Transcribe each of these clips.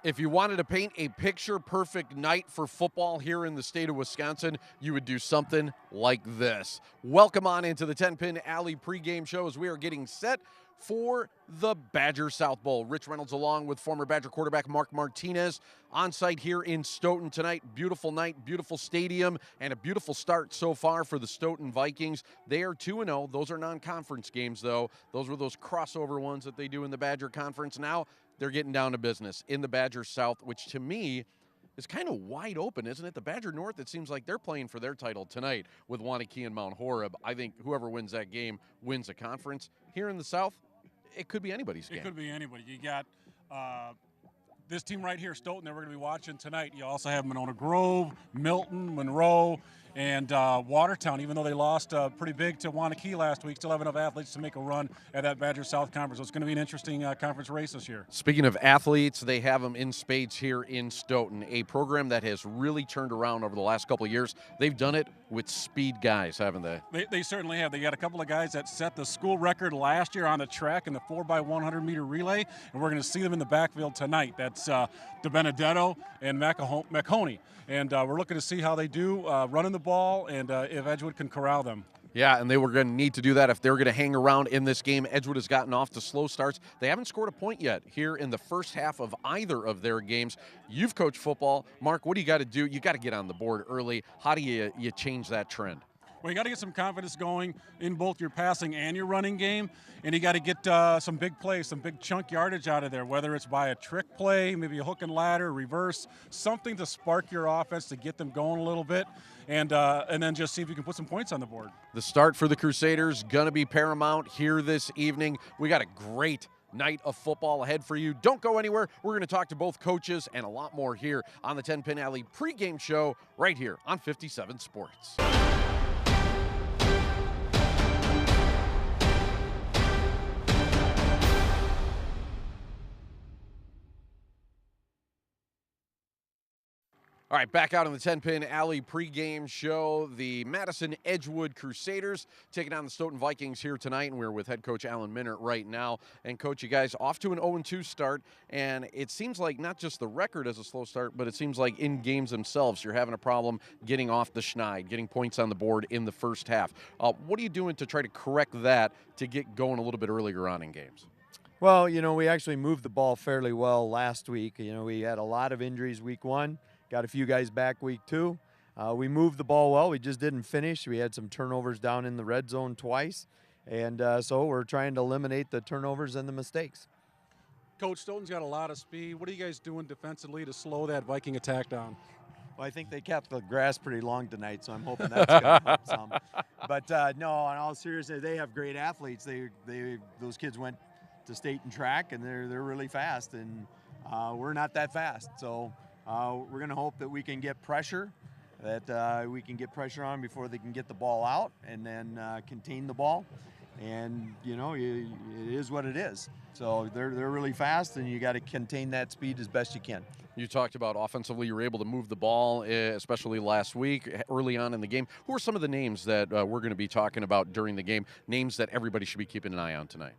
If you wanted to paint a picture-perfect night for football here in the state of Wisconsin, you would do something like this. Welcome on into the 10-Pin Alley pregame show as we are getting set for the Badger South Bowl. Rich Reynolds along with former Badger quarterback Mark Martinez on site here in Stoughton tonight. Beautiful night, beautiful stadium, and a beautiful start so far for the Stoughton Vikings. They are 2-0. Those are non-conference games, though. Those were those crossover ones that they do in the Badger Conference. Now they're getting down to business in the Badger South, which to me is kind of wide open, isn't it? The Badger North, it seems like they're playing for their title tonight with Wanakee and Mount Horeb. I think whoever wins that game wins a conference. Here in the South, it could be anybody's game. It could be anybody. You got this team right here, Stoughton, that we're going to be watching tonight. You also have Monona Grove, Milton, Monroe, and Watertown. Even though they lost pretty big to Wanakee last week, still have enough athletes to make a run at that Badger South Conference. So it's going to be an interesting conference race this year. Speaking of athletes, they have them in spades here in Stoughton, a program that has really turned around over the last couple of years. They've done it with speed guys, haven't they? They certainly have. They got a couple of guys that set the school record last year on the track in the 4x100 meter relay, and we're going to see them in the backfield tonight. That's DeBenedetto and McHoney. And we're looking to see how they do running the ball and if Edgewood can corral them. Yeah, and they were going to need to do that if they're going to hang around in this game. Edgewood has gotten off to slow starts. They haven't scored a point yet here in the first half of either of their games. You've coached football. Mark, what do you got to do? You got to get on the board early. How do you change that trend? Well, you got to get some confidence going in both your passing and your running game, and you got to get some big plays, some big chunk yardage out of there, whether it's by a trick play, maybe a hook and ladder, reverse, something to spark your offense to get them going a little bit, and then just see if you can put some points on the board. The start for the Crusaders going to be paramount here this evening. We got a great night of football ahead for you. Don't go anywhere. We're going to talk to both coaches and a lot more here on the 10-Pin Alley pregame show right here on 57 Sports. All right, back out on the 10-Pin Alley pregame show. The Madison Edgewood Crusaders taking on the Stoughton Vikings here tonight, and we're with head coach Alan Minert right now. And, Coach, you guys off to an 0-2 start, and it seems like not just the record is a slow start, but it seems like in games themselves you're having a problem getting off the schneid, getting points on the board in the first half. What are you doing to try to correct that to get going a little bit earlier on in games? Well, we actually moved the ball fairly well last week. We had a lot of injuries week one. Got a few guys back week two. We moved the ball well. We just didn't finish. We had some turnovers down in the red zone twice. And so we're trying to eliminate the turnovers and the mistakes. Coach, Stoughton's got a lot of speed. What are you guys doing defensively to slow that Viking attack down? Well, I think they kept the grass pretty long tonight, so I'm hoping that's going to help some. But, no, in all seriousness, they have great athletes. Those kids went to state and track, and they're really fast. And we're not that fast. So we're going to hope that we can get pressure, that we can get pressure on before they can get the ball out, and then contain the ball. And it is what it is. So they're really fast, and you got to contain that speed as best you can. You talked about offensively, you were able to move the ball, especially last week, early on in the game. Who are some of the names that we're going to be talking about during the game? Names that everybody should be keeping an eye on tonight.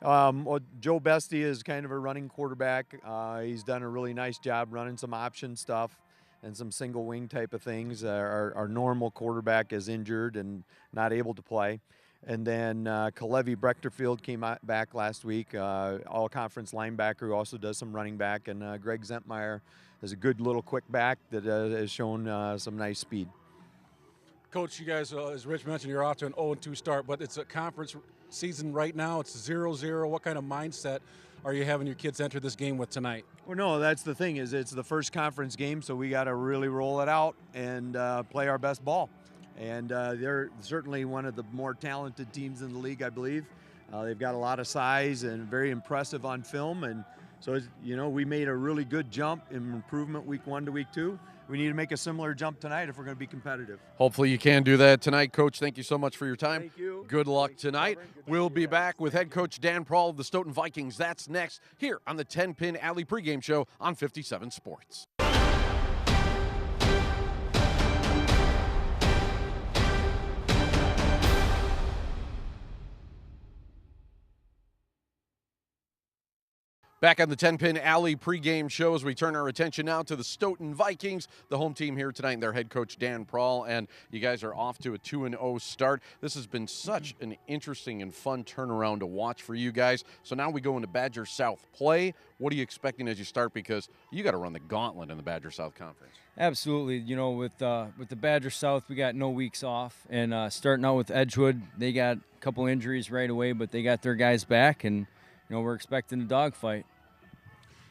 Well, Joe Bestie is kind of a running quarterback. He's done a really nice job running some option stuff and some single wing type of things. Our normal quarterback is injured and not able to play. And then Kalevi Brechterfield came back last week, all-conference linebacker who also does some running back. And Greg Zentmeyer is a good little quick back that has shown some nice speed. Coach, you guys, as Rich mentioned, you're off to an 0-2 start, but it's a conference season right now. It's 0-0. What kind of mindset are you having your kids enter this game with tonight? Well, no, that's the thing is it's the first conference game, so we got to really roll it out and play our best ball. And they're certainly one of the more talented teams in the league, I believe. They've got a lot of size and very impressive on film. And so, we made a really good jump in improvement week one to week two. We need to make a similar jump tonight if we're going to be competitive. Hopefully you can do that tonight, Coach. Thank you so much for your time. Thank you. Good luck tonight. We'll be back with head coach Dan Prawl of the Stoughton Vikings. That's next here on the 10-Pin Alley pregame show on 57 Sports. Back on the 10-Pin Alley pregame show as we turn our attention now to the Stoughton Vikings, the home team here tonight, and their head coach, Dan Prawl. And you guys are off to a 2-0 start. This has been such an interesting and fun turnaround to watch for you guys. So now we go into Badger South play. What are you expecting as you start? Because you got to run the gauntlet in the Badger South Conference. Absolutely. You know, with the Badger South, we got no weeks off. And starting out with Edgewood, they got a couple injuries right away, but they got their guys back, and, you know, we're expecting a dogfight.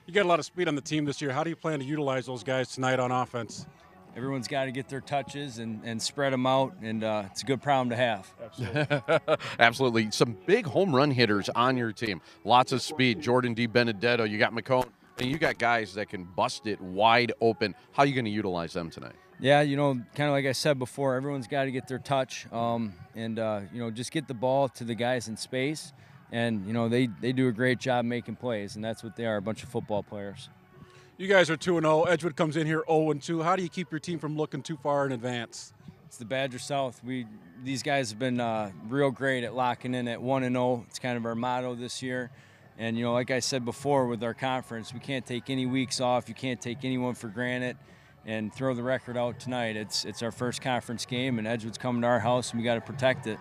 You got a lot of speed on the team this year. How do you plan to utilize those guys tonight on offense? Everyone's got to get their touches and spread them out, and it's a good problem to have. Absolutely. Absolutely. Some big home run hitters on your team. Lots of speed. Jordan D. Benedetto, you got McCone, and you got guys that can bust it wide open. How are you going to utilize them tonight? Yeah, you know, kind of like I said before, everyone's got to get their touch and, you know, just get the ball to the guys in space. And, you know, they do a great job making plays, and that's what they are, a bunch of football players. You guys are 2-0. Edgewood comes in here 0-2. How do you keep your team from looking too far in advance? It's the Badger South. These guys have been real great at locking in at 1-0. It's kind of our motto this year. And, you know, like I said before with our conference, we can't take any weeks off. You can't take anyone for granted and throw the record out tonight. It's our first conference game, and Edgewood's coming to our house, and we got to protect it.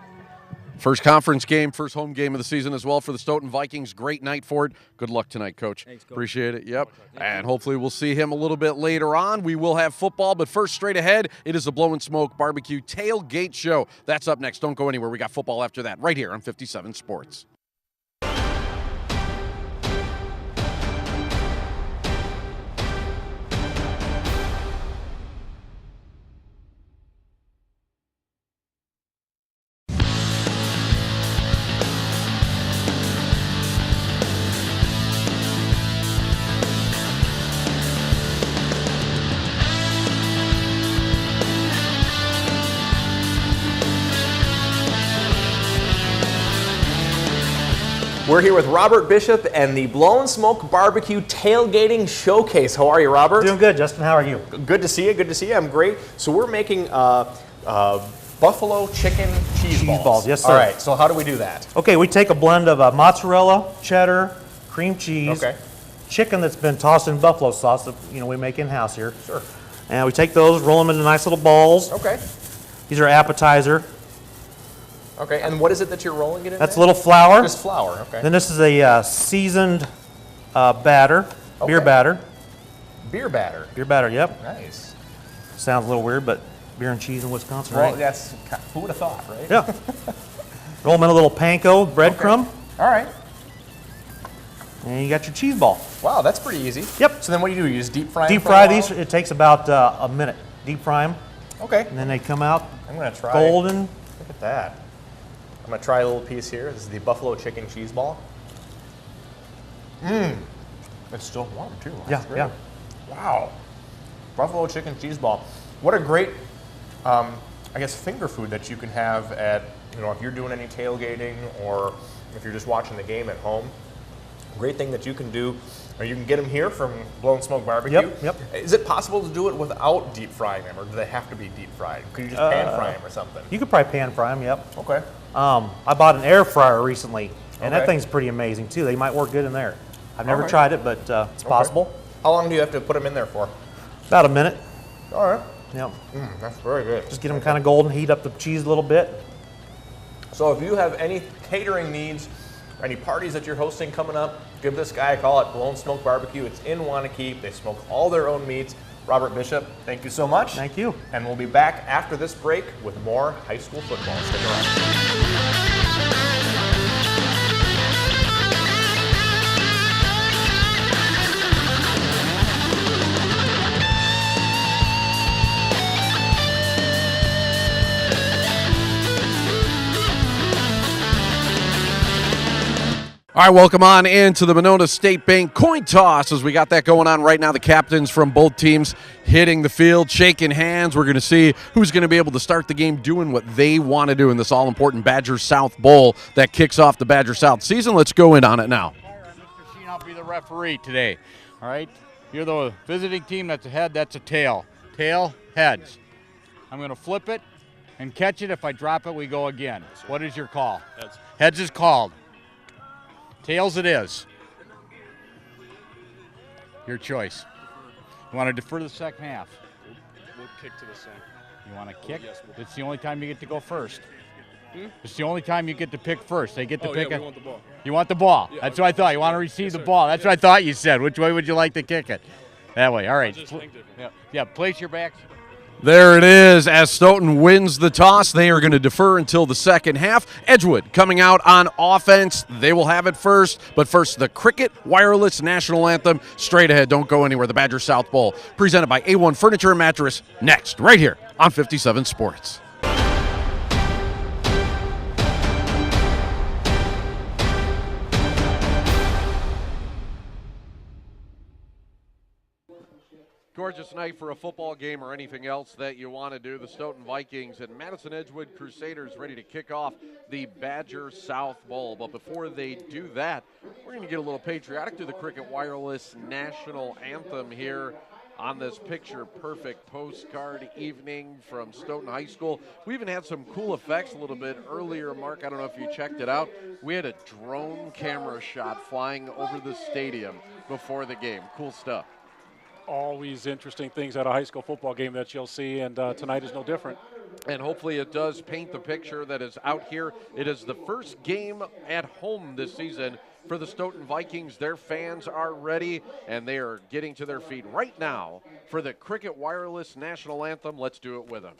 First conference game, first home game of the season as well for the Stoughton Vikings. Great night for it. Good luck tonight, Coach. Thanks, Coach. Appreciate it. Yep. And hopefully we'll see him a little bit later on. We will have football, but first, straight ahead, it is the Blow and Smoke Barbecue Tailgate Show. That's up next. Don't go anywhere. We got football after that right here on 57 Sports. We're here with Robert Bishop and the Blow and Smoke Barbecue Tailgating Showcase. How are you, Robert? Doing good, Justin. How are you? Good to see you. Good to see you. I'm great. So we're making buffalo chicken cheese balls. Yes, sir. All right. So how do we do that? Okay, we take a blend of mozzarella, cheddar, cream cheese, Okay. chicken that's been tossed in buffalo sauce that we make in-house here. Sure. And we take those, roll them into nice little balls. Okay. These are appetizer. Okay. And what is it that you're rolling it in? That's a there? little flour. Just flour. Okay. Then this is a seasoned batter, beer Okay. batter. Beer batter. Beer batter, yep. Nice. Sounds a little weird, but beer and cheese in Wisconsin, Well, right? that's who would have thought, right? Yeah. Roll them in a little panko breadcrumb, All right. and you got your cheese ball. Wow, that's pretty easy. Yep. So then what do? You just deep fry them Deep for a fry while? these. It takes about a minute. Deep fry them, Okay. and then they come out I'm gonna try. golden. Look at that. I'm gonna try a little piece here. This is the buffalo chicken cheese ball. It's still warm too. Yeah, That's great. yeah. Wow. Buffalo chicken cheese ball. What a great, I guess, finger food that you can have at, if you're doing any tailgating or if you're just watching the game at home. Great thing that you can do, or you can get them here from Blow and Smoke Barbecue. Yep. Is it possible to do it without deep frying them, or do they have to be deep fried? Could you just pan fry them or something? You could probably pan fry them, yep. Okay. I bought an air fryer recently, and that Okay. thing's pretty amazing too. They might work good in there. I've never Okay. tried it, but it's possible. How long do you have to put them in there for? About a minute. All right. Yep. That's very good. Just get them kind of golden, heat up the cheese a little bit. So if you have any catering needs, or any parties that you're hosting coming up, give this guy a call at Blow and Smoke Barbecue. It's in Wanakee. They smoke all their own meats. Robert Bishop, thank you so much. Thank you. And we'll be back after this break with more high school football. Stick around. All right, welcome on into the Monona State Bank coin toss as we got that going on right now. The captains from both teams hitting the field, shaking hands. We're going to see who's going to be able to start the game doing what they want to do in this all-important Badger South Bowl that kicks off the Badger South season. Let's go in on it now. Mr. Sheen, I'll be the referee today. All right? You're the visiting team. That's a head. That's a tail. Tail, heads. I'm going to flip it and catch it. If I drop it, we go again. What is your call? Heads. Heads is called. Tails it is. Your choice. You want to defer the second half? We'll kick to the center. You want to kick? yes, we'll- It's the only time you get to go first. It's the only time you get to pick first. They get to pick yeah, it. we want the ball. You want the ball. Yeah, That's what I thought. You want to receive yes, the sir. ball. That's what I thought you said. Which way would you like to kick it? That way. All right. just think different. Yeah. Place your backs. There it is. As Stoughton wins the toss, they are going to defer until the second half. Edgewood coming out on offense. They will have it first. But first, the Cricket Wireless National Anthem. Straight ahead. Don't go anywhere. The Badger South Bowl, presented by A-1 Furniture and Mattress. Next, right here on 57 Sports. Gorgeous night for a football game or anything else that you want to do. The Stoughton Vikings and Madison Edgewood Crusaders ready to kick off the Badger South Bowl. But before they do that, we're going to get a little patriotic to the Cricket Wireless National Anthem here on this picture-perfect postcard evening from Stoughton High School. We even had some cool effects a little bit earlier, Mark. I don't know if you checked it out. We had a drone camera shot flying over the stadium before the game. Cool stuff. Always interesting things at a high school football game that you'll see, and tonight is no different. And hopefully it does paint the picture that is out here. It is the first game at home this season for the Stoughton Vikings. Their fans are ready, and they are getting to their feet right now for the Cricket Wireless National Anthem. Let's do it with them.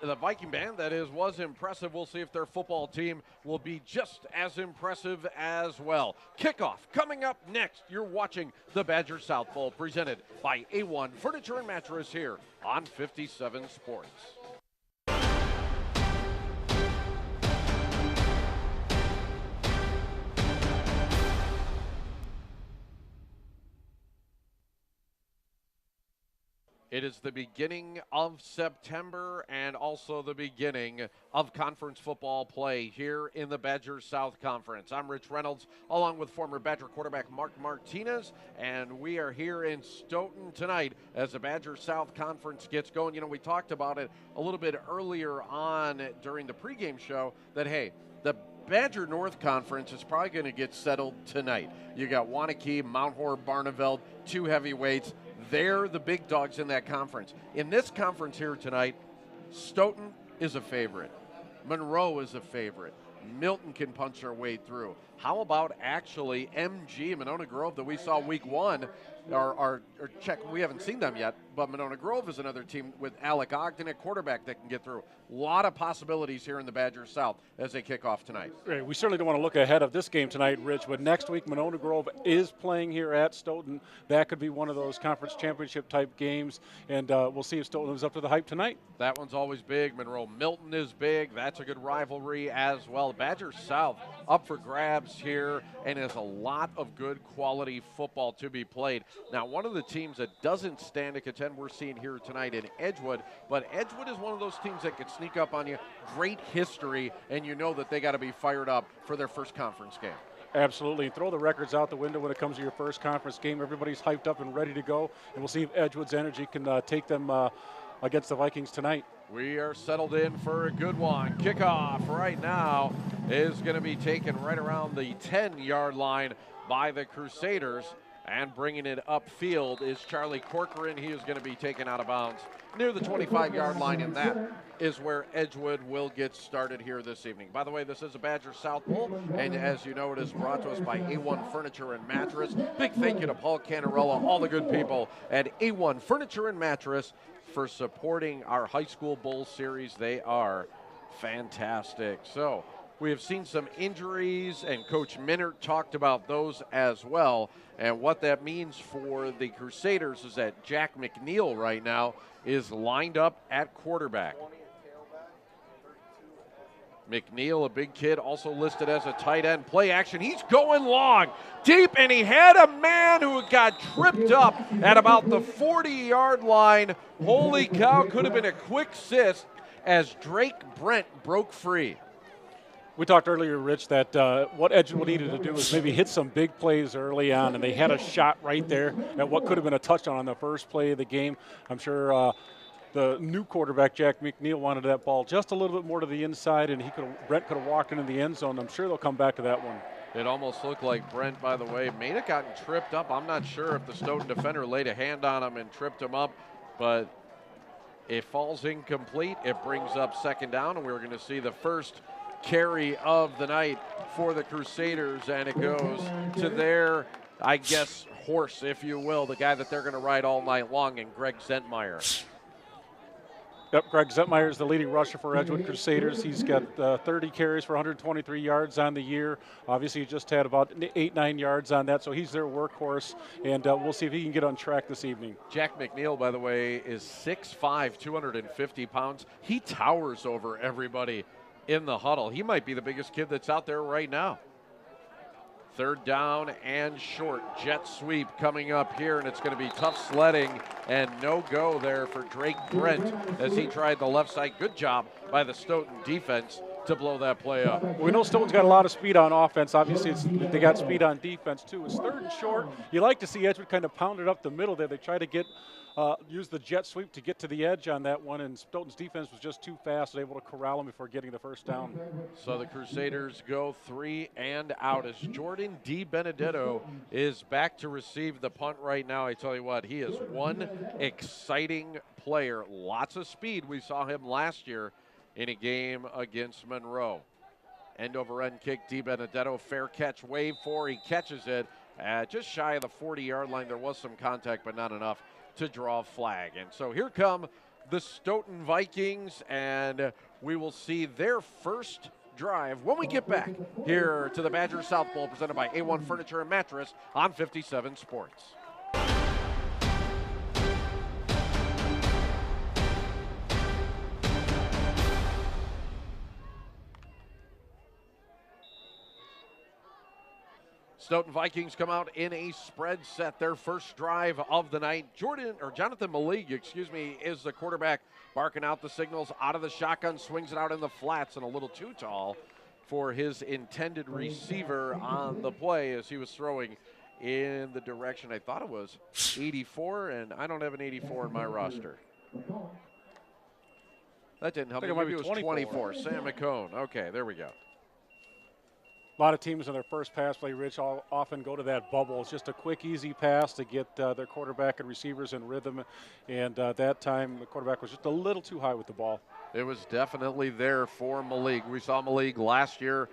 The Viking band was impressive. We'll see if their football team will be just as impressive as well. Kickoff coming up next. You're watching the Badger South Bowl, presented by A-1 Furniture and Mattress here on 57 Sports. It is the beginning of September and also the beginning of conference football play here in the Badger South Conference. I'm Rich Reynolds, along with former Badger quarterback Mark Martinez, and we are here in Stoughton tonight as the Badger South Conference gets going. You know, we talked about it a little bit earlier on during the pregame show that, hey, the Badger North Conference is probably going to get settled tonight. You got Wanakee, Mount Horeb, Barneveld, two heavyweights. They're the big dogs in that conference. In this conference here tonight, Stoughton is a favorite. Monroe is a favorite. Milton can punch their way through. How about actually MG, Monona Grove, that we saw week one, or check, we haven't seen them yet, but Monona Grove is another team with Alec Ogden at quarterback that can get through. A lot of possibilities here in the Badger South as they kick off tonight. Right, we certainly don't want to look ahead of this game tonight, Rich, but next week Monona Grove is playing here at Stoughton. That could be one of those conference championship type games, and we'll see if Stoughton lives up to the hype tonight. That one's always big. Monroe Milton is big. That's a good rivalry as well. Badger South up for grabs here, and there's a lot of good quality football to be played. Now, one of the teams that doesn't stand to contend we're seeing here tonight in Edgewood, but Edgewood is one of those teams that could sneak up on you. Great history, and you know that they got to be fired up for their first conference game. Absolutely. Throw the records out the window when it comes to your first conference game. Everybody's hyped up and ready to go, and we'll see if Edgewood's energy can take them against the Vikings tonight. We are settled in for a good one. Kickoff right now is going to be taken right around the 10-yard line by the Crusaders. And bringing it upfield is Charlie Corcoran. He is going to be taken out of bounds near the 25-yard line, and that is where Edgewood will get started here this evening. By the way, this is a Badger South Bowl, and as you know, it is brought to us by A-1 Furniture and Mattress. Big thank you to Paul Canarella, all the good people at A-1 Furniture and Mattress for supporting our high school bowl series. They are fantastic. So we have seen some injuries, and Coach Minert talked about those as well. And what that means for the Crusaders is that Jack McNeil right now is lined up at quarterback. McNeil, a big kid, also listed as a tight end. Play action. He's going long, deep, and he had a man who got tripped up at about the 40-yard line. Holy cow, could have been a quick assist as Drake Brent broke free. We talked earlier, Rich, that what Edgewood needed to do was maybe hit some big plays early on, and they had a shot right there at what could have been a touchdown on the first play of the game. I'm sure the new quarterback, Jack McNeil, wanted that ball just a little bit more to the inside, and Brent could have walked into the end zone. I'm sure they'll come back to that one. It almost looked like Brent, by the way, may have gotten tripped up. I'm not sure if the Stoughton defender laid a hand on him and tripped him up, but it falls incomplete. It brings up second down, and we're going to see the first carry of the night for the Crusaders, and it goes to their, I guess, horse, if you will, the guy that they're going to ride all night long, and Greg Zentmeyer. Yep, Greg Zentmeyer is the leading rusher for Edgewood Crusaders. He's got 30 carries for 123 yards on the year. Obviously, he just had about 8-9 yards on that, so he's their workhorse, and we'll see if he can get on track this evening. Jack McNeil, by the way, is 6'5", 250 pounds. He towers over everybody in the huddle. He might be the biggest kid that's out there right now. Third down and short. Jet sweep coming up here, and it's going to be tough sledding and no go there for Drake Brent as he tried the left side. Good job by the Stoughton defense to blow that play up. We know Stoughton's got a lot of speed on offense. Obviously, they got speed on defense, too. It's third and short. You like to see Edgewood kind of pound it up the middle there. They try to use the jet sweep to get to the edge on that one, and Stoughton's defense was just too fast, able to corral him before getting the first down. So the Crusaders go 3 and out as Jordan D. Benedetto is back to receive the punt right now. I tell you what, he is one exciting player. Lots of speed. We saw him last year in a game against Monroe. End over end kick, D. Benedetto, fair catch, wave for, he catches it just shy of the 40-yard line. There was some contact, but not enough to draw a flag. And so here come the Stoughton Vikings, and we will see their first drive when we get back here to the Badger South Bowl presented by A-1 Furniture and Mattress on 57 Sports. Stoughton Vikings come out in a spread set, their first drive of the night. Jonathan Malig, is the quarterback, barking out the signals out of the shotgun, swings it out in the flats and a little too tall for his intended receiver on the play as he was throwing in the direction I thought it was 84, and I don't have an 84 in my roster. That didn't help me. Maybe it was 24. Sam McCone. Okay, there we go. A lot of teams in their first pass play, Rich, often go to that bubble. It's just a quick, easy pass to get their quarterback and receivers in rhythm. And that time, the quarterback was just a little too high with the ball. It was definitely there for Malig. We saw Malig last year,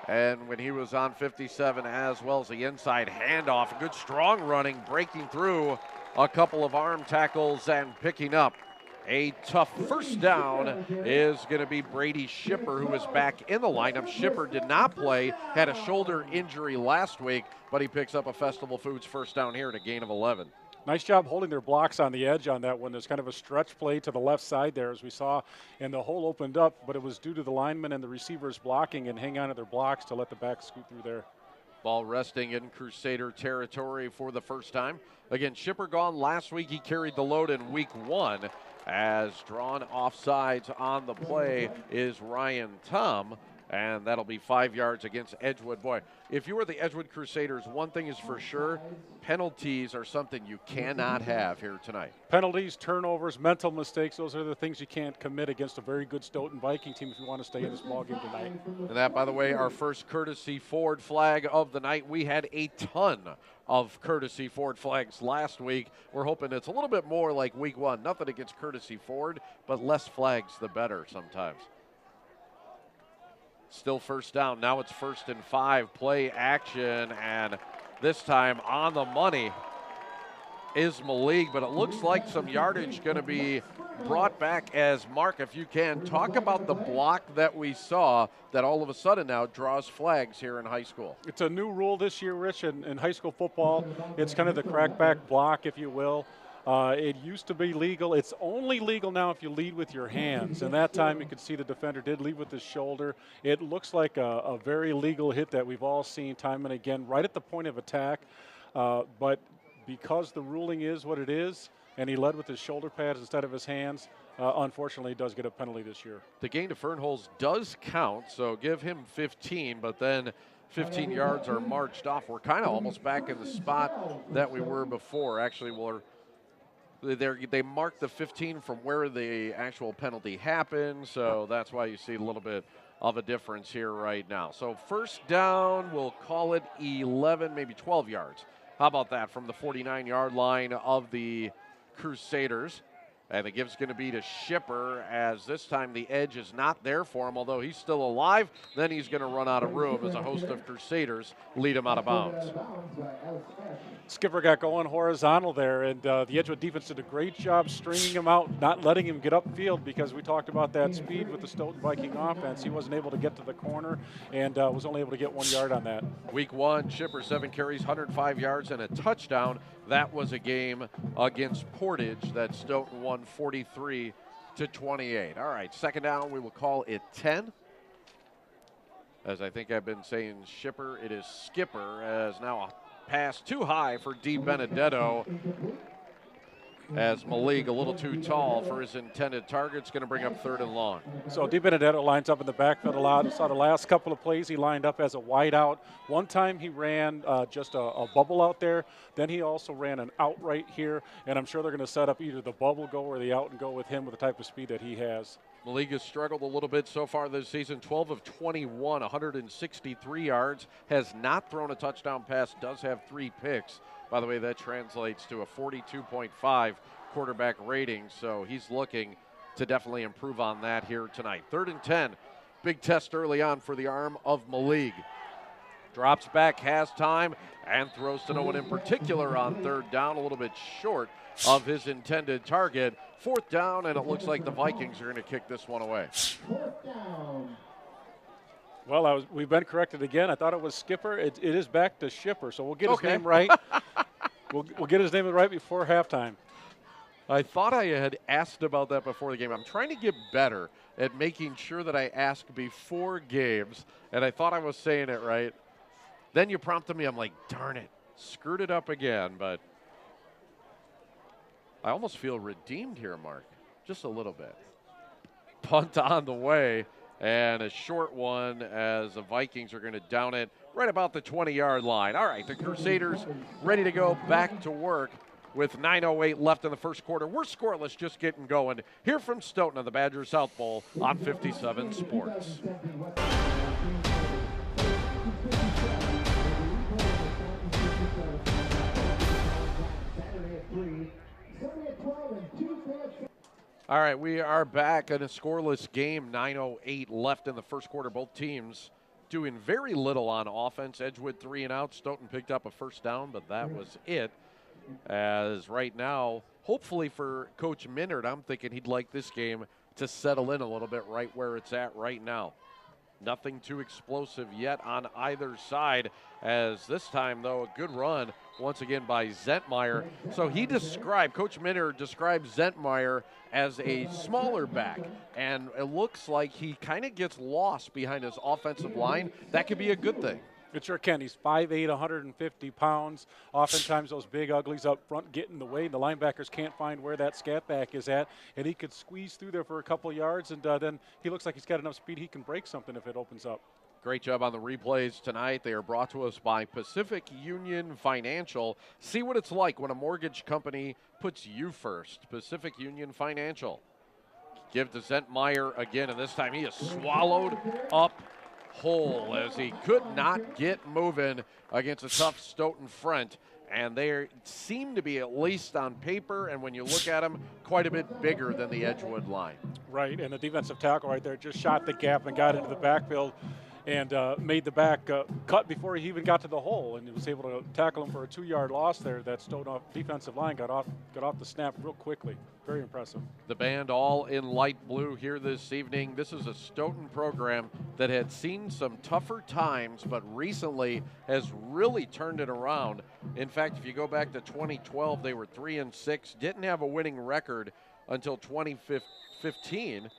and when he was on 57, as well as the inside handoff. Good strong running, breaking through a couple of arm tackles and picking up a tough first down is going to be Brady Shipper, who is back in the lineup. Shipper did not play, had a shoulder injury last week, but he picks up a Festival Foods first down here at a gain of 11. Nice job holding their blocks on the edge on that one. There's kind of a stretch play to the left side there, as we saw, and the hole opened up, but it was due to the linemen and the receivers blocking and hang on to their blocks to let the back scoot through there. Ball resting in Crusader territory for the first time. Again, Shipper gone last week. He carried the load in week 1. As drawn offsides on the play is Ryan Tom, and that'll be 5 yards against Edgewood. Boy, if you were the Edgewood Crusaders, one thing is for sure, penalties are something you cannot have here tonight. Penalties, turnovers, mental mistakes, those are the things you can't commit against a very good Stoughton Viking team if you want to stay in this ball game tonight. And that, by the way, our first courtesy Ford flag of the night. We had a ton of courtesy Ford flags last week. We're hoping it's a little bit more like week one. Nothing against courtesy Ford, but less flags the better sometimes. Still first down. Now it's 1st and 5. Play action, and this time on the money is Malik, but it looks like some yardage going to be brought back as Mark, if you can, talk about the block that we saw that all of a sudden now draws flags here in high school. It's a new rule this year, Rich, in high school football. It's kind of the crackback block, if you will. It used to be legal. It's only legal now if you lead with your hands. And that time you could see the defender did lead with his shoulder. It looks like a very legal hit that we've all seen time and again, right at the point of attack. But because the ruling is what it is, and he led with his shoulder pads instead of his hands, unfortunately, he does get a penalty this year. The gain to Fernholz does count, so give him 15, but then 15 yards are marched off. We're kind of almost back in the spot that we were before. Actually, they marked the 15 from where the actual penalty happened, so that's why you see a little bit of a difference here right now. So first down, we'll call it 11, maybe 12 yards. How about that from the 49-yard line of the Crusaders? And the give's going to be to Shipper, as this time the edge is not there for him, although he's still alive. Then he's going to run out of room as a host of Crusaders lead him out of bounds. Skipper got going horizontal there, and the Edgewood defense did a great job stringing him out, not letting him get upfield, because we talked about that speed with the Stoughton Viking offense. He wasn't able to get to the corner and was only able to get 1 yard on that. Week one, Shipper 7 carries, 105 yards and a touchdown. That was a game against Portage that Stoughton won 43-28. All right, second down, we will call it 10. As I think I've been saying Shipper, it is Skipper, as now a pass too high for D. Benedetto, as Malik a little too tall for his intended target. It's going to bring up 3rd and long. So Di Benedetto lines up in the backfield a lot. I saw the last couple of plays he lined up as a wideout. One time he ran just a bubble out there. Then he also ran an out right here, and I'm sure they're going to set up either the bubble go or the out and go with him with the type of speed that he has. Malik has struggled a little bit so far this season. 12 of 21, 163 yards. Has not thrown a touchdown pass, does have 3 picks. By the way, that translates to a 42.5 quarterback rating, so he's looking to definitely improve on that here tonight. 3rd and 10. Big test early on for the arm of Malik. Drops back, has time, and throws to no one in particular on 3rd down, a little bit short of his intended target. 4th down, and it looks like the Vikings are going to kick this one away. Well, we've been corrected again. I thought it was Skipper. It is back to Shipper, so we'll get his name right. We'll get his name right before halftime. I thought I had asked about that before the game. I'm trying to get better at making sure that I ask before games, and I thought I was saying it right. Then you prompted me. I'm like, darn it, screwed it up again, but I almost feel redeemed here, Mark, just a little bit. Punt on the way, and a short one as the Vikings are going to down it right about the 20-yard line. All right, the Crusaders ready to go back to work with 9:08 left in the first quarter. We're scoreless, just getting going. Here from Stoughton on the Badger South Bowl on 57 Sports. All right, we are back in a scoreless game. 9:08 left in the first quarter. Both teams doing very little on offense. Edgewood 3 and out. Stoughton picked up a first down, but that was it. As right now, hopefully for Coach Minard, I'm thinking he'd like this game to settle in a little bit right where it's at right now. Nothing too explosive yet on either side, as this time, though, a good run once again by Zentmeyer. So Coach Minard describes Zentmeyer as a smaller back, and it looks like he kind of gets lost behind his offensive line. That could be a good thing. It sure can. He's 5'8", 150 pounds. Oftentimes those big uglies up front get in the way, and the linebackers can't find where that scat back is at. And he could squeeze through there for a couple of yards, and then he looks like he's got enough speed he can break something if it opens up. Great job on the replays tonight. They are brought to us by Pacific Union Financial. See what it's like when a mortgage company puts you first. Pacific Union Financial. Give to Zentmeyer again, and this time he is swallowed up whole as he could not get moving against a tough Stoughton front. And they seem to be, at least on paper, and when you look at them, quite a bit bigger than the Edgewood line. Right, and the defensive tackle right there just shot the gap and got into the backfield and made the back cut before he even got to the hole, and he was able to tackle him for a 2-yard loss there. That Stoughton defensive line got off the snap real quickly. Very impressive. The band all in light blue here this evening. This is a Stoughton program that had seen some tougher times, but recently has really turned it around. In fact, if you go back to 2012, they were 3-6, didn't have a winning record until 2016.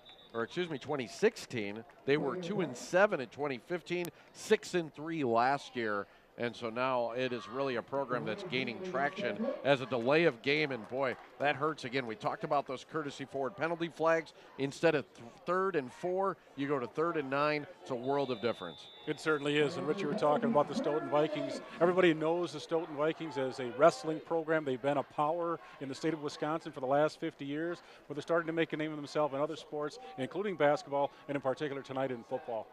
They were 2-7 in 2015, 6-3 last year. And so now it is really a program that's gaining traction as a delay of game. And boy, that hurts again. We talked about those courtesy forward penalty flags. Instead of 3rd and 4, you go to 3rd and 9. It's a world of difference. It certainly is. And Rich, you were talking about the Stoughton Vikings. Everybody knows the Stoughton Vikings as a wrestling program. They've been a power in the state of Wisconsin for the last 50 years, but they're starting to make a name of themselves in other sports, including basketball, and in particular tonight in football.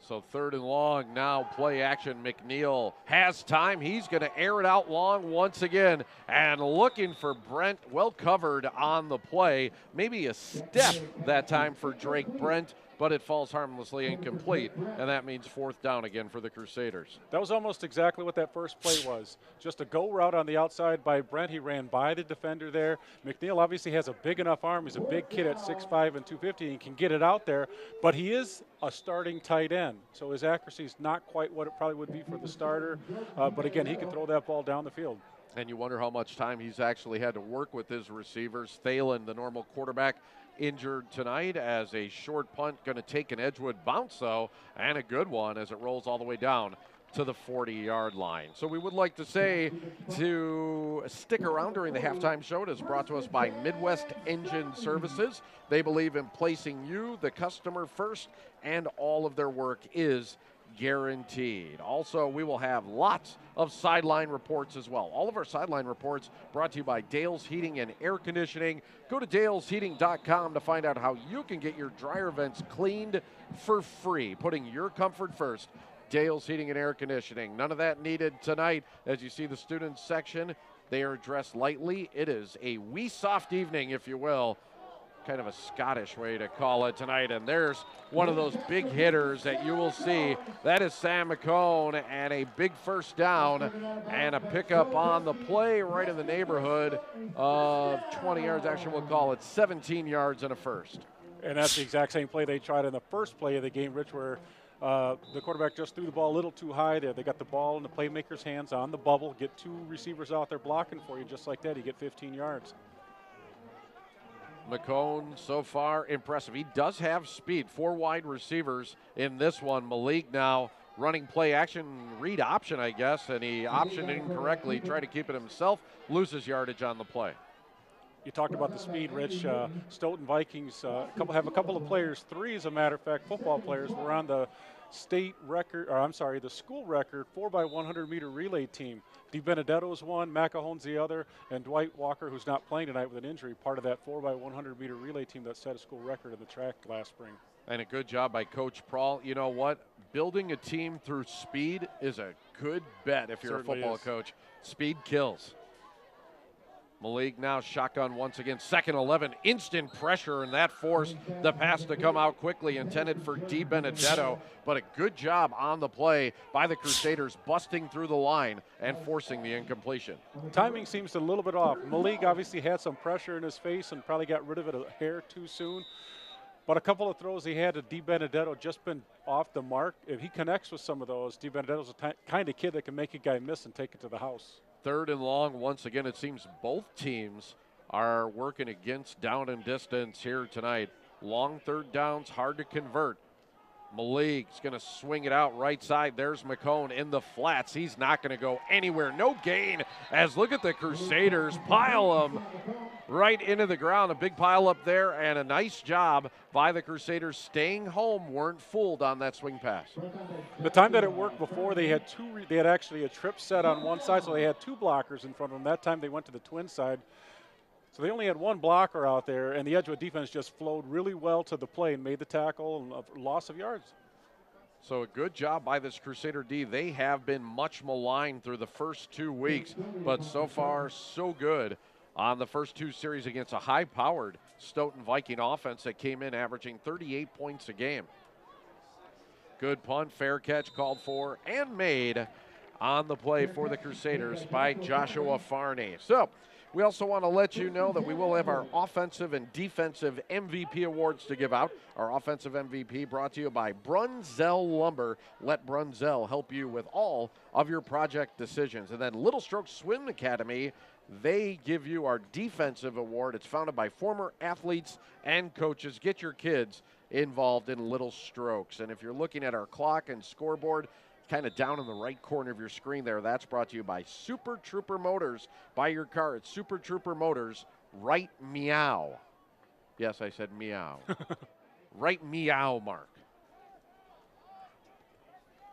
So 3rd and long, now play action. McNeil has time. He's going to air it out long once again. And looking for Brent, well covered on the play. Maybe a step that time for Drake Brent, but it falls harmlessly incomplete. And that means 4th down again for the Crusaders. That was almost exactly what that first play was. Just a go route on the outside by Brent. He ran by the defender there. McNeil obviously has a big enough arm. He's a big kid at 6'5" and 250 and can get it out there, but he is a starting tight end. So his accuracy is not quite what it probably would be for the starter. But again, he can throw that ball down the field. And you wonder how much time he's actually had to work with his receivers. Thalen, the normal quarterback, injured tonight as a short punt, going to take an Edgewood bounce, though, and a good one as it rolls all the way down to the 40-yard line. So we would like to say to stick around during the halftime show. It is brought to us by Midwest Engine Services. They believe in placing you, the customer, first, and all of their work is guaranteed. Also, we will have lots of sideline reports as well. All of our sideline reports brought to you by Dale's Heating and Air Conditioning. Go to dalesheating.com to find out how you can get your dryer vents cleaned for free, putting your comfort first. Dale's Heating and Air Conditioning. None of that needed tonight. As you see the students section, they are dressed lightly. It is a wee soft evening, if you will. Kind of a Scottish way to call it tonight. And there's one of those big hitters that you will see. That is Sam McCone, and a big first down and a pickup on the play right in the neighborhood of 20 yards. Actually, we'll call it 17 yards and a first. And that's the exact same play they tried in the first play of the game, Rich, where the quarterback just threw the ball a little too high there. They got the ball in the playmaker's hands on the bubble, get 2 receivers out there blocking for you just like that. You get 15 yards. McCone so far impressive. He does have speed. 4 wide receivers in this one. Malik now running play action, read option, I guess, and he optioned incorrectly, tried to keep it himself, loses yardage on the play. You talked about the speed, Rich. Stoughton Vikings have a couple of players, 3 as a matter of fact, football players, were on the the school record 4x100 meter relay team. DiBenedetto's one, McAhone's the other, and Dwight Walker, who's not playing tonight with an injury, part of that 4x100 meter relay team that set a school record in the track last spring. And a good job by Coach Prawl. You know what? Building a team through speed is a good bet if you're a football coach. Speed kills. Malik now shotgun once again, 2nd 11, instant pressure, and that forced the pass to come out quickly, intended for DiBenedetto, but a good job on the play by the Crusaders, busting through the line and forcing the incompletion. Timing seems a little bit off. Malik obviously had some pressure in his face and probably got rid of it a hair too soon. But a couple of throws he had to DiBenedetto just been off the mark. If he connects with some of those, DiBenedetto's the kind of kid that can make a guy miss and take it to the house. 3rd and long. Once again, it seems both teams are working against down and distance here tonight. Long 3rd downs, hard to convert. Malik's going to swing it out right side. There's McCone in the flats. He's not going to go anywhere. No gain, as look at the Crusaders pile him right into the ground. A big pile up there, and a nice job by the Crusaders staying home. Weren't fooled on that swing pass. The time that it worked before, they had they had actually a trip set on one side, so they had 2 blockers in front of them. That time they went to the twin side. So they only had 1 blocker out there, and the Edgewood defense just flowed really well to the play and made the tackle and a loss of yards. So a good job by this Crusader D. They have been much maligned through the first 2 weeks, but so far so good on the first 2 series against a high-powered Stoughton Viking offense that came in averaging 38 points a game. Good punt, fair catch called for and made on the play for the Crusaders by Joshua Farney. So we also want to let you know that we will have our offensive and defensive MVP awards to give out. Our offensive MVP brought to you by Brunzell Lumber. Let Brunzell help you with all of your project decisions. And then Little Stroke Swim Academy, they give you our defensive award. It's founded by former athletes and coaches. Get your kids involved in Little Strokes. And if you're looking at our clock and scoreboard, kind of down in the right corner of your screen there, that's brought to you by Super Trooper Motors. Buy your car at Super Trooper Motors. Right meow. Yes, I said meow. Right meow mark.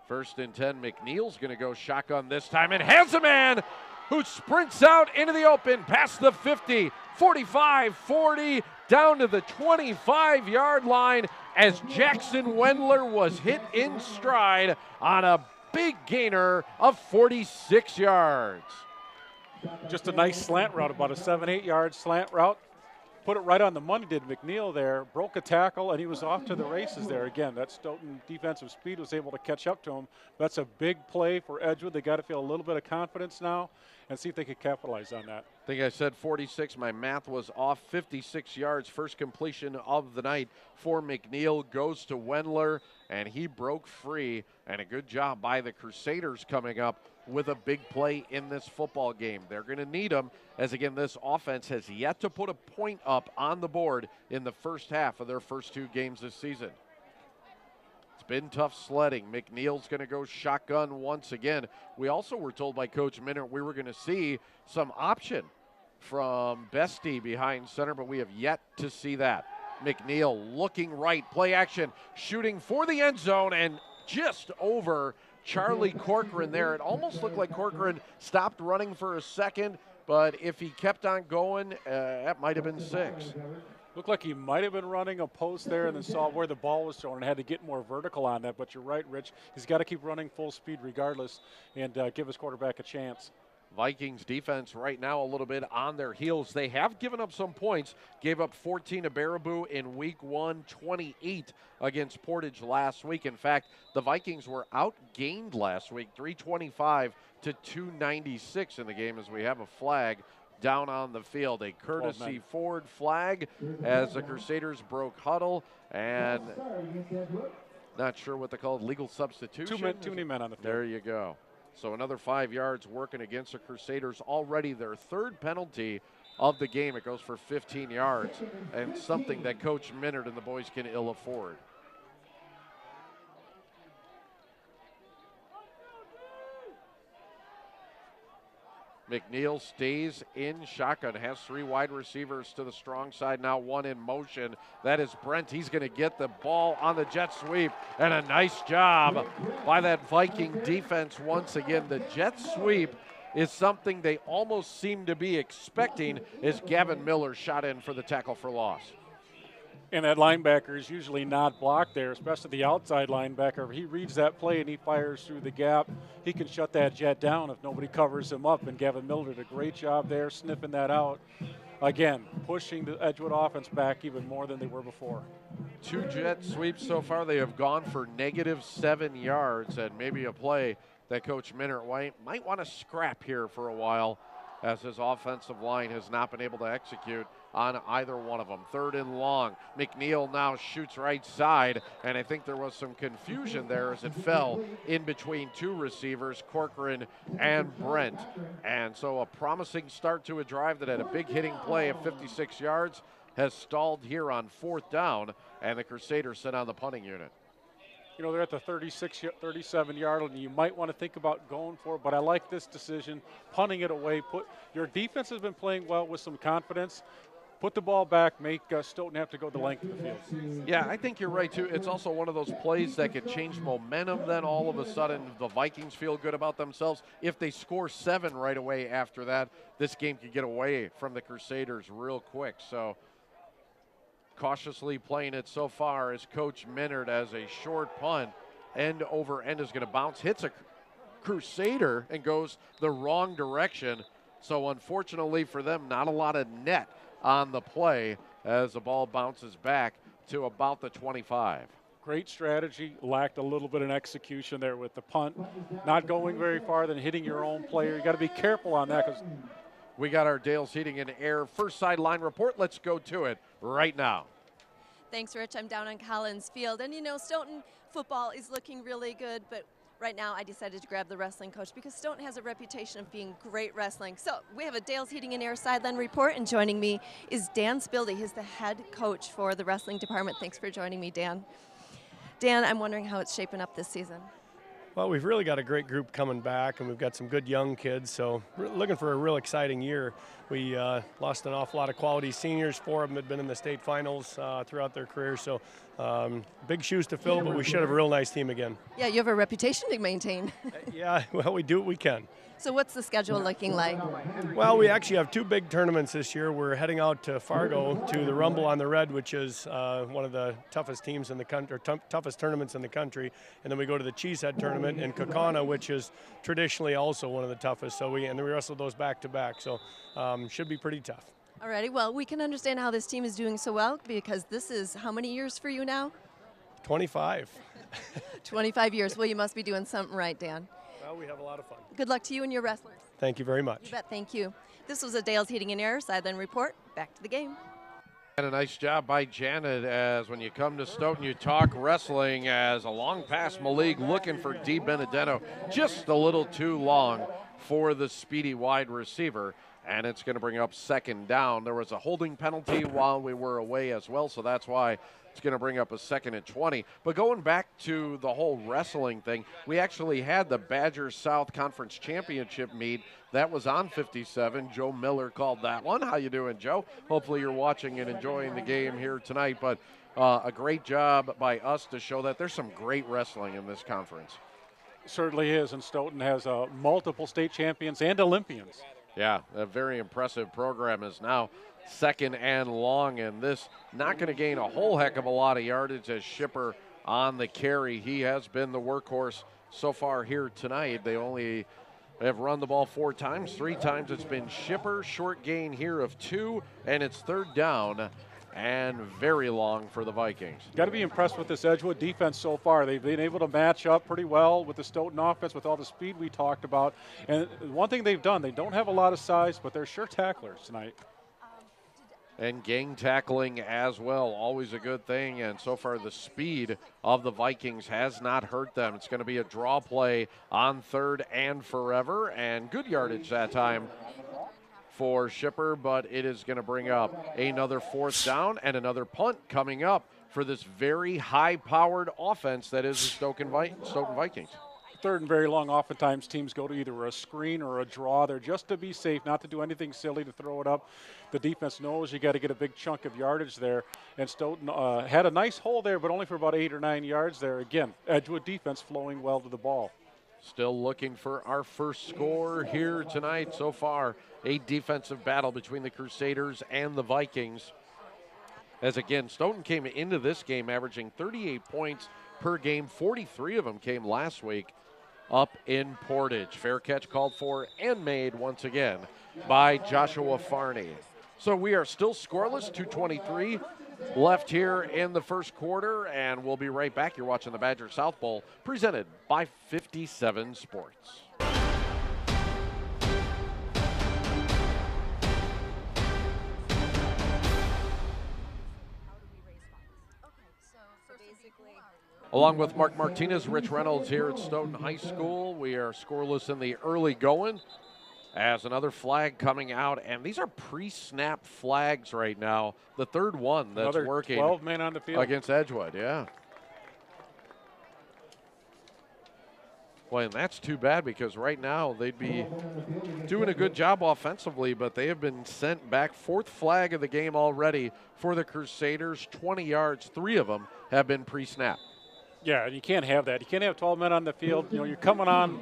1st and 10, McNeil's going to go shotgun this time and has a man who sprints out into the open past the 50, 45, 40, down to the 25-yard line as Jackson Wendler was hit in stride on a big gainer of 46 yards. Just a nice slant route, about a 7-8 yard slant route. Put it right on the money, did McNeil there. Broke a tackle, and he was off to the races there. Again, that Stoughton defensive speed was able to catch up to him. That's a big play for Edgewood. They got to feel a little bit of confidence now and see if they can capitalize on that. I think I said 46. My math was off. 56 yards. First completion of the night for McNeil goes to Wendler, and he broke free. And a good job by the Crusaders coming up with a big play in this football game. They're going to need them, as again, this offense has yet to put a point up on the board in the first half of their first 2 games this season. It's been tough sledding. McNeil's going to go shotgun once again. We also were told by Coach Minner we were going to see some option from Bestie behind center, but we have yet to see that. McNeil looking right, play action, shooting for the end zone, and just over Charlie Corcoran there. It almost looked like Corcoran stopped running for a second, but if he kept on going, that might have been 6. Looked like he might have been running a post there and then saw where the ball was thrown and had to get more vertical on that. But you're right, Rich. He's got to keep running full speed regardless and give his quarterback a chance. Vikings defense right now a little bit on their heels. They have given up some points. Gave up 14 to Baraboo in week 1, 28 against Portage last week. In fact, the Vikings were outgained last week, 325 to 296 in the game, as we have a flag down on the field. A courtesy Ford flag as the Crusaders broke huddle, and not sure what they called, legal substitution. Too many men on the field. There you go. So another 5 yards working against the Crusaders. Already their 3rd penalty of the game. It goes for 15 yards, and something that Coach Minard and the boys can ill afford. McNeil stays in shotgun, has 3 wide receivers to the strong side, now 1 in motion. That is Brent. He's going to get the ball on the jet sweep, and a nice job by that Viking defense once again. The jet sweep is something they almost seem to be expecting as Gavin Miller shot in for the tackle for loss. And that linebacker is usually not blocked there, especially the outside linebacker. If he reads that play and he fires through the gap, he can shut that jet down if nobody covers him up. And Gavin Miller did a great job there, sniffing that out. Again, pushing the Edgewood offense back even more than they were before. 2 jet sweeps so far. They have gone for -7 yards, and maybe a play that Coach Minard might want to scrap here for a while, as his offensive line has not been able to execute on either one of them. 3rd and long. McNeil now shoots right side, and I think there was some confusion there as it fell in between 2 receivers, Corcoran and Brent. And so a promising start to a drive that had a big hitting play of 56 yards has stalled here on 4th down, and the Crusaders sit on the punting unit. You know, they're at the 36, 37-yard line. You might want to think about going for it, but I like this decision, punting it away. Your defense has been playing well with some confidence. Put the ball back, make Stoughton have to go the length of the field. Yeah, I think you're right, too. It's also one of those plays that could change momentum. Then all of a sudden, the Vikings feel good about themselves. If they score 7 right away after that, this game could get away from the Crusaders real quick. So cautiously playing it so far is Coach Minard as a short punt. End over end is going to bounce, hits a Crusader, and goes the wrong direction. So unfortunately for them, not a lot of net on the play as the ball bounces back to about the 25. Great strategy, lacked a little bit of execution there with the punt. Not going very far, then hitting your own player. You got to be careful on that because we got our Dales Heating and Air first sideline report. Let's go to it right now. Thanks, Rich. I'm down on Collins Field. And, you know, Stoughton football is looking really good, but right now I decided to grab the wrestling coach because Stoughton has a reputation of being great wrestling. So we have a Dales Heating and Air sideline report, and joining me is Dan Spildy. He's the head coach for the wrestling department. Thanks for joining me, Dan. Dan, I'm wondering how it's shaping up this season. Well, we've really got a great group coming back, and we've got some good young kids, so we're looking for a real exciting year. We lost an awful lot of quality seniors. 4 of them had been in the state finals throughout their career, so big shoes to fill, but we should have a real nice team again. Yeah, you have a reputation to maintain. Yeah, well, we do what we can. So what's the schedule looking like? Well, we actually have 2 big tournaments this year. We're heading out to Fargo to the Rumble on the Red, which is one of the toughest teams in the country, or toughest tournaments in the country. And then we go to the Cheesehead tournament in Kaukauna, which is traditionally also one of the toughest. And then we wrestle those back to back. So should be pretty tough. Alrighty, well, we can understand how this team is doing so well because this is how many years for you now? 25. 25 years. Well, you must be doing something right, Dan. Well, we have a lot of fun. Good luck to you and your wrestlers. Thank you very much. You bet, thank you. This was a Dales Heating and Air sideline report. Back to the game. And a nice job by Janet, as when you come to Stoughton, you talk wrestling, as a long pass Malik looking for D. Benedetto. Just a little too long for the speedy wide receiver, and it's going to bring up second down. There was a holding penalty while we were away as well, so that's why it's going to bring up a 2nd and 20. But going back to the whole wrestling thing, we actually had the Badgers South Conference Championship meet. That was on 57. Joe Miller called that one. How you doing, Joe? Hopefully you're watching and enjoying the game here tonight. But a great job by us to show that there's some great wrestling in this conference. certainly is, and Stoughton has multiple state champions and Olympians. Yeah, a very impressive program is now 2nd and long, and this not going to gain a whole heck of a lot of yardage as Shipper on the carry. He has been the workhorse so far here tonight. They only have run the ball 4 times. 3 times it's been Shipper. Short gain here of 2, and it's 3rd down and very long for the Vikings. Got to be impressed with this Edgewood defense so far. They've been able to match up pretty well with the Stoughton offense with all the speed we talked about. And one thing they've done, they don't have a lot of size, but they're sure tacklers tonight. And gang tackling as well, always a good thing. And so far the speed of the Vikings has not hurt them. It's going to be a draw play on 3rd and forever, and good yardage that time for Shipper, but it is going to bring up another 4th down and another punt coming up for this very high-powered offense that is the Stoughton Vikings. 3rd and very long, oftentimes teams go to either a screen or a draw. They're just to be safe, not to do anything silly to throw it up. The defense knows you got to get a big chunk of yardage there, and Stoughton had a nice hole there, but only for about 8 or 9 yards there. Again, Edgewood defense flowing well to the ball. Still looking for our first score here tonight. So far, a defensive battle between the Crusaders and the Vikings. As again, Stoughton came into this game averaging 38 points per game. 43 of them came last week up in Portage. Fair catch called for and made once again by Joshua Farney. So we are still scoreless, 2:23 left here in the first quarter, and we'll be right back. You're watching the Badger South Bowl, presented by 57 Sports. Along with Mark Martinez, Rich Reynolds here at Stoughton High School. We are scoreless in the early going as another flag coming out, and these are pre-snap flags right now. The 3rd one that's Another working 12 men on the field against Edgewood, yeah. Well, and that's too bad because right now they'd be doing a good job offensively, but they have been sent back. 4th flag of the game already for the Crusaders. 20 yards, 3 of them have been pre-snap. Yeah, and you can't have that. You can't have 12 men on the field. You know, you're coming on.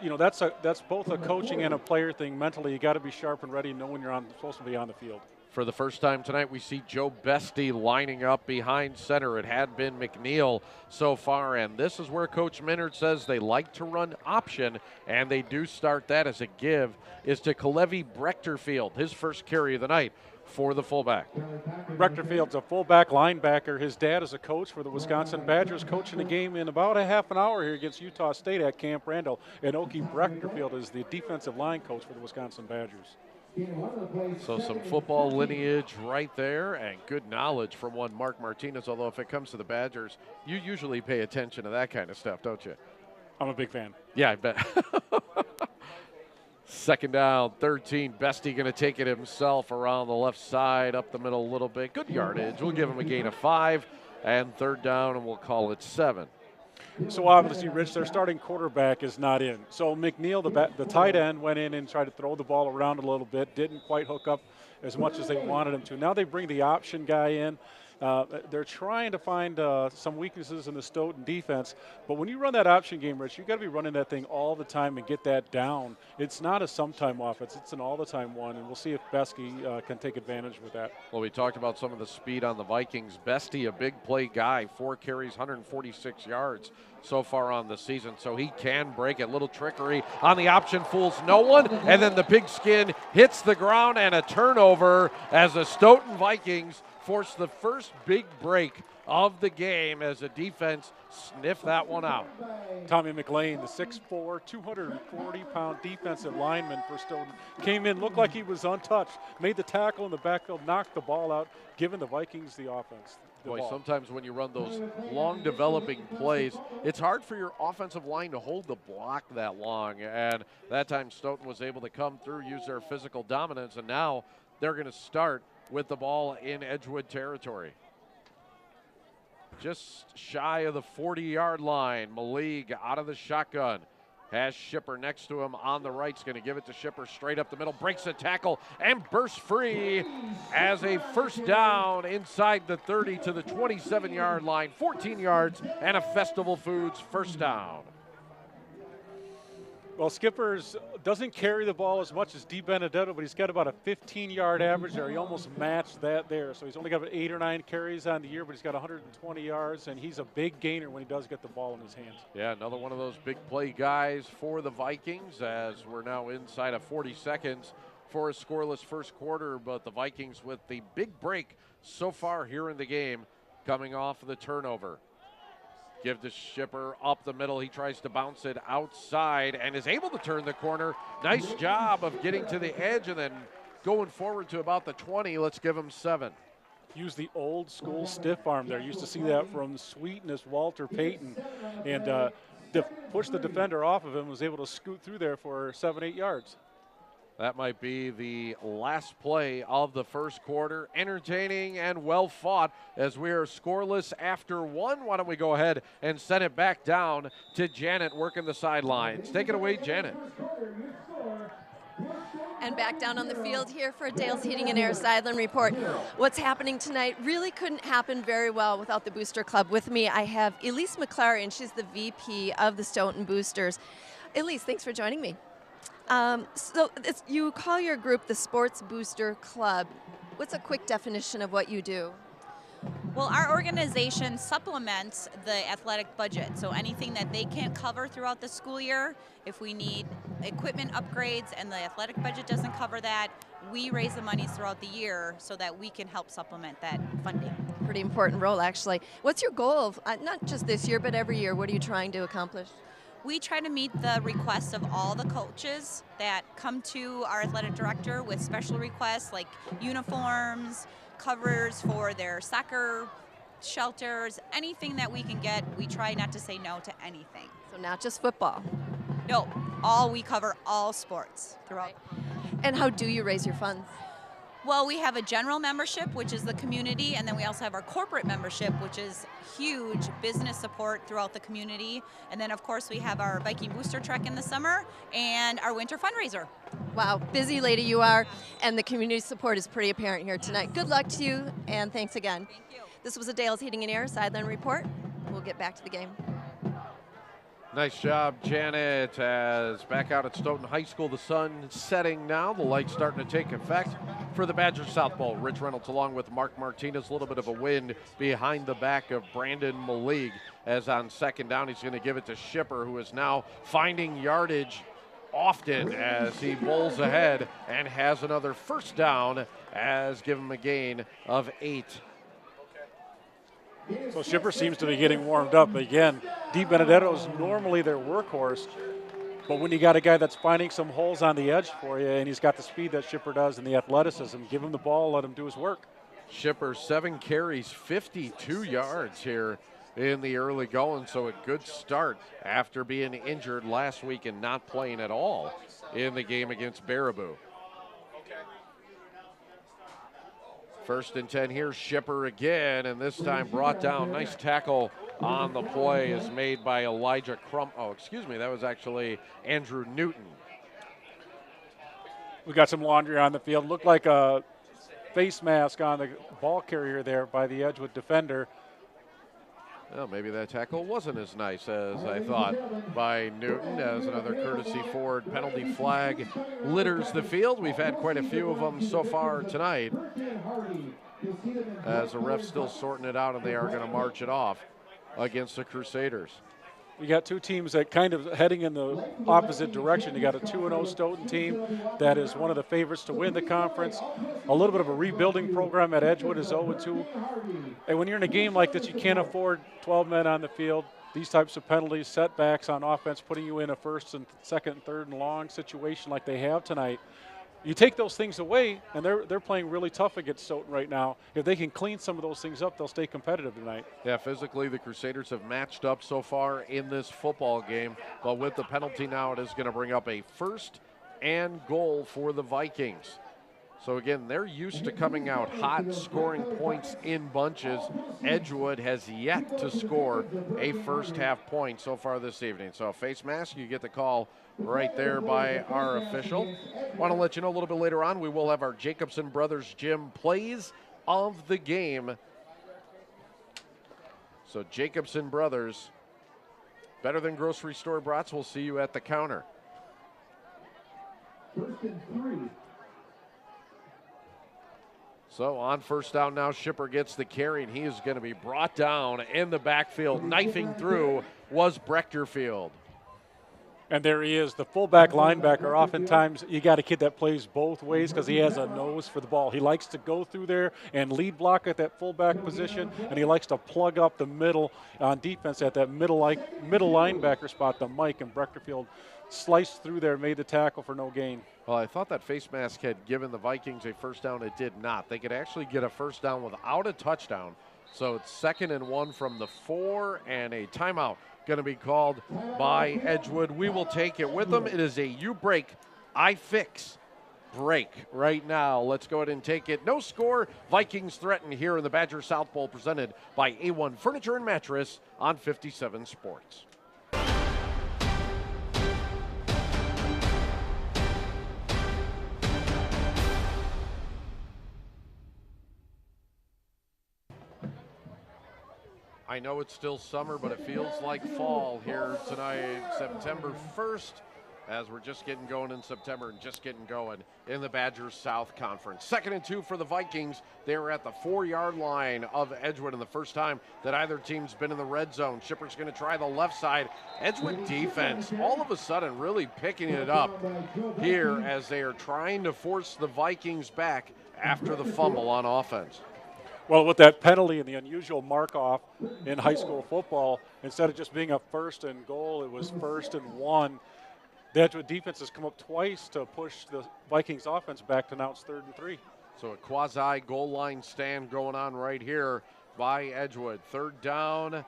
You know, that's both a coaching and a player thing. Mentally, you got to be sharp and ready and know when you're supposed to be on the field. For the first time tonight, we see Joe Bestie lining up behind center. It had been McNeil so far, and this is where Coach Minard says they like to run option, and they do start that as a give, is to Kalevi Brechterfield, his first carry of the night for the fullback. Brechterfield's a fullback linebacker. His dad is a coach for the Wisconsin Badgers, coaching the game in about a half an hour here against Utah State at Camp Randall. And Okie Brechterfield is the defensive line coach for the Wisconsin Badgers. So some football lineage right there and good knowledge from one Mark Martinez, although if it comes to the Badgers, you usually pay attention to that kind of stuff, don't you? I'm a big fan. Yeah, I bet. 2nd down, 13. Bestie going to take it himself around the left side, up the middle a little bit. Good yardage. We'll give him a gain of 5. And 3rd down, and we'll call it 7. So obviously, Rich, their starting quarterback is not in. So McNeil, the tight end, went in and tried to throw the ball around a little bit. Didn't quite hook up as much as they wanted him to. Now they bring the option guy in. They're trying to find some weaknesses in the Stoughton defense. But when you run that option game, Rich, you've got to be running that thing all the time and get that down. It's not a sometime offense. It's an all-the-time one, and we'll see if Bestie can take advantage with that. Well, we talked about some of the speed on the Vikings. Bestie, a big play guy, 4 carries, 146 yards so far on the season, so he can break it. Little trickery on the option, fools no one, and then the pigskin hits the ground and a turnover as the Stoughton Vikings force the first big break of the game as the defense sniffed that one out. Tommy McLean, the 6'4", 240-pound defensive lineman for Stoughton, came in, looked like he was untouched, made the tackle in the backfield, knocked the ball out, giving the Vikings the offense. Boy, sometimes when you run those long developing plays, it's hard for your offensive line to hold the block that long. And that time Stoughton was able to come through, use their physical dominance, and now they're going to start with the ball in Edgewood territory. Just shy of the 40-yard line. Malig out of the shotgun. Has Shipper next to him on the right. He's going to give it to Shipper straight up the middle. Breaks a tackle and bursts free as a first down inside the 30 to the 27-yard line. 14 yards and a Festival Foods first down. Well, Skippers doesn't carry the ball as much as Di Benedetto, but he's got about a 15-yard average there. He almost matched that there. So he's only got about 8 or 9 carries on the year, but he's got 120 yards, and he's a big gainer when he does get the ball in his hands. Yeah, another one of those big play guys for the Vikings as we're now inside of 40 seconds for a scoreless first quarter, but the Vikings with the big break so far here in the game coming off of the turnover. Give to Shipper up the middle. He tries to bounce it outside and is able to turn the corner. Nice job of getting to the edge and then going forward to about the 20. Let's give him 7. Use the old school stiff arm there. Used to see that from Sweetness Walter Payton. And push the defender off of him, was able to scoot through there for 7-8 yards. That might be the last play of the first quarter. Entertaining and well fought as we are scoreless after 1. Why don't we go ahead and send it back down to Janet working the sidelines. Take it away, Janet. And back down on the field here for a Dale's Heating and Air sideline report. What's happening tonight really couldn't happen very well without the Booster Club. With me, I have Elise McClary, she's the VP of the Stoughton Boosters. Elise, thanks for joining me. You call your group the Sports Booster Club. What's a quick definition of what you do? Well, our organization supplements the athletic budget. So anything that they can't cover throughout the school year, if we need equipment upgrades and the athletic budget doesn't cover that, we raise the money throughout the year so that we can help supplement that funding. Pretty important role, actually. What's your goal, not just this year, but every year? What are you trying to accomplish? We try to meet the requests of all the coaches that come to our athletic director with special requests like uniforms, covers for their soccer shelters, anything that we can get. We try not to say no to anything. So not just football? No, we cover all sports throughout. And how do you raise your funds? Well, we have a general membership, which is the community, and then we also have our corporate membership, which is huge business support throughout the community. And then, of course, we have our Viking Booster Trek in the summer and our winter fundraiser. Wow, busy lady you are, and the community support is pretty apparent here tonight. Good luck to you, and thanks again. Thank you. This was a Dale's Heating and Air Sideline Report. We'll get back to the game. Nice job, Janet. As back out at Stoughton High School, the sun setting now. The lights starting to take effect for the Badgers Southpaw. Rich Reynolds along with Mark Martinez. A little bit of a wind behind the back of Brandon Malig. As on second down, he's going to give it to Shipper, who is now finding yardage often as he bowls ahead and has another first down as give him a gain of 8. So Shipper seems to be getting warmed up. Again, Di Benedetto is normally their workhorse, but when you got a guy that's finding some holes on the edge for you and he's got the speed that Shipper does and the athleticism, give him the ball, let him do his work. Shipper 7 carries, 52 yards here in the early going, so a good start after being injured last week and not playing at all in the game against Baraboo. First and 10 here, Shipper again, and this time brought down. Nice tackle on the play is made by Elijah Crump. Oh, excuse me, that was actually Andrew Newton. We got some laundry on the field. Looked like a face mask on the ball carrier there by the Edgewood defender. Well, maybe that tackle wasn't as nice as I thought by Newton, as another courtesy Ford penalty flag litters the field. We've had quite a few of them so far tonight, as the ref's still sorting it out, and they are going to march it off against the Crusaders. We got two teams that kind of heading in the opposite direction. You got a 2-0 Stoughton team that is one of the favorites to win the conference. A little bit of a rebuilding program at Edgewood is 0-2. And when you're in a game like this, you can't afford 12 men on the field. These types of penalties, setbacks on offense, putting you in a first and second and third and long situation like they have tonight. You take those things away, and they're playing really tough against Stoughton right now. If they can clean some of those things up, they'll stay competitive tonight. Yeah, physically the Crusaders have matched up so far in this football game, but with the penalty now, it is going to bring up a first and goal for the Vikings. So again, they're used to coming out hot, scoring points in bunches. Edgewood has yet to score a first half point so far this evening. So face mask, you get the call right there by our official. Want to let you know a little bit later on, we will have our Jacobson Brothers Gym plays of the game. So Jacobson Brothers, better than grocery store brats, we'll see you at the counter. First and 3. So on first down now, Shipper gets the carry, and he is going to be brought down in the backfield. Knifing through was Brechterfield. And there he is, the fullback linebacker. Oftentimes, you got a kid that plays both ways because he has a nose for the ball. He likes to go through there and lead block at that fullback position, and he likes to plug up the middle on defense at that middle linebacker spot, the Mike, and Brechterfield sliced through there, made the tackle for no gain. Well, I thought that face mask had given the Vikings a first down. It did not. They could actually get a first down without a touchdown. So it's 2nd and 1 from the 4, and a timeout going to be called by Edgewood. We will take it with them. It is a you break, I fix break right now. Let's go ahead and take it. No score. Vikings threaten here in the Badger South Bowl, presented by A-1 Furniture and Mattress on 57 Sports. I know it's still summer, but it feels like fall here tonight, September 1st, as we're just getting going in September and just getting going in the Badgers South Conference. 2nd and 2 for the Vikings. They were at the 4-yard line of Edgewood, and the first time that either team's been in the red zone. Shipper's going to try the left side. Edgewood defense all of a sudden really picking it up here as they are trying to force the Vikings back after the fumble on offense. Well, with that penalty and the unusual mark-off in high school football, instead of just being a 1st and goal, it was 1st and 1. The Edgewood defense has come up twice to push the Vikings offense back to now it's 3rd and 3. So a quasi goal line stand going on right here by Edgewood. 3rd down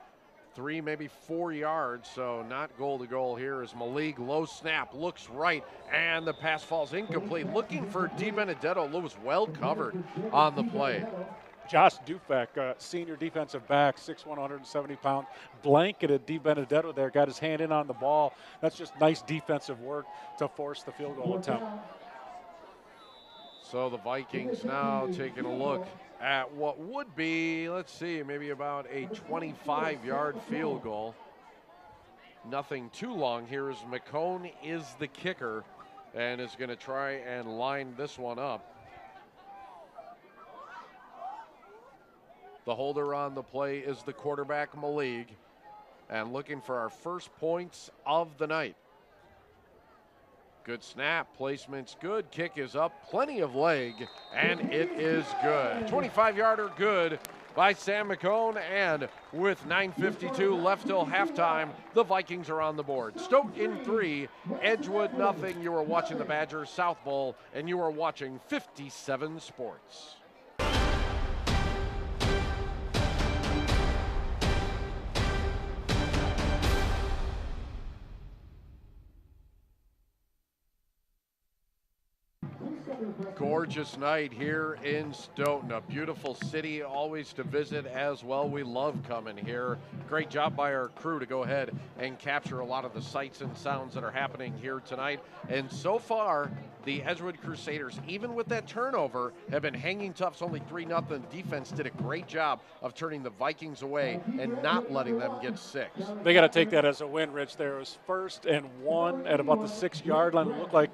3, maybe 4 yards, so not goal to goal here as Malik, low snap, looks right, and the pass falls incomplete. Looking for DiBenedetto, was well covered on the play. Josh Dufek, senior defensive back, 6'1", 170 pounds, blanketed DiBenedetto there, got his hand in on the ball. That's just nice defensive work to force the field goal attempt. So the Vikings now taking a look at what would be, let's see, maybe about a 25-yard field goal. Nothing too long here as McCone is the kicker and is going to try and line this one up. The holder on the play is the quarterback, Malik, and looking for our first points of the night. Good snap, placement's good, kick is up, plenty of leg, and it is good. 25-yarder good by Sam McCone, and with 9:52 left till halftime, the Vikings are on the board. Stoughton in 3, Edgewood nothing. You are watching the Badgers South Bowl, and you are watching 57 Sports. Gorgeous night here in Stoughton. A beautiful city, always to visit as well. We love coming here. Great job by our crew to go ahead and capture a lot of the sights and sounds that are happening here tonight. And so far, the Edgewood Crusaders, even with that turnover, have been hanging tough. It's only 3-0. Defense did a great job of turning the Vikings away and not letting them get 6. They got to take that as a win, Rich. There was 1st and 1 at about the 6-yard line. It looked like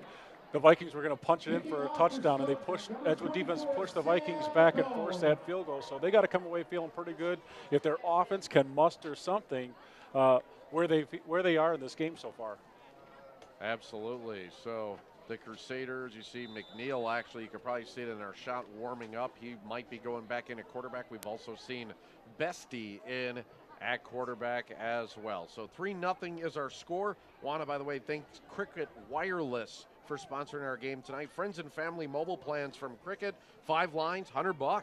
the Vikings were going to punch it in for a touchdown, and they pushed, Edgewood defense pushed the Vikings back and forced that field goal. So they got to come away feeling pretty good if their offense can muster something where they are in this game so far. Absolutely. So the Crusaders, you see McNeil, actually, you could probably see it in our shot warming up. He might be going back in at quarterback. We've also seen Bestie in at quarterback as well. So 3-0 is our score. Want to, by the way, thank Cricket Wireless for sponsoring our game tonight. Friends and family mobile plans from Cricket, 5 lines, $100.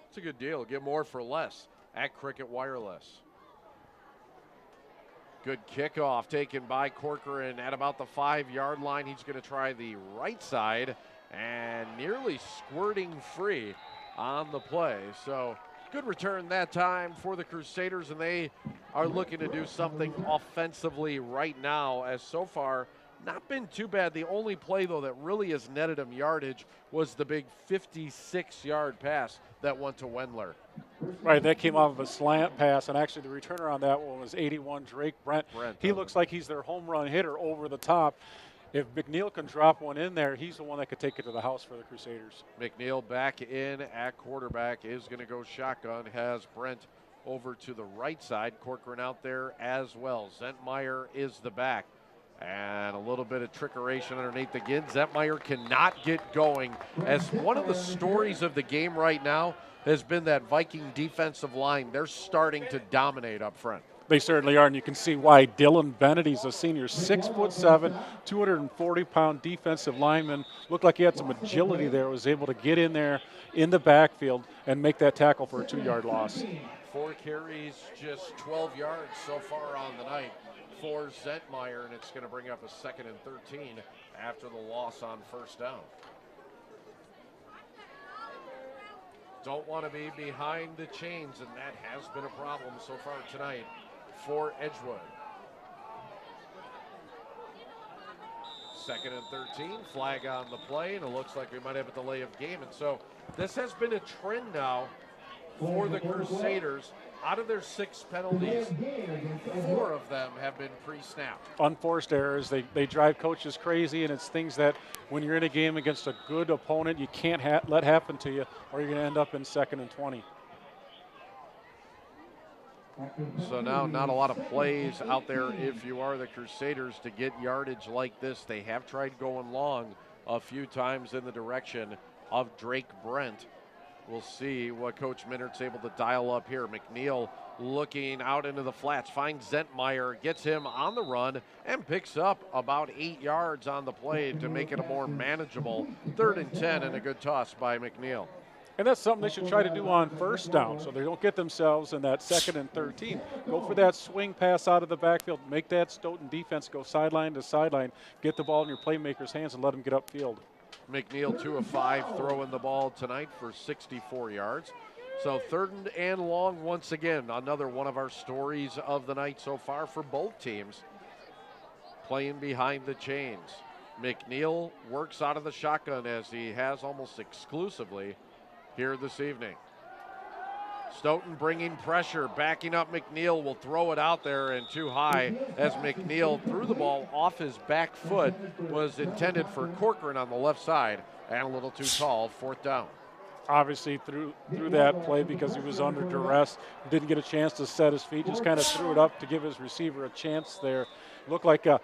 It's a good deal. Get more for less at Cricket Wireless. Good kickoff taken by Corcoran at about the 5-yard line. He's going to try the right side and nearly squirting free on the play. So good return that time for the Crusaders, and they are looking to do something offensively right now, as so far not been too bad. The only play, though, that really has netted him yardage was the big 56-yard pass that went to Wendler. Right, that came off of a slant pass, and actually the returner on that one was 81, Drake Brent. He looks like he's their home run hitter over the top. If McNeil can drop one in there, he's the one that could take it to the house for the Crusaders. McNeil back in at quarterback, is going to go shotgun, has Brent over to the right side. Corcoran out there as well. Zentmeyer is the back. And a little bit of trickeration underneath again. Zentmeyer cannot get going, as one of the stories of the game right now has been that Viking defensive line. They're starting to dominate up front. They certainly are, and you can see why. Dylan Bennett, he's a senior, 6'7", 240-pound defensive lineman. Looked like he had some agility there, was able to get in there in the backfield and make that tackle for a 2-yard loss. 4 carries, just 12 yards so far on the night for Zentmeyer, and it's going to bring up a 2nd and 13 after the loss on 1st down. Don't want to be behind the chains, and that has been a problem so far tonight for Edgewood. 2nd and 13, flag on the play, and it looks like we might have a delay of game. And so this has been a trend now for the Crusaders. Out of their 6 penalties, 4 of them have been pre-snap. Unforced errors, they drive coaches crazy, and it's things that when you're in a game against a good opponent, you can't let happen to you, or you're going to end up in 2nd and 20. So now not a lot of plays out there if you are the Crusaders to get yardage like this. They have tried going long a few times in the direction of Drake Brent. We'll see what Coach Minard's able to dial up here. McNeil looking out into the flats, finds Zentmeyer, gets him on the run, and picks up about 8 yards on the play to make it a more manageable 3rd and 10, and a good toss by McNeil. And that's something they should try to do on first down so they don't get themselves in that 2nd and 13. Go for that swing pass out of the backfield. Make that Stoughton defense go sideline to sideline. Get the ball in your playmaker's hands and let them get upfield. McNeil 2 of 5 throwing the ball tonight for 64 yards. So 3rd and long once again. Another one of our stories of the night so far for both teams. Playing behind the chains. McNeil works out of the shotgun as he has almost exclusively here this evening. Stoughton bringing pressure, backing up McNeil, will throw it out there and too high as McNeil threw the ball off his back foot. Was intended for Corcoran on the left side and a little too tall, 4th down. Obviously threw that play because he was under duress, didn't get a chance to set his feet, just kind of threw it up to give his receiver a chance there. Looked like there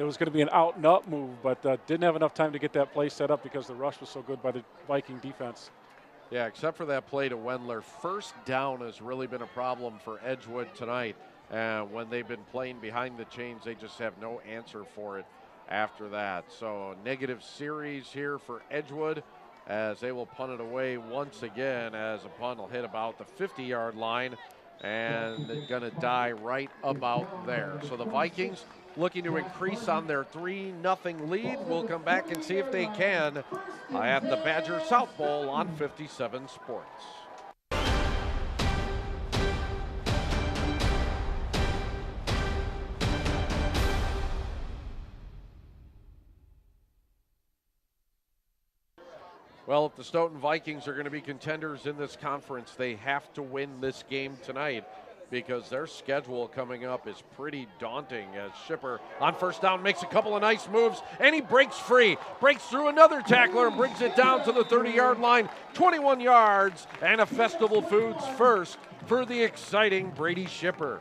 was going to be an out and up move, but didn't have enough time to get that play set up because the rush was so good by the Viking defense. Yeah, except for that play to Wendler. 1st down has really been a problem for Edgewood tonight. When they've been playing behind the chains, they just have no answer for it after that. So negative series here for Edgewood as they will punt it away once again, as a punt will hit about the 50-yard line and they're going to die right about there. So the Vikings looking to increase on their 3-0 lead. We'll come back and see if they can at the Badger South Bowl on 57 Sports. Well, if the Stoughton Vikings are going to be contenders in this conference, they have to win this game tonight because their schedule coming up is pretty daunting as Shipper on 1st down makes a couple of nice moves and he breaks free, breaks through another tackler and brings it down to the 30-yard line, 21 yards, and a Festival Foods first for the exciting Brady Shipper.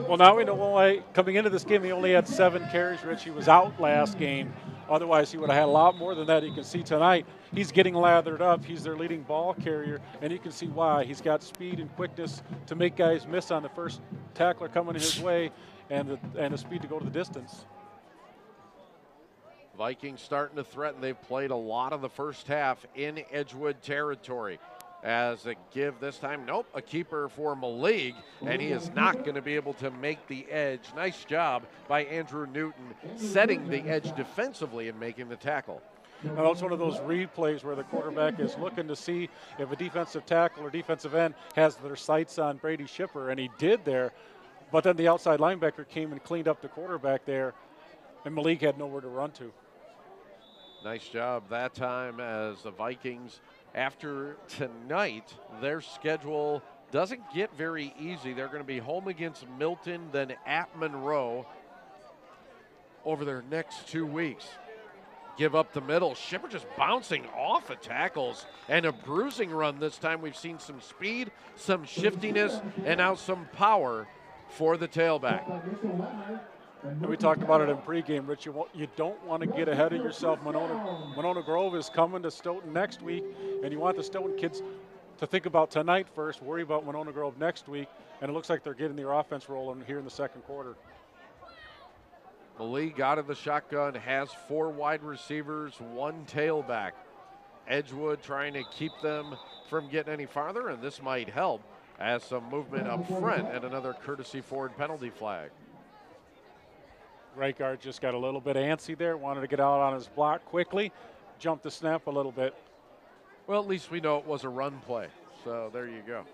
Well, now we know why coming into this game he only had 7 carries, Rich. He was out last game. Otherwise, he would have had a lot more than that. You can see tonight he's getting lathered up. He's their leading ball carrier, and you can see why. He's got speed and quickness to make guys miss on the first tackler coming his way and the speed to go to the distance. Vikings starting to threaten. They've played a lot of the first half in Edgewood territory. As a give this time, nope, a keeper for Malik, and he is not going to be able to make the edge. Nice job by Andrew Newton setting the edge defensively and making the tackle. Now that's one of those read plays where the quarterback is looking to see if a defensive tackle or defensive end has their sights on Brady Shipper, and he did there, but then the outside linebacker came and cleaned up the quarterback there, and Malik had nowhere to run to. Nice job that time as the Vikings, after tonight, their schedule doesn't get very easy. They're going to be home against Milton, then at Monroe over their next 2 weeks. Give up the middle. Shipper just bouncing off of tackles and a bruising run this time. We've seen some speed, some shiftiness, and now some power for the tailback. And we talked about it in pregame, Rich. You don't want to get ahead of yourself. Monona Grove is coming to Stoughton next week, and you want the Stoughton kids to think about tonight first, worry about Monona Grove next week, and it looks like they're getting their offense rolling here in the 2nd quarter. Malik out of the shotgun, has 4 wide receivers, 1 tailback. Edgewood trying to keep them from getting any farther, and this might help as some movement up front and another courtesy Ford penalty flag. Right guard just got a little bit antsy there, wanted to get out on his block quickly, jumped the snap a little bit. Well, at least we know it was a run play, so there you go.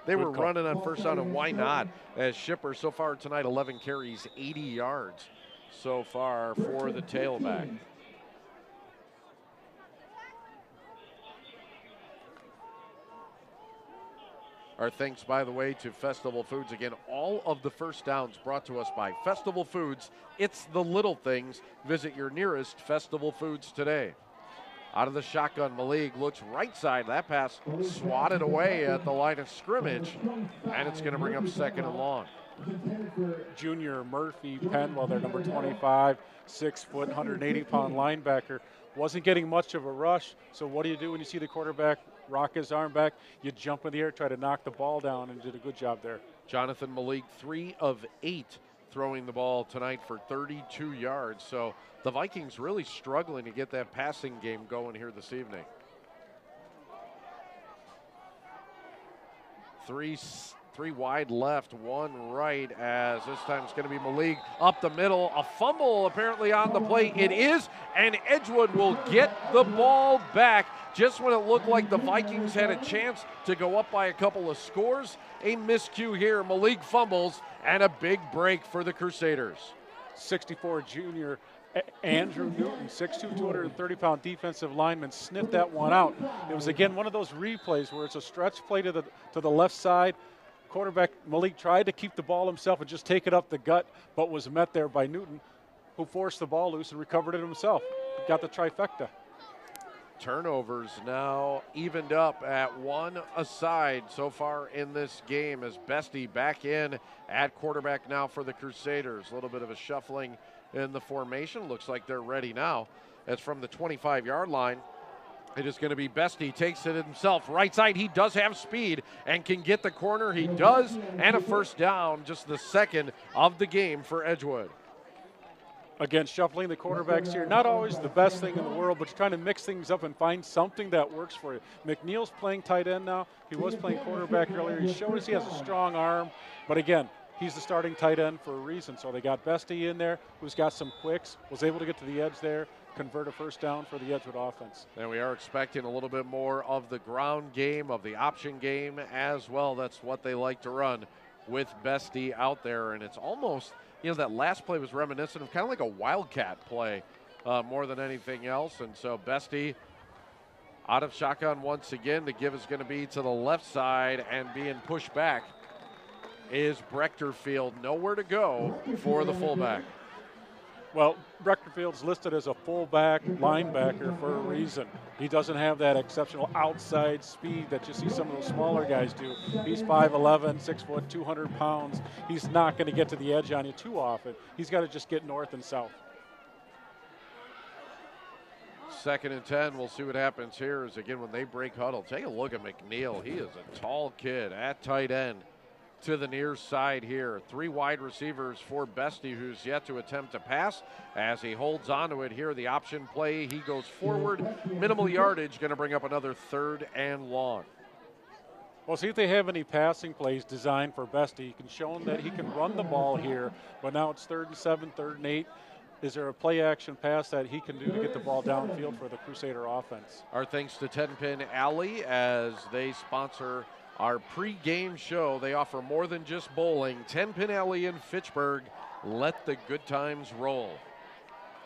They were running on 1st down, and why not? As Shipper so far tonight, 11 carries, 80 yards so far for the tailback. Our thanks, by the way, to Festival Foods. Again, all of the first downs brought to us by Festival Foods. It's the little things. Visit your nearest Festival Foods today. Out of the shotgun, Malik looks right side. That pass swatted away at the line of scrimmage, and it's going to bring up 2nd and long. Junior Murphy Penwell, their number 25, 6 foot, 180-pound linebacker, wasn't getting much of a rush. So what do you do when you see the quarterback rock his arm back? You jump in the air, try to knock the ball down, and did a good job there. Jonathan Malik, 3 of 8 throwing the ball tonight for 32 yards. So the Vikings really struggling to get that passing game going here this evening. Three wide left, one right, as this time it's going to be Malik up the middle. A fumble apparently on the play. It is, and Edgewood will get the ball back just when it looked like the Vikings had a chance to go up by a couple of scores. A miscue here. Malik fumbles, and a big break for the Crusaders. 64 junior Andrew Newton, 6'2", 230-pound defensive lineman, sniffed that one out. It was, again, one of those replays where it's a stretch play to the left side. Quarterback Malik tried to keep the ball himself and just take it up the gut, but was met there by Newton, who forced the ball loose and recovered it himself. Got the trifecta. Turnovers now evened up at one aside so far in this game, as Bestie back in at quarterback now for the Crusaders. A little bit of a shuffling in the formation. Looks like they're ready now. That's from the 25-yard line. It is going to be Bestie, takes it himself. Right side, he does have speed and can get the corner. He does, and a first down, just the second of the game for Edgewood. Again, shuffling the quarterbacks here, not always the best thing in the world, but you're trying to mix things up and find something that works for you. McNeil's playing tight end now. He was playing quarterback earlier. He showed us he has a strong arm, but again, he's the starting tight end for a reason. So they got Bestie in there, who's got some quicks, was able to get to the edge there, convert a first down for the Edgewood offense. And we are expecting a little bit more of the ground game, of the option game as well. That's what they like to run with Bestie out there. And it's almost, that last play was reminiscent of kind of like a wildcat play more than anything else. And so Bestie out of shotgun once again. The give is going to be to the left side, and being pushed back is Brechterfield. Nowhere to go for the fullback. Well, Brechterfield's listed as a fullback linebacker for a reason. He doesn't have that exceptional outside speed that you see some of those smaller guys do. He's 5'11", 6 foot, 200 pounds. He's not going to get to the edge on you too often. He's got to just get north and south. 2nd and 10. We'll see what happens here. Is again when they break huddle. Take a look at McNeil. He is a tall kid at tight end. To the near side here. 3 wide receivers for Bestie, who's yet to attempt to pass. As he holds onto it here, the option play, he goes forward. Minimal yardage, going to bring up another 3rd and long. Well, see if they have any passing plays designed for Bestie. You can show him that he can run the ball here, but now it's 3rd and 7, 3rd and 8. Is there a play action pass that he can do to get the ball downfield for the Crusader offense? Our thanks to 10 Pin Alley as they sponsor our pre-game show. They offer more than just bowling. 10 Pin Alley in Fitchburg. Let the good times roll.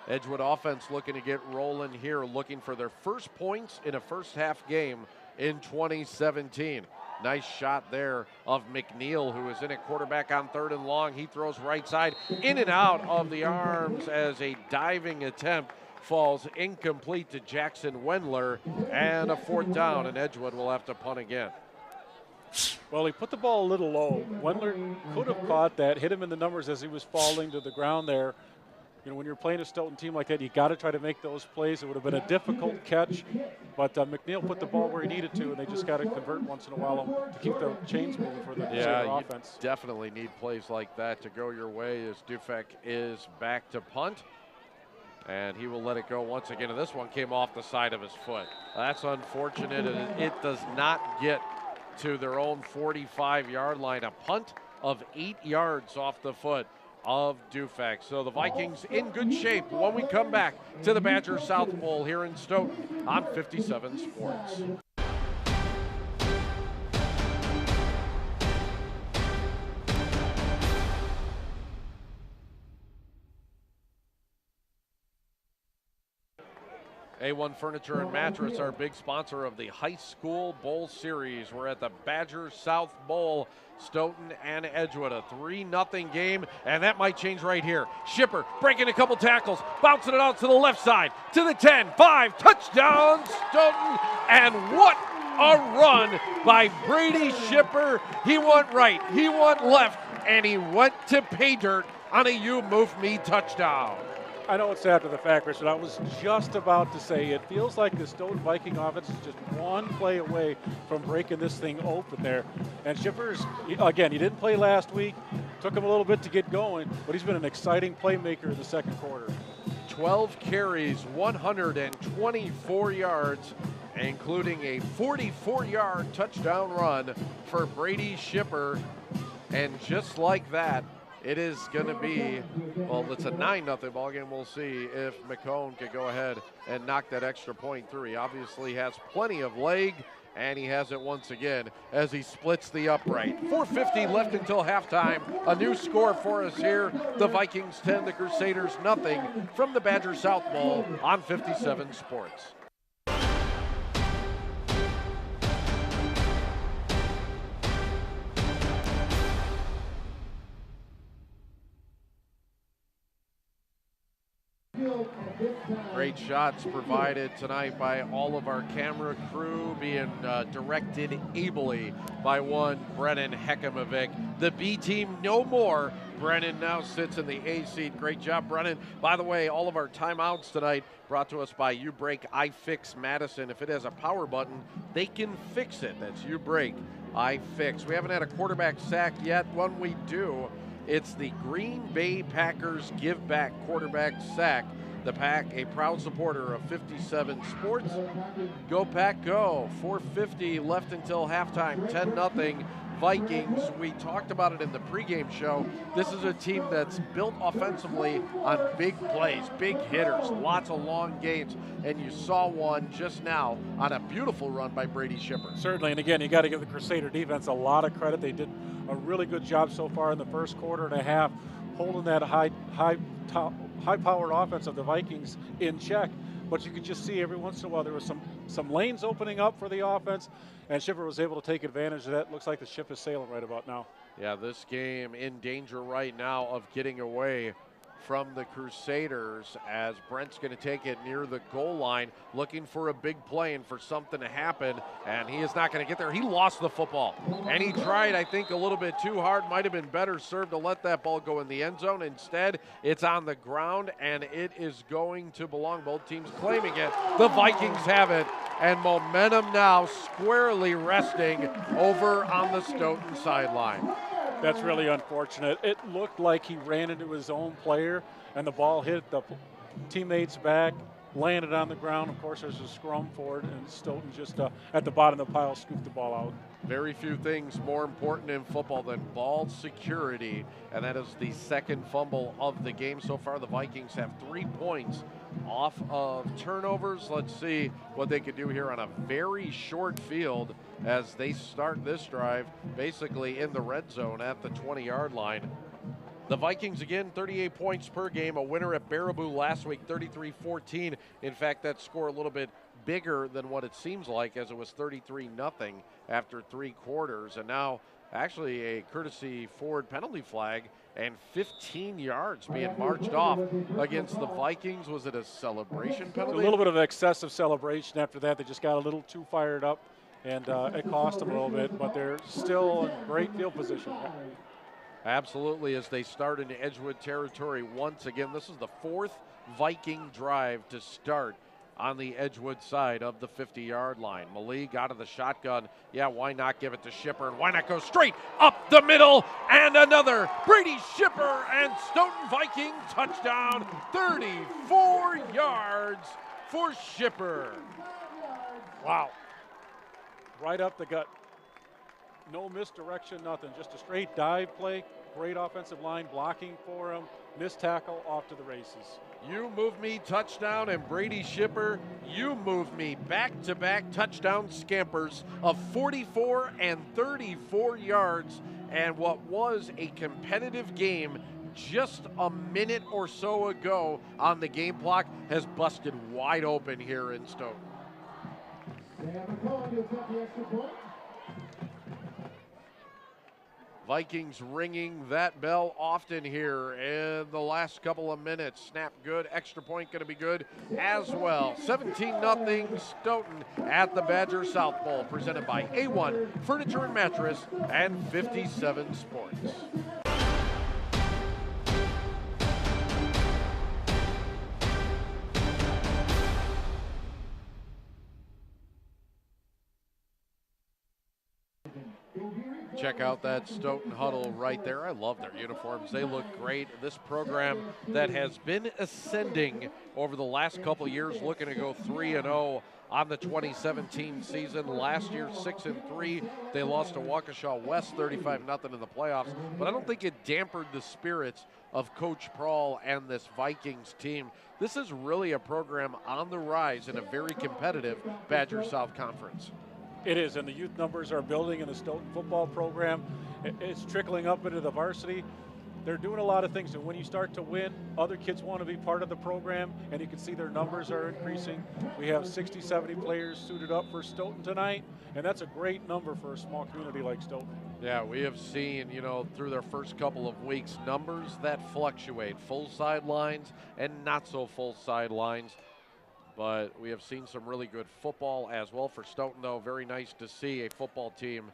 Edgewood offense looking to get rolling here, looking for their first points in a first half game in 2017. Nice shot there of McNeil, who is in at quarterback on 3rd and long. He throws right side, in and out of the arms as a diving attempt falls incomplete to Jackson Wendler, and a 4th down, and Edgewood will have to punt again. Well, he put the ball a little low. Wendler could have caught that, hit him in the numbers as he was falling to the ground there. When you're playing a Stoughton team like that, you got to try to make those plays. It would have been a difficult catch, but McNeil put the ball where he needed to, and they just got to convert once in a while to keep the chains moving for the Crusader offense. You definitely need plays like that to go your way, as Dufek is back to punt. And he will let it go once again. And this one came off the side of his foot. That's unfortunate. It does not get to their own 45-yard line. A punt of 8 yards off the foot of Dufek. So the Vikings in good shape when we come back to the Badger South Bowl here in Stoughton on 57 Sports. A-1 Furniture and Mattress, our big sponsor of the High School Bowl Series. We're at the Badger South Bowl, Stoughton and Edgewood. A 3-0 game, and that might change right here. Shipper breaking a couple tackles, bouncing it out to the left side, to the 10, 5, touchdown Stoughton, and what a run by Brady Shipper. He went right, he went left, and he went to pay dirt on a You Move Me touchdown. I know it's after the fact, Rich, but I was just about to say it feels like the Stoughton Viking offense is just one play away from breaking this thing open there. And Shippers, again, he didn't play last week. Took him a little bit to get going, but he's been an exciting playmaker in the second quarter. 12 carries, 124 yards, including a 44-yard touchdown run for Brady Shipper. And just like that, it is going to be, well, it's a 9-0 ball game. We'll see if McCone could go ahead and knock that extra point through. He obviously has plenty of leg, and he has it once again as he splits the upright. 4:50 left until halftime. A new score for us here. The Vikings 10, the Crusaders nothing from the Badger South Bowl on 57 Sports. Great shots provided tonight by all of our camera crew, being directed ably by one Brennan Hekimovic. The B team no more. Brennan now sits in the A seat. Great job, Brennan. By the way, all of our timeouts tonight brought to us by UBreak iFix Madison. If it has a power button, they can fix it. That's UBreak iFix. We haven't had a quarterback sack yet. When we do, it's the Green Bay Packers give back quarterback sack. The Pack, a proud supporter of 57 Sports. Go Pack, go. 4:50 left until halftime, 10-0 Vikings. We talked about it in the pregame show. This is a team that's built offensively on big plays, big hitters, lots of long gains, and you saw one just now on a beautiful run by Brady Shipper. Certainly, and again, you got to give the Crusader defense a lot of credit. They did a really good job so far in the first quarter and a half, holding that high-powered offense of the Vikings in check. But you could just see every once in a while there was some lanes opening up for the offense, and Shipper was able to take advantage of that. Looks like the ship is sailing right about now. Yeah, this game in danger right now of getting away from the Crusaders, as Brent's going to take it near the goal line, looking for a big play and for something to happen, and he is not going to get there. He lost the football, and he tried, I think, a little bit too hard. Might have been better served to let that ball go in the end zone. Instead, it's on the ground, and it is going to belong. Both teams claiming it. The Vikings have it, and momentum now squarely resting over on the Stoughton sideline. That's really unfortunate. It looked like he ran into his own player, and the ball hit the teammate's back, landed on the ground. Of course, there's a scrum for it, and Stoughton just at the bottom of the pile scooped the ball out. Very few things more important in football than ball security, and that is the second fumble of the game so far. The Vikings have 3 points off of turnovers. Let's see what they could do here on a very short field as they start this drive basically in the red zone at the 20-yard line. The Vikings, again, 38 points per game, a winner at Baraboo last week, 33-14. In fact, that score a little bit bigger than what it seems like, as it was 33-0 after 3 quarters. And now actually a courtesy Ford penalty flag and 15 yards being marched off against the Vikings. Was it a celebration penalty? A little bit of excessive celebration after that. They just got a little too fired up, and it cost them a little bit, but they're still in great field position. Absolutely, as they start into Edgewood territory once again. This is the 4th Viking drive to start on the Edgewood side of the 50-yard line. Malik out of the shotgun. Yeah, why not give it to Shipper? And why not go straight up the middle? And another Brady Shipper and Stoughton Viking touchdown. 34 yards for Shipper. Wow. Right up the gut. No misdirection, nothing. Just a straight dive play. Great offensive line blocking for him. Missed tackle, off to the races. You move me touchdown, and Brady Shipper, you move me back-to-back touchdown scampers of 44 and 34 yards. And what was a competitive game just a minute or so ago on the game clock has busted wide open here in Stoughton. Vikings ringing that bell often here in the last couple of minutes. Snap good, extra point going to be good as well. 17-0 Stoughton at the Badger South Bowl, presented by A-1 Furniture and Mattress and 57 Sports. Check out that Stoughton huddle right there. I love their uniforms. They look great. This program that has been ascending over the last couple of years, looking to go 3-0 on the 2017 season. Last year, 6-3. They lost to Waukesha West 35-0 in the playoffs, but I don't think it dampened the spirits of Coach Prawl and this Vikings team. This is really a program on the rise in a very competitive Badger South Conference. It is, and the youth numbers are building in the Stoughton football program. It's trickling up into the varsity. They're doing a lot of things, and when you start to win, other kids want to be part of the program, and you can see their numbers are increasing. We have 60, 70 players suited up for Stoughton tonight, and that's a great number for a small community like Stoughton. Yeah, we have seen, through their first couple of weeks, numbers that fluctuate, full sidelines and not so full sidelines. But we have seen some really good football as well for Stoughton, though. Very nice to see a football team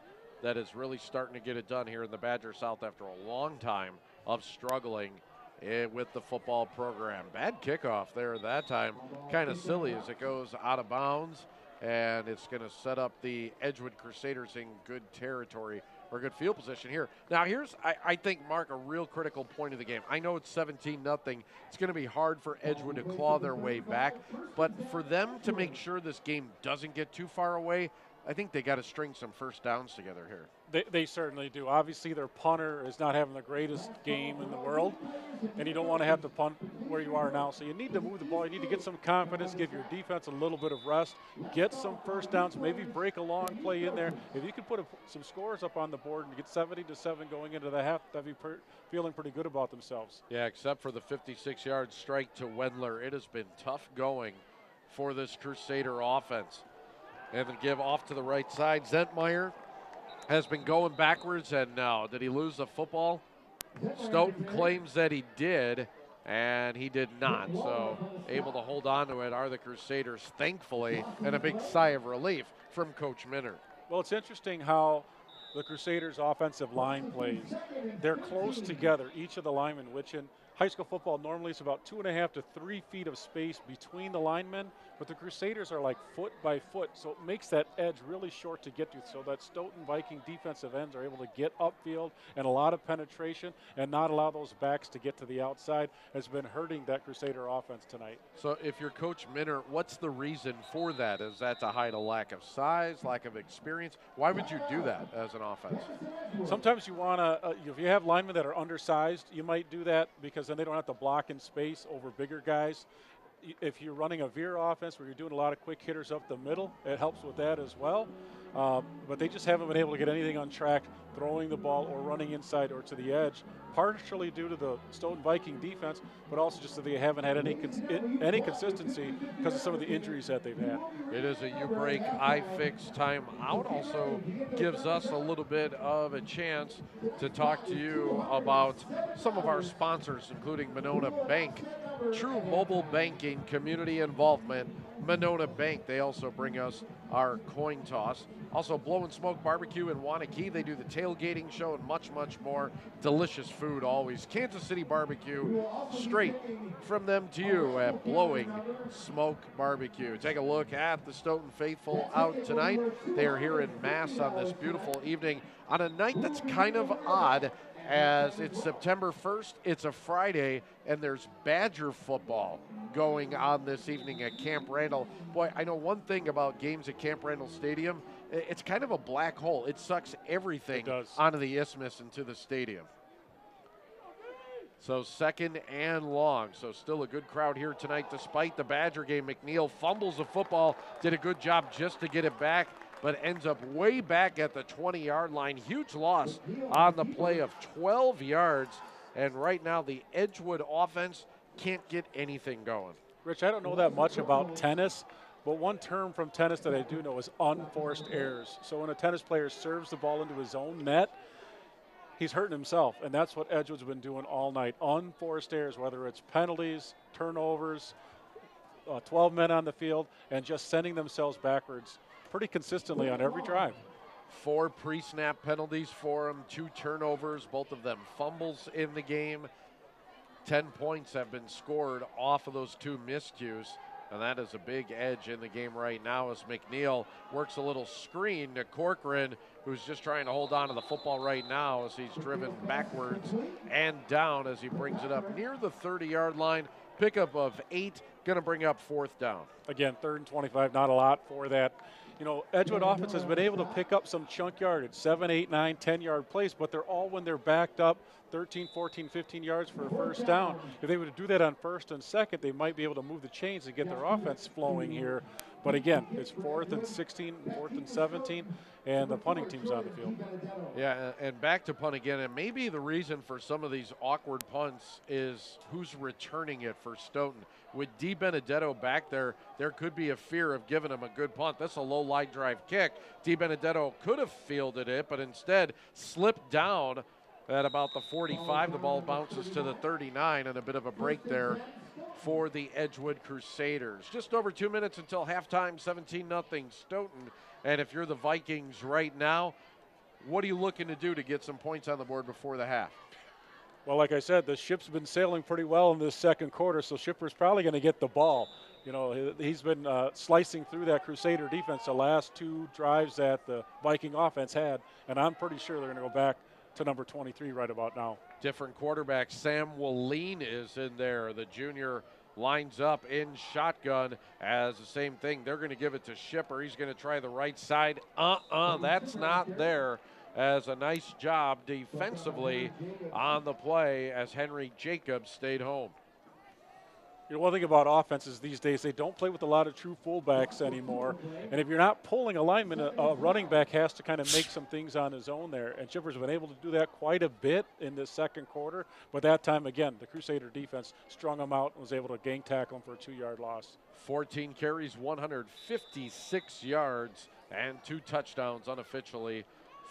that is really starting to get it done here in the Badger South after a long time of struggling with the football program. Bad kickoff there that time. Kind of silly as it goes out of bounds, and it's going to set up the Edgewood Crusaders in good territory or good field position here. Now here's, I think, Mark, a real critical point of the game. I know it's 17-0. It's going to be hard for Edgewood to claw their way back, but for them to make sure this game doesn't get too far away, I think they got to string some first downs together here. They certainly do. Obviously, their punter is not having the greatest game in the world, and you don't want to have to punt where you are now. So you need to move the ball. You need to get some confidence, give your defense a little bit of rest, get some first downs, maybe break a long play in there. If you can put some scores up on the board and get 70-7 going into the half, they'll be feeling pretty good about themselves. Yeah, except for the 56-yard strike to Wendler. It has been tough going for this Crusader offense. And then give off to the right side. Zentmeyer has been going backwards, and now, did he lose the football? Stoughton claims that he did, and he did not. So able to hold on to it are the Crusaders, thankfully, and a big sigh of relief from Coach Minner. Well, it's interesting how the Crusaders' offensive line plays. They're close together, each of the linemen, which in high school football normally is about 2.5 to 3 feet of space between the linemen, but the Crusaders are like foot by foot, so it makes that edge really short to get to, so that Stoughton Viking defensive ends are able to get upfield and a lot of penetration and not allow those backs to get to the outside. Has been hurting that Crusader offense tonight. So if you're Coach Minner, what's the reason for that? Is that to hide a lack of size, lack of experience? Why would you do that as an offense? Sometimes you want to, if you have linemen that are undersized, you might do that because then they don't have to block in space over bigger guys. If you're running a veer offense where you're doing a lot of quick hitters up the middle, it helps with that as well. But they just haven't been able to get anything on track, throwing the ball or running inside or to the edge, partially due to the Stoughton Viking defense, but also just that they haven't had any consistency because of some of the injuries that they've had. It is a U-break iFix timeout. Also gives us a little bit of a chance to talk to you about some of our sponsors, including Monona Bank. True mobile banking, community involvement, Monona Bank. They also bring us our coin toss. Also, Blow and Smoke Barbecue in Wanakee. They do the tailgating show and much, much more. Delicious food always. Kansas City Barbecue, straight from them to you at Blowing Smoke Barbecue. Take a look at the Stoughton faithful out tonight. They are here in mass on this beautiful evening on a night that's kind of odd, as it's September 1st, it's a Friday, and there's Badger football going on this evening at Camp Randall. Boy, I know one thing about games at Camp Randall Stadium. It's kind of a black hole. It sucks everything onto the isthmus into the stadium. So 2nd and long. So still a good crowd here tonight despite the Badger game. McNeil fumbles the football, did a good job just to get it back, but ends up way back at the 20-yard line. Huge loss on the play of 12 yards. And right now the Edgewood offense can't get anything going. Rich, I don't know that much about tennis, but one term from tennis that I do know is unforced errors. So when a tennis player serves the ball into his own net, he's hurting himself, and that's what Edgewood's been doing all night. Unforced errors, whether it's penalties, turnovers, 12 men on the field, and just sending themselves backwards pretty consistently on every drive. 4 pre-snap penalties for him, 2 turnovers, both of them fumbles in the game. 10 points have been scored off of those 2 miscues, and that is a big edge in the game right now as McNeil works a little screen to Corcoran, who's just trying to hold on to the football right now as he's driven backwards and down as he brings it up near the 30-yard line. Pickup of 8, going to bring up 4th down. Again, 3rd and 25, not a lot for that. You know, Edgewood offense has been able to pick up some chunk yardage, 7, 8, 9, 10-yard plays, but they're all when they're backed up 13, 14, 15 yards for a first down. If they were to do that on 1st and 2nd, they might be able to move the chains and get their offense flowing here. But again, it's 4th and 16, 4th and 17, and the punting team's on the field. Yeah, and back to punt again, and maybe the reason for some of these awkward punts is who's returning it for Stoughton. With D. Benedetto back there, there could be a fear of giving him a good punt. That's a low line drive kick. D. Benedetto could have fielded it, but instead slipped down at about the 45. The ball bounces to the 39, and a bit of a break there for the Edgewood Crusaders. Just over 2 minutes until halftime, 17-0 Stoughton. And if you're the Vikings right now, what are you looking to do to get some points on the board before the half? Well, like I said, the ship's been sailing pretty well in this 2nd quarter, so Shipper's probably going to get the ball. You know, he's been slicing through that Crusader defense the last 2 drives that the Viking offense had, and I'm pretty sure they're going to go back to number 23 right about now. Different quarterback. Sam Willeen is in there. The junior lines up in shotgun as the same thing. They're going to give it to Shipper. He's going to try the right side. That's not there. As a nice job defensively on the play as Henry Jacobs stayed home. You know, one thing about offenses these days, they don't play with a lot of true fullbacks anymore. And if you're not pulling a lineman, a running back has to kind of make some things on his own there. And Chipper's been able to do that quite a bit in this 2nd quarter. But that time, again, the Crusader defense strung him out and was able to gang tackle him for a 2-yard loss. 14 carries, 156 yards, and 2 touchdowns unofficially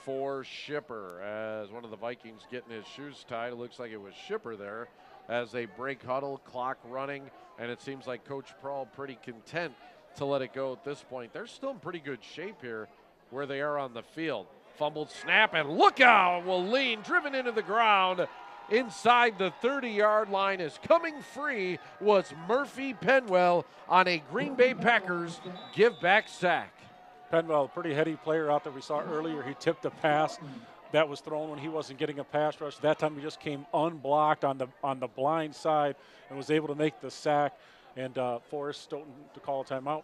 for Shipper. As one of the Vikings getting his shoes tied, it looks like it was Shipper there. As they break huddle, clock running, and it seems like Coach Prawl pretty content to let it go at this point. They're still in pretty good shape here where they are on the field. Fumbled snap, and look out! Willeen driven into the ground inside the 30-yard line. Is coming free was Murphy Penwell on a Green Bay Packers give-back sack. Penwell, a pretty heady player out there. We saw earlier he tipped a pass that was thrown when he wasn't getting a pass rush. That time he just came unblocked on the blind side and was able to make the sack and forced Stoughton to call a timeout.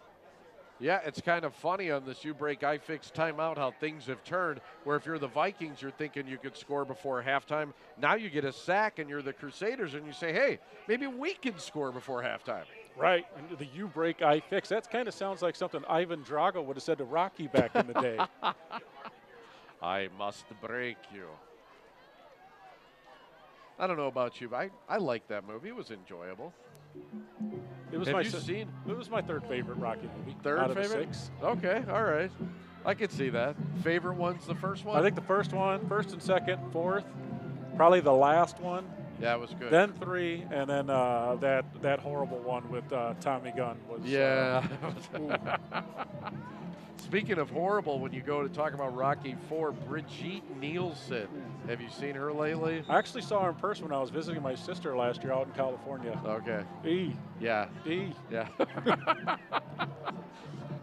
Yeah, it's kind of funny on this U-break I-fix timeout how things have turned, where if you're the Vikings, you're thinking you could score before halftime. Now you get a sack and you're the Crusaders and you say, hey, maybe we can score before halftime. Right, and the U-break I-fix. That kind of sounds like something Ivan Drago would have said to Rocky back in the day. I must break you. I don't know about you, but I like that movie. It was enjoyable. It was Have you seen? It was my 3rd favorite Rocky movie. Third out of favorite? the 6. Okay, all right. I could see that. Favorite one's the first one? I think the first one, 1st and 2nd, 4th, probably the last one. Yeah, it was good. Then 3, and then that horrible one with Tommy Gunn was. Yeah. Speaking of horrible, when you go to talk about Rocky IV, Brigitte Nielsen. Have you seen her lately? I actually saw her in person when I was visiting my sister last year out in California. Okay. Yeah. Yeah.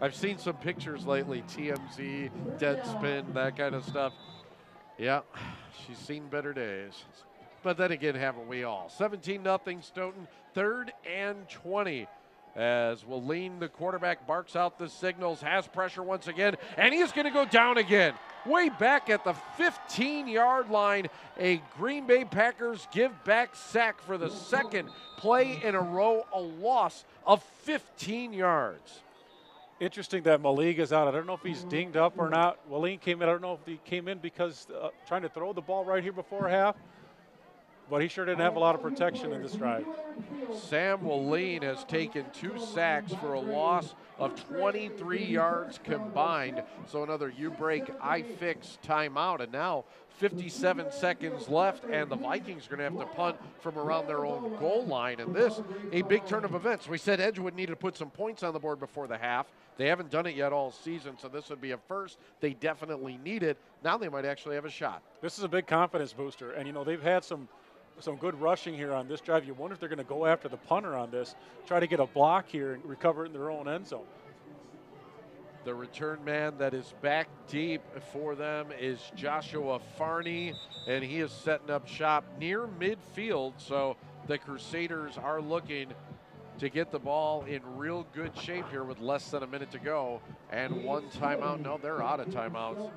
I've seen some pictures lately, TMZ, Deadspin, that kind of stuff. Yeah, she's seen better days. But then again, haven't we all? 17-0 Stoughton, 3rd and 20. As Willeen, the quarterback, barks out the signals, has pressure once again, and he is going to go down again. Way back at the 15-yard line, a Green Bay Packers give-back sack for the 2nd play in a row, a loss of 15 yards. Interesting that Malik is out. I don't know if he's dinged up or not. Willeen came in. I don't know if he came in because trying to throw the ball right here before half. But he sure didn't have a lot of protection in this drive. Sam Willeen has taken 2 sacks for a loss of 23 yards combined. So another U-break I-fix timeout. And now 57 seconds left, and the Vikings are going to have to punt from around their own goal line. And this, a big turn of events. We said Edgewood needed to put some points on the board before the half. They haven't done it yet all season, so this would be a first. They definitely need it. Now they might actually have a shot. This is a big confidence booster. And, you know, they've had some good rushing here on this drive. You wonder if they're going to go after the punter on this, try to get a block here and recover it in their own end zone. The return man that is back deep for them is Joshua Farney, and he is setting up shop near midfield. So the Crusaders are looking to get the ball in real good shape here with less than a minute to go and one timeout. No, they're out of timeouts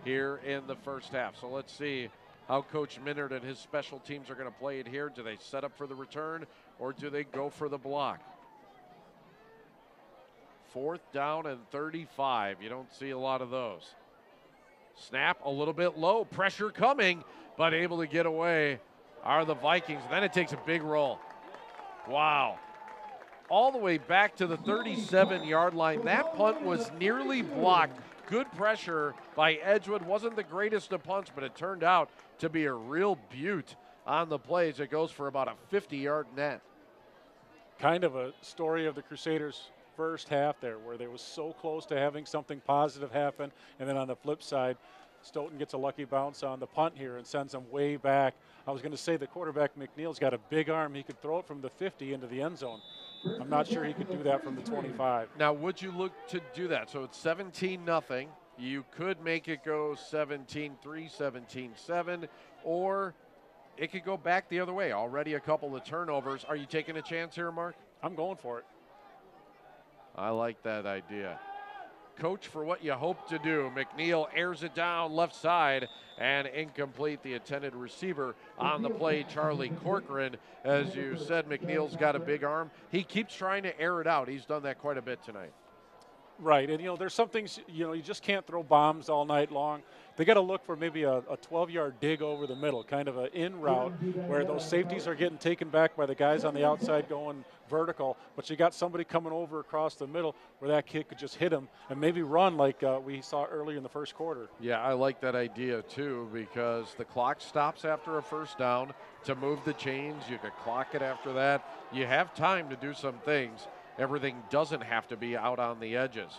here in the first half. So let's see how Coach Minard and his special teams are going to play it here. Do they set up for the return or do they go for the block? 4th down and 35. You don't see a lot of those. Snap a little bit low. Pressure coming, but able to get away are the Vikings. Then it takes a big roll. Wow. All the way back to the 37-yard line. That punt was nearly blocked. Good pressure by Edgewood. Wasn't the greatest of punts, but it turned out to be a real beaut on the plays. It goes for about a 50-yard net. Kind of a story of the Crusaders' first half there, where they was so close to having something positive happen, and then on the flip side, Stoughton gets a lucky bounce on the punt here and sends them way back. I was going to say the quarterback McNeil's got a big arm. He could throw it from the 50 into the end zone. I'm not sure he could do that from the 25. Now, would you look to do that? So it's 17-0. You could make it go 17-3, 17-7, or it could go back the other way. Already a couple of turnovers. Are you taking a chance here, Mark? I'm going for it. I like that idea. Coach for what you hope to do. McNeil airs it down left side and incomplete. The intended receiver on the play, Charlie Corcoran. As you said, McNeil's got a big arm. He keeps trying to air it out. He's done that quite a bit tonight. Right, and there's some things, you just can't throw bombs all night long. They got to look for maybe a 12-yard dig over the middle, kind of an in route where those safeties are getting taken back by the guys on the outside going vertical, but you got somebody coming over across the middle where that kid could just hit him and maybe run like we saw early in the first quarter. Yeah, I like that idea too, because the clock stops after a first down to move the chains. You could clock it after that. You have time to do some things. Everything doesn't have to be out on the edges.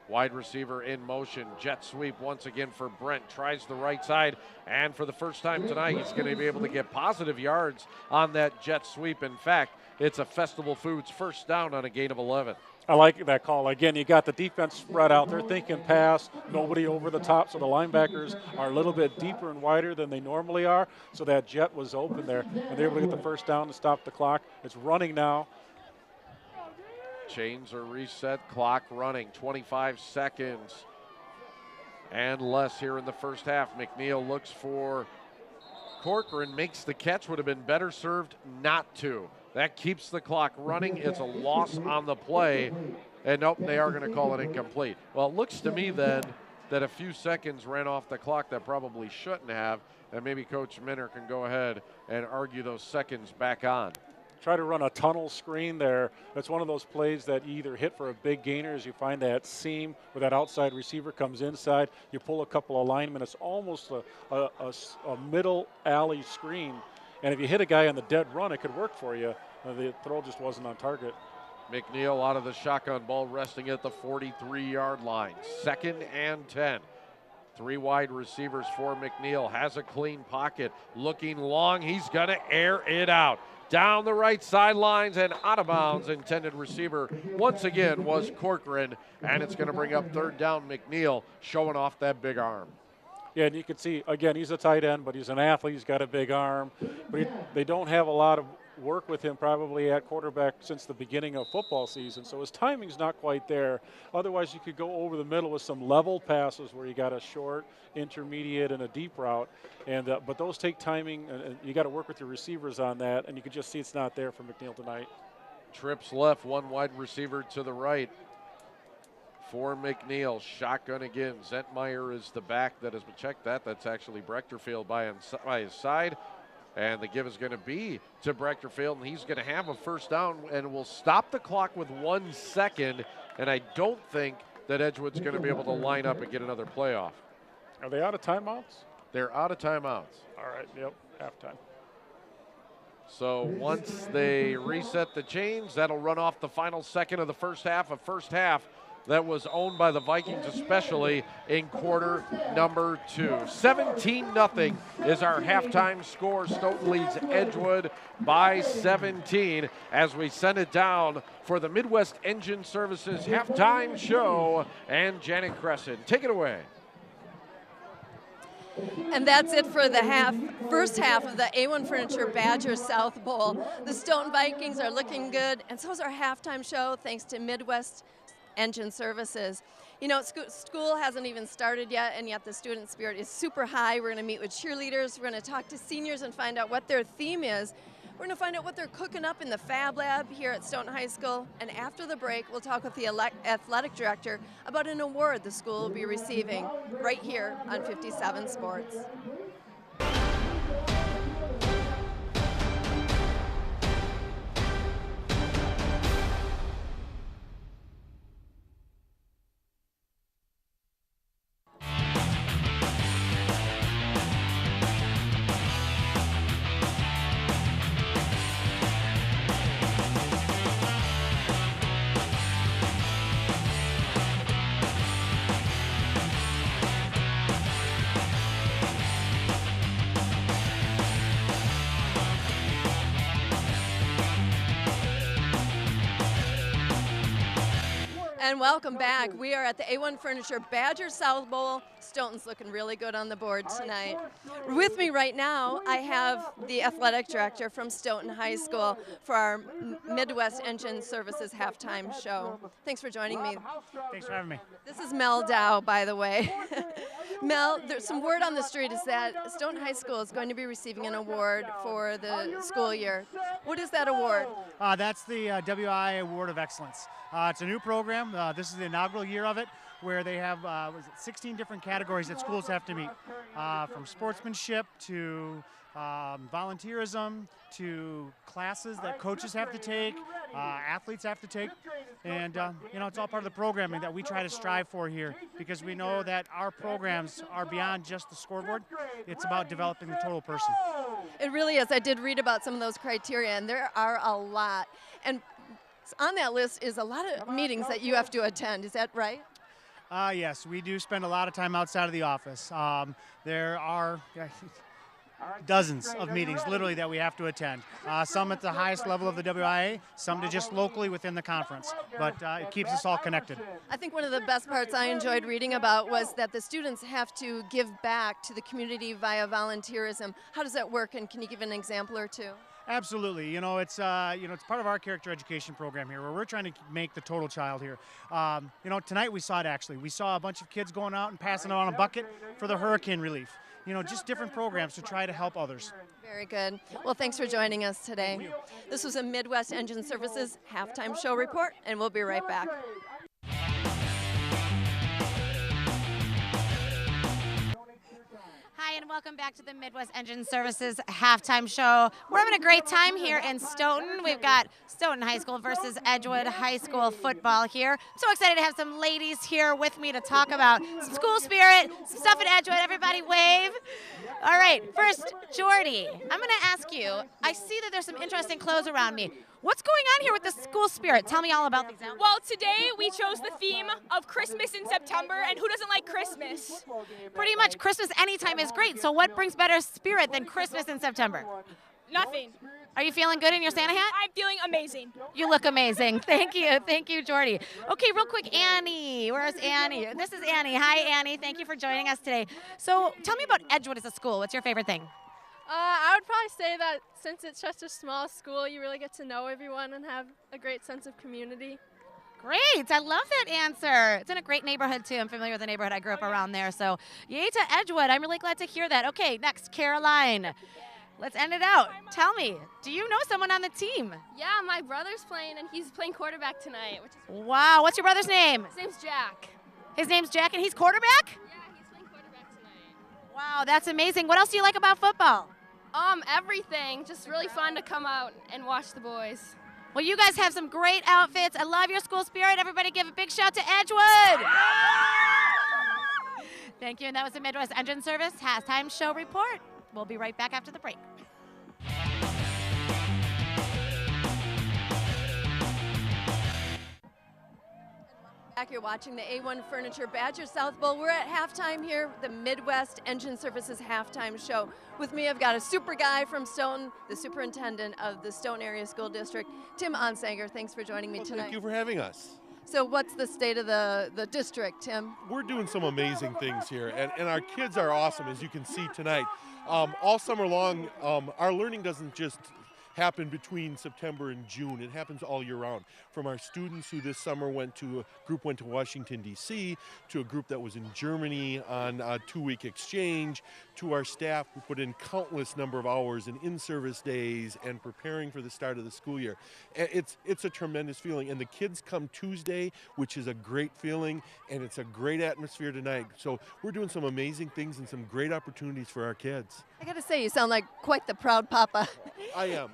Wide receiver in motion. Jet sweep once again for Brent. Tries the right side. And for the first time tonight, he's going to be able to get positive yards on that jet sweep. In fact, it's a Festival Foods first down on a gain of 11. I like that call. Again, you got the defense spread out. They're thinking pass, nobody over the top, so the linebackers are a little bit deeper and wider than they normally are. So that jet was open there, and they were able to get the first down to stop the clock. It's running now. Chains are reset, clock running, 25 seconds and less here in the first half. McNeil looks for Corcoran, makes the catch, would have been better served not to. That keeps the clock running. It's a loss on the play, and nope, they are going to call it incomplete. Well, it looks to me then that a few seconds ran off the clock that probably shouldn't have, and maybe Coach Minner can go ahead and argue those seconds back on. Try to run a tunnel screen there. That's one of those plays that you either hit for a big gainer as you find that seam where that outside receiver comes inside. You pull a couple of linemen. It's almost a middle alley screen. And if you hit a guy on the dead run, it could work for you. The throw just wasn't on target. McNeil out of the shotgun ball, resting at the 43-yard line. 2nd and 10. 3 wide receivers for McNeil. Has a clean pocket. Looking long. He's going to air it out. Down the right sidelines and out of bounds. Intended receiver once again was Corcoran, and it's going to bring up 3rd down. McNeil showing off that big arm. Yeah, and you can see, again, he's a tight end, but he's an athlete. He's got a big arm. But they don't have a lot of work with him probably at quarterback since the beginning of football season, so his timing's not quite there. Otherwise, you could go over the middle with some level passes where you got a short, intermediate, and a deep route. And but those take timing, and you got to work with your receivers on that, and you can just see it's not there for McNeil tonight. Trips left, 1 wide receiver to the right for McNeil. Shotgun again. Zentmeyer is the back that has been checked. That's actually Brechterfield by his side. And the give is going to be to Brechterfield, and he's going to have a first down, and will stop the clock with 1 second. And I don't think that Edgewood's going to be able to line up and get another playoff. Are they out of timeouts? They're out of timeouts. All right, yep, halftime. So once they reset the chains, that'll run off the final second of the first half. A first half that was owned by the Vikings, especially in quarter number 2. 17-0 is our halftime score. Stoughton leads Edgewood by 17 as we send it down for the Midwest Engine Services halftime show. And Janet Crescent, take it away. And that's it for the first half of the A-1 Furniture Badger South Bowl. The Stoughton Vikings are looking good, and so is our halftime show, thanks to Midwest Engine Services. You know, school hasn't even started yet, and yet the student spirit is super high. We're going to meet with cheerleaders. We're going to talk to seniors and find out what their theme is. We're going to find out what they're cooking up in the Fab Lab here at Stoughton High School. And after the break, we'll talk with the athletic director about an award the school will be receiving right here on 57 Sports. And welcome back. We are at the A-1 Furniture Badger South Bowl. Stoughton's looking really good on the board tonight. With me right now, I have the athletic director from Stoughton High School for our Midwest Engine Services halftime show. Thanks for joining me. Thanks for having me. This is Mel Dow, by the way. Mel, there's some word on the street is that Stoughton High School is going to be receiving an award for the school year. What is that award? That's the WI Award of Excellence. It's a new program. This is the inaugural year of it, where they have 16 different categories that schools have to meet, from sportsmanship to volunteerism to classes that coaches have to take, athletes have to take, and you know, it's all part of the programming that we try to strive for here, because we know that our programs are beyond just the scoreboard. It's about developing the total person. It really is. I did read about some of those criteria, and there are a lot. And on that list is a lot of meetings that you have to attend. Is that right? Yes, we do spend a lot of time outside of the office. There are dozens of meetings literally that we have to attend. Some at the highest level of the WIA, some to just locally within the conference, but it keeps us all connected. I think one of the best parts I enjoyed reading about was that the students have to give back to the community via volunteerism. How does that work, and can you give an example or two? Absolutely. It's part of our character education program here, where we're trying to make the total child here. Tonight we saw it actually. We saw a bunch of kids going out and passing out on a bucket for the hurricane relief. Just different programs to try to help others. Very good. Well, thanks for joining us today. This was a Midwest Engine Services halftime show report, and we'll be right back. Hi, and welcome back to the Midwest Engine Services halftime show. We're having a great time here in Stoughton. We've got Stoughton High School versus Edgewood High School football here. So excited to have some ladies here with me to talk about some school spirit, some stuff at Edgewood. Everybody wave. All right, first, Jordy, I'm going to ask you, I see that there's some interesting clothes around me. What's going on here with the school spirit? Tell me all about these outfits. Well, today we chose the theme of Christmas in September, and who doesn't like Christmas? Pretty much Christmas anytime is great, so what brings better spirit than Christmas in September? Nothing. Are you feeling good in your Santa hat? I'm feeling amazing. You look amazing. Thank you, Jordy. Okay, real quick, Annie. Where's Annie? This is Annie. Hi, Annie. Thank you for joining us today. So tell me about Edgewood as a school. What's your favorite thing? I would probably say that since it's such a small school, you really get to know everyone and have a great sense of community. Great. I love that answer. It's in a great neighborhood, too. I'm familiar with the neighborhood. I grew up around there. So yay to Edgewood. I'm really glad to hear that. Okay, next, Caroline. Let's end it out. Tell me, do you know someone on the team? Yeah, my brother's playing, and he's playing quarterback tonight. Wow. What's your brother's name? His name's Jack. His name's Jack, and he's quarterback? Yeah, he's playing quarterback tonight. Wow, that's amazing. What else do you like about football? Everything. Just really fun to come out and watch the boys. Well, you guys have some great outfits. I love your school spirit. Everybody give a big shout to Edgewood. Thank you, and that was the Midwest Engine Service halftime show report. We'll be right back after the break. Back, you're watching the A-1 Furniture Badger South Bowl. We're at halftime here, the Midwest Engine Services halftime show. With me, I've got a super guy from Stoughton, the superintendent of the Stoughton Area School District, Tim Onsager. Thanks for joining me tonight. Thank you for having us. So what's the state of the district, Tim? We're doing some amazing things here, and our kids are awesome, as you can see tonight. All summer long, our learning doesn't just happen between September and June. It happens all year round. From our students who this summer went to Washington, D.C., to a group that was in Germany on a 2-week exchange, to our staff who put in countless number of hours in-service days and preparing for the start of the school year. It's a tremendous feeling, and the kids come Tuesday, which is a great feeling, and it's a great atmosphere tonight. So we're doing some amazing things and some great opportunities for our kids. I got to say, you sound like quite the proud papa. I am.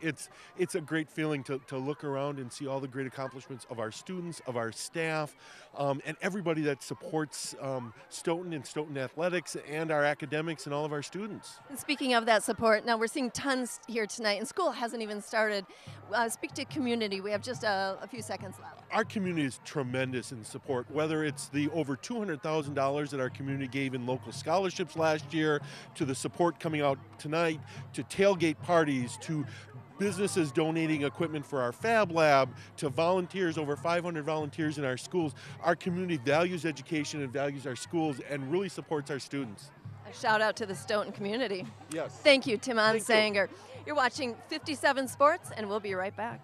It's a great feeling to look around and see all the great accomplishments of our students, of our staff, and everybody that supports Stoughton and Stoughton athletics and our academics and all of our students. And speaking of that support, now we're seeing tons here tonight, and school hasn't even started. Speak to community. We have just a few seconds left. Our community is tremendous in support, whether it's the over $200,000 that our community gave in local scholarships last year, to the support coming out tonight, to tailgate parties, to businesses donating equipment for our Fab Lab, to volunteers, over 500 volunteers in our schools. Our community values education and values our schools and really supports our students. A shout out to the Stoughton community. Yes. Thank you, Timon Sanger. You're watching 57 Sports, and we'll be right back.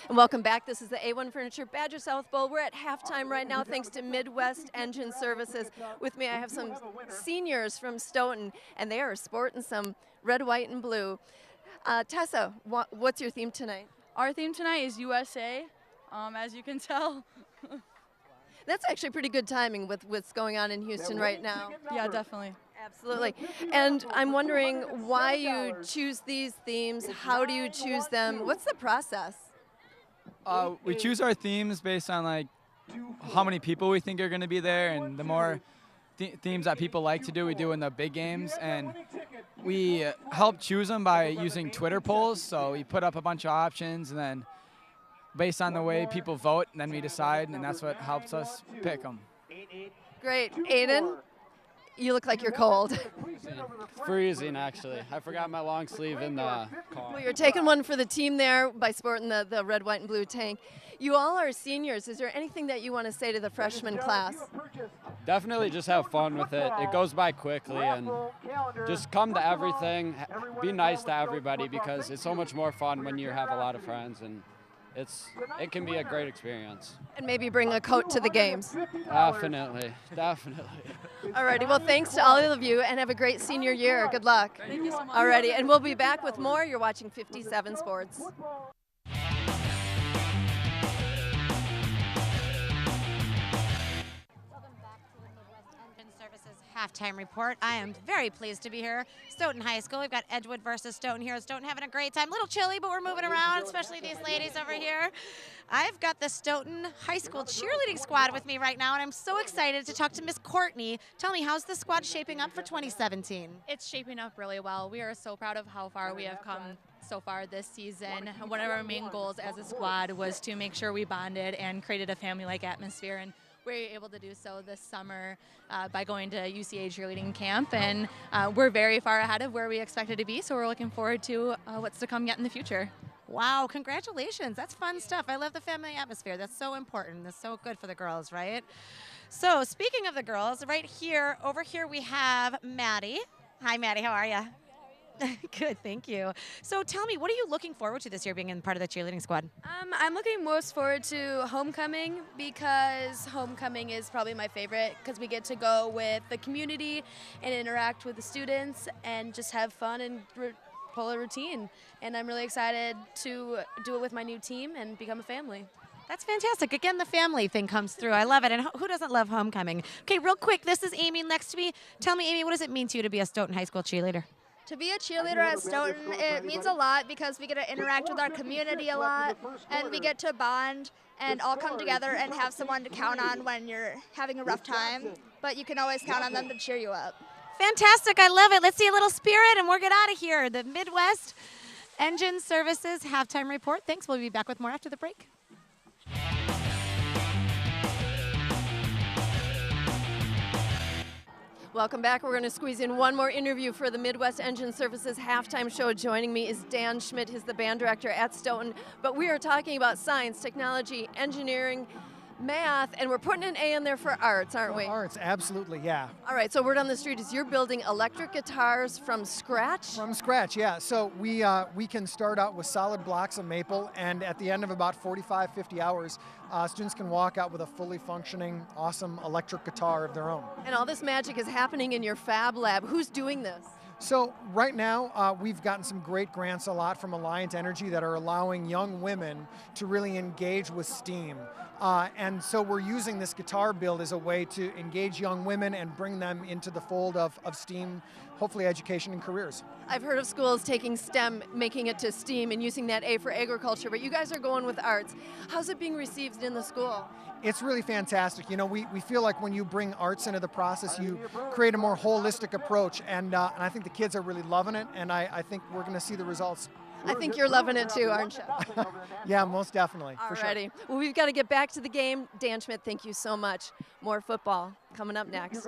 And welcome back. This is the A-1 Furniture Badger South Bowl. We're at halftime right now thanks to Midwest Engine Services. With me I have some seniors from Stoughton, and they are sporting some red, white, and blue. Tessa, what's your theme tonight? Our theme tonight is USA, as you can tell. That's actually pretty good timing with what's going on in Houston right now. Yeah, definitely. Absolutely. And I'm wondering why you choose these themes. How do you choose them? What's the process? We choose our themes based on like how many people we think are going to be there, and the more themes that people like to do, we do in the big games. And we help choose them by using Twitter polls. So we put up a bunch of options, and then based on the way people vote, then we decide, and that's what helps us pick them. Great. Aiden, you look like you're cold. Freezing, actually. I forgot my long sleeve in the car. Well, you're taking one for the team there by sporting the red, white, and blue tank. You all are seniors. Is there anything that you want to say to the freshman class? Definitely just have fun with it. It goes by quickly, and just come to everything. Be nice to everybody, because it's so much more fun when you have a lot of friends, and it can be a great experience. And maybe bring a coat to the games. Definitely, definitely. Alrighty, well, thanks to all of you, and have a great senior year. Good luck. Thank you so much. Alrighty, and we'll be back with more. You're watching 57 Sports. Halftime report. I am very pleased to be here. Stoughton High School. We've got Edgewood versus Stoughton here. Stoughton having a great time. A little chilly, but we're moving around, especially these ladies over here. I've got the Stoughton High School cheerleading squad with me right now, and I'm so excited to talk to Miss Courtney. Tell me, how's the squad shaping up for 2017? It's shaping up really well. We are so proud of how far we have come so far this season. One of our main goals as a squad was to make sure we bonded and created a family-like atmosphere, and we were able to do so this summer by going to UCA cheerleading camp, and we're very far ahead of where we expected to be, so we're looking forward to what's to come yet in the future. Wow, congratulations. That's fun stuff. I love the family atmosphere. That's so important. That's so good for the girls, right? So speaking of the girls, right here, over here we have Maddie. Hi, Maddie. How are you? Good, thank you. So tell me, what are you looking forward to this year being in part of the cheerleading squad? I'm looking most forward to homecoming, because homecoming is probably my favorite, because we get to go with the community and interact with the students and just have fun and pull a routine. And I'm really excited to do it with my new team and become a family. That's fantastic. Again, the family thing comes through. I love it. And who doesn't love homecoming? Okay, real quick, this is Amy next to me. Tell me, Amy, what does it mean to you to be a Stoughton High School cheerleader? To be a cheerleader at Stoughton, it means a lot, because we get to interact with our community a lot, and we get to bond and all come together and have someone to count on when you're having a rough time, but you can always count on them to cheer you up. Fantastic. I love it. Let's see a little spirit, and we'll get out of here. The Midwest Engine Services halftime report. Thanks. We'll be back with more after the break. Welcome back. We're going to squeeze in one more interview for the Midwest Engine Services halftime show. Joining me is Dan Schmidt. He's the band director at Stoughton. But we are talking about science, technology, engineering, math, and we're putting an A in there for arts, aren't we? Arts, absolutely, yeah. All right, so word on the street is you're building electric guitars from scratch? From scratch, yeah. So we can start out with solid blocks of maple, and at the end of about 45, 50 hours, students can walk out with a fully functioning, awesome electric guitar of their own. And all this magic is happening in your fab lab. Who's doing this? So right now, we've gotten some great grants a lot from Alliant Energy that are allowing young women to really engage with STEAM. And so we're using this guitar build as a way to engage young women and bring them into the fold of STEAM, hopefully education and careers. I've heard of schools taking STEM, making it to STEAM, and using that A for agriculture, but you guys are going with arts. How's it being received in the school? It's really fantastic. You know, we feel like when you bring arts into the process, you create a more holistic approach, and I think the kids are really loving it, and I think we're going to see the results. I think you're loving it too, aren't you? Yeah, most definitely. For sure. Alrighty. Well, we've got to get back to the game. Dan Schmidt, thank you so much. More football coming up next.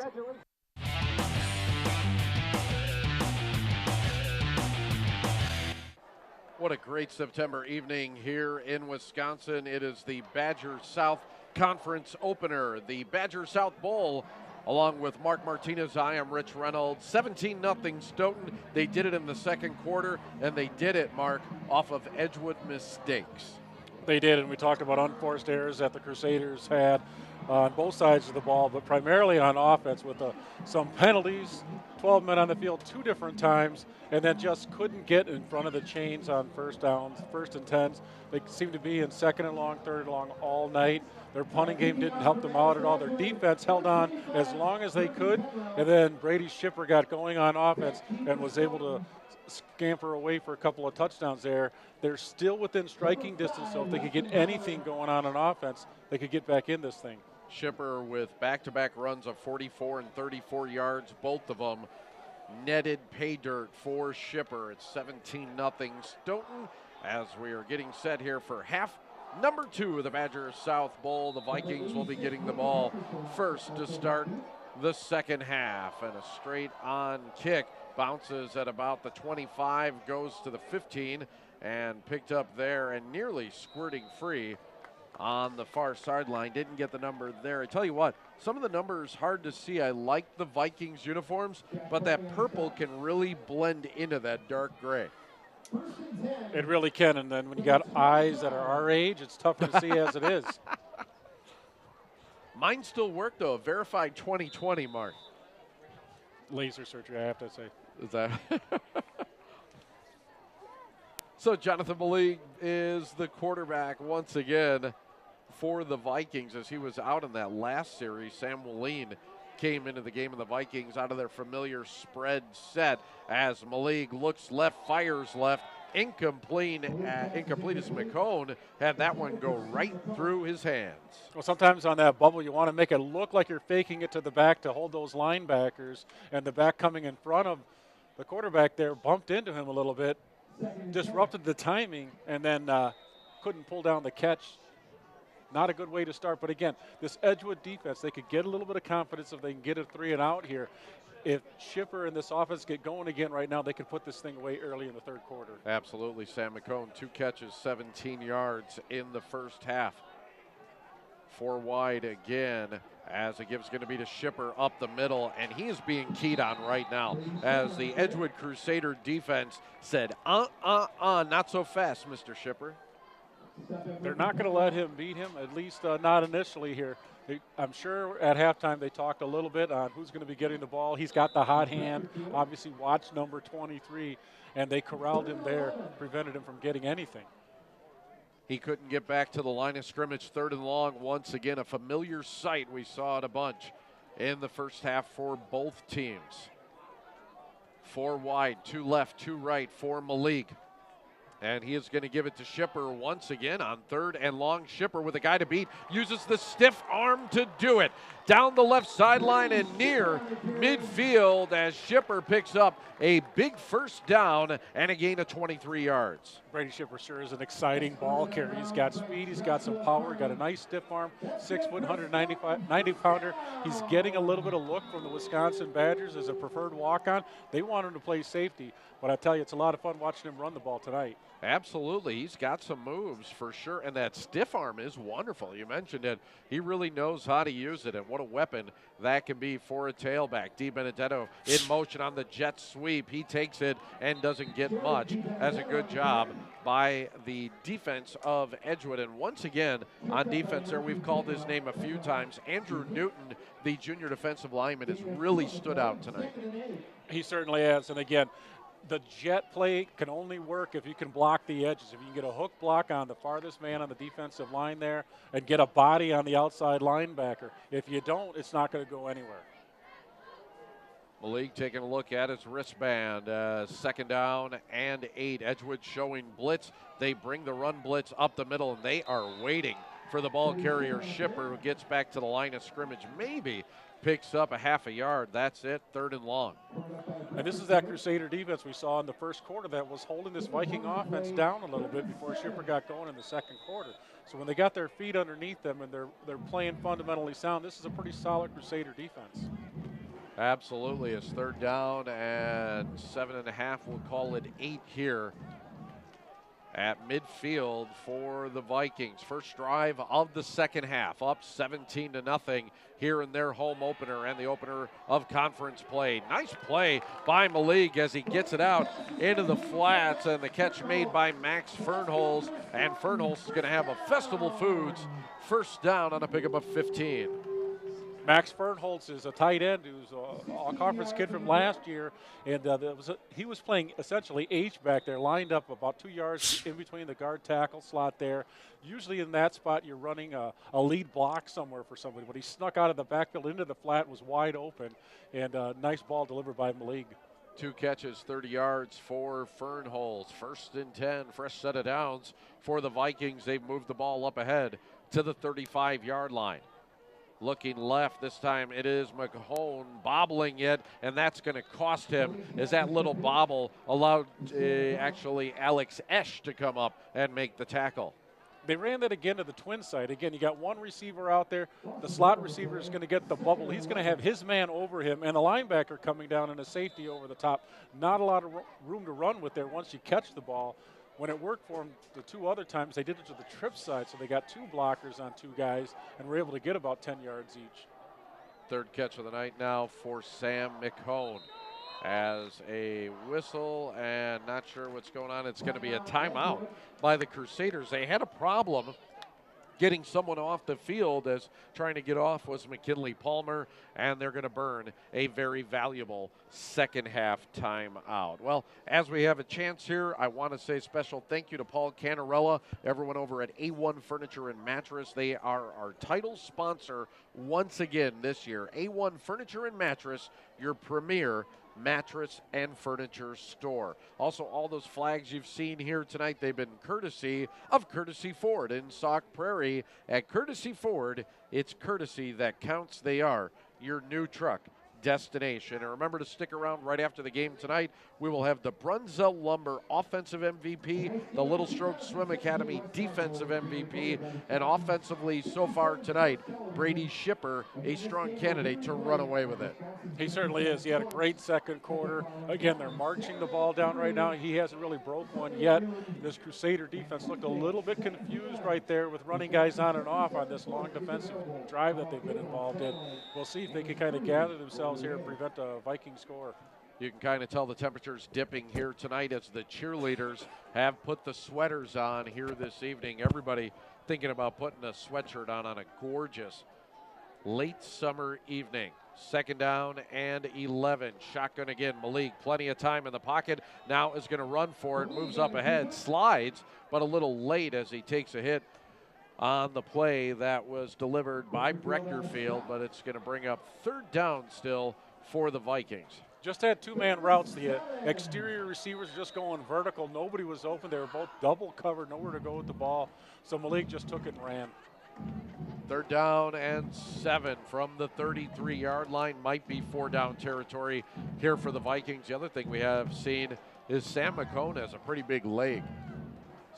What a great September evening here in Wisconsin. It is the Badger South Conference opener, the Badger South Bowl. Along with Mark Martinez, I am Rich Reynolds. 17-0 Stoughton. They did it in the second quarter, and they did it, Mark, off of Edgewood mistakes. They did, and we talked about unforced errors that the Crusaders had on both sides of the ball, but primarily on offense with some penalties, 12 men on the field 2 different times, and then just couldn't get in front of the chains on first downs, first and 10s. They seemed to be in second and long, third and long all night. Their punting game didn't help them out at all. Their defense held on as long as they could, and then Brady Shipper got going on offense and was able to scamper away for a couple of touchdowns there. They're still within striking distance, so if they could get anything going on offense, they could get back in this thing. Shipper with back-to-back runs of 44 and 34 yards, both of them netted pay dirt for Shipper. It's 17-0 Stoughton as we are getting set here for half number 2 of the Badger South Bowl. The Vikings will be getting the ball first to start the second half, and a straight-on kick bounces at about the 25, goes to the 15, and picked up there and nearly squirting free on the far sideline. Didn't get the number there. I tell you what, some of the numbers hard to see. I like the Vikings uniforms, but that purple can really blend into that dark gray. It really can, and then when you got eyes that are our age, it's tougher to see as it is. Mine still work though. Verified 2020, Mark. Laser surgery, I have to say. Is that? So Jonathan Malik is the quarterback once again for the Vikings, as he was out in that last series. Sam Wallin came into the game, and the Vikings out of their familiar spread set as Malik looks left, fires left, incomplete as McCone had that one go right through his hands. Well, sometimes on that bubble, you want to make it look like you're faking it to the back to hold those linebackers, and the back coming in front of the quarterback there bumped into him a little bit, disrupted the timing, and then couldn't pull down the catch. Not a good way to start, but again, this Edgewood defense, they could get a little bit of confidence if they can get a 3 and out here. If Shipper and this offense get going again right now, they could put this thing away early in the third quarter. Absolutely. Sam McCone, 2 catches, 17 yards in the first half. 4 wide again, as it gives going to be to Shipper up the middle, and he is being keyed on right now as the Edgewood Crusader defense said, not so fast, Mr. Shipper. They're not going to let him beat him, at least not initially here. I'm sure at halftime they talked a little bit on who's going to be getting the ball. He's got the hot hand, obviously watch number 23, and they corralled him there, prevented him from getting anything. He couldn't get back to the line of scrimmage. 3rd and long, once again, a familiar sight we saw it a bunch in the first half for both teams. 4 wide, 2 left, 2 right for Malik. And he is going to give it to Shipper once again on 3rd and long. Shipper with a guy to beat, uses the stiff arm to do it. down the left sideline and near midfield as Shipper picks up a big first down and a gain of 23 yards. Brady Shipper sure is an exciting ball carrier. He's got speed, he's got some power, got a nice stiff arm, 6 foot, 190 pounder. He's getting a little bit of look from the Wisconsin Badgers as a preferred walk-on. They want him to play safety, but I tell you, it's a lot of fun watching him run the ball tonight. Absolutely. He's got some moves for sure, and that stiff arm is wonderful. You mentioned it. He really knows how to use it, and what a weapon that can be for a tailback. DiBenedetto in motion on the jet sweep. He takes it and doesn't get much. Has a good job by the defense of Edgewood. And once again, on defense there, we've called his name a few times. Andrew Newton, the junior defensive lineman, has really stood out tonight. He certainly has, and again, the jet play can only work if you can block the edges. If you can get a hook block on the farthest man on the defensive line there and get a body on the outside linebacker. If you don't, it's not going to go anywhere. Malik taking a look at his wristband. 2nd down and 8. Edgewood showing blitz. They bring the run blitz up the middle, and they are waiting for the ball carrier Shipper, who gets back to the line of scrimmage. Maybe picks up a half a yard. That's it, 3rd and long. And this is that Crusader defense we saw in the first quarter that was holding this Viking offense down a little bit before Shipper got going in the second quarter. So when they got their feet underneath them and they're playing fundamentally sound, this is a pretty solid Crusader defense. Absolutely. It's 3rd down and 7.5. We'll call it 8 here at midfield for the Vikings. First drive of the second half, up 17-0 here in their home opener and the opener of conference play. Nice play by Malik as he gets it out into the flats, and the catch made by Max Fernholz, and Fernholz is going to have a Festival Foods first down on a pickup of 15. Max Fernholz is a tight end who's a all-conference kid from last year, and he was playing essentially H-back there, lined up about 2 yards in between the guard tackle slot there. Usually in that spot you're running a lead block somewhere for somebody, but he snuck out of the backfield into the flat, was wide open, and a nice ball delivered by Malik. 2 catches, 30 yards for Fernholz. 1st and 10, fresh set of downs for the Vikings. They've moved the ball up ahead to the 35-yard line. Looking left, this time it is McHone bobbling it, and that's going to cost him as that little bobble allowed actually Alex Esch to come up and make the tackle. They ran that again to the twin side. Again, you got one receiver out there. The slot receiver is going to get the bubble. He's going to have his man over him, and the linebacker coming down and a safety over the top. Not a lot of room to run with there once you catch the ball. When it worked for them the 2 other times, they did it to the trip side, so they got 2 blockers on 2 guys and were able to get about 10 yards each. 3rd catch of the night now for Sam McHone. As a whistle, and not sure what's going on. It's going to be a timeout by the Crusaders. They had a problem getting someone off the field, as trying to get off was McKinley Palmer, and they're going to burn a very valuable second half timeout. Well, as we have a chance here, I want to say special thank you to Paul Canarella, everyone over at A-1 Furniture and Mattress. They are our title sponsor once again this year. A-1 Furniture and Mattress, your premier mattress and furniture store. Also, all those flags you've seen here tonight, they've been courtesy of Courtesy Ford in Sauk Prairie. At Courtesy Ford, it's courtesy that counts. They are your new truck destination. And remember to stick around right after the game tonight. We will have the Brunzell Lumber offensive MVP, the Little Stroke Swim Academy defensive MVP, and offensively so far tonight, Brady Shipper, a strong candidate to run away with it. He certainly is. He had a great second quarter. Again, they're marching the ball down right now. He hasn't really broke one yet. This Crusader defense looked a little bit confused right there with running guys on and off on this long defensive drive that they've been involved in. We'll see if they can kind of gather themselves here and prevent a Viking score. You can kind of tell the temperature's dipping here tonight as the cheerleaders have put the sweaters on here this evening. Everybody thinking about putting a sweatshirt on a gorgeous late summer evening. 2nd down and 11. Shotgun again. Malik, plenty of time in the pocket. Now is going to run for it. Moves up ahead. Slides, but a little late as he takes a hit on the play that was delivered by Brechterfield, but it's going to bring up 3rd down still for the Vikings. Just had 2-man routes. The exterior receivers just going vertical. Nobody was open. They were both double covered, nowhere to go with the ball. So Malik just took it and ran. Third down and 7 from the 33-yard line. Might be 4-down territory here for the Vikings. The other thing we have seen is Sam McCone has a pretty big leg.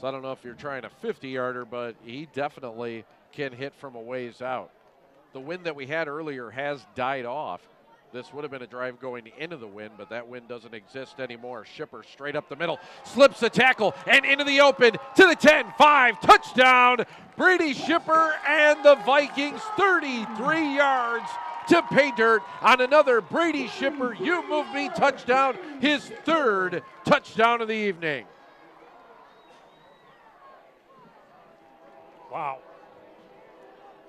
So I don't know if you're trying a 50-yarder, but he definitely can hit from a ways out. The wind that we had earlier has died off. This would have been a drive going into the wind, but that wind doesn't exist anymore. Shipper straight up the middle, slips the tackle, and into the open to the 10-5, touchdown. Brady Shipper and the Vikings 33 yards to pay dirt on another Brady Shipper You Move Me touchdown, his third touchdown of the evening. Wow.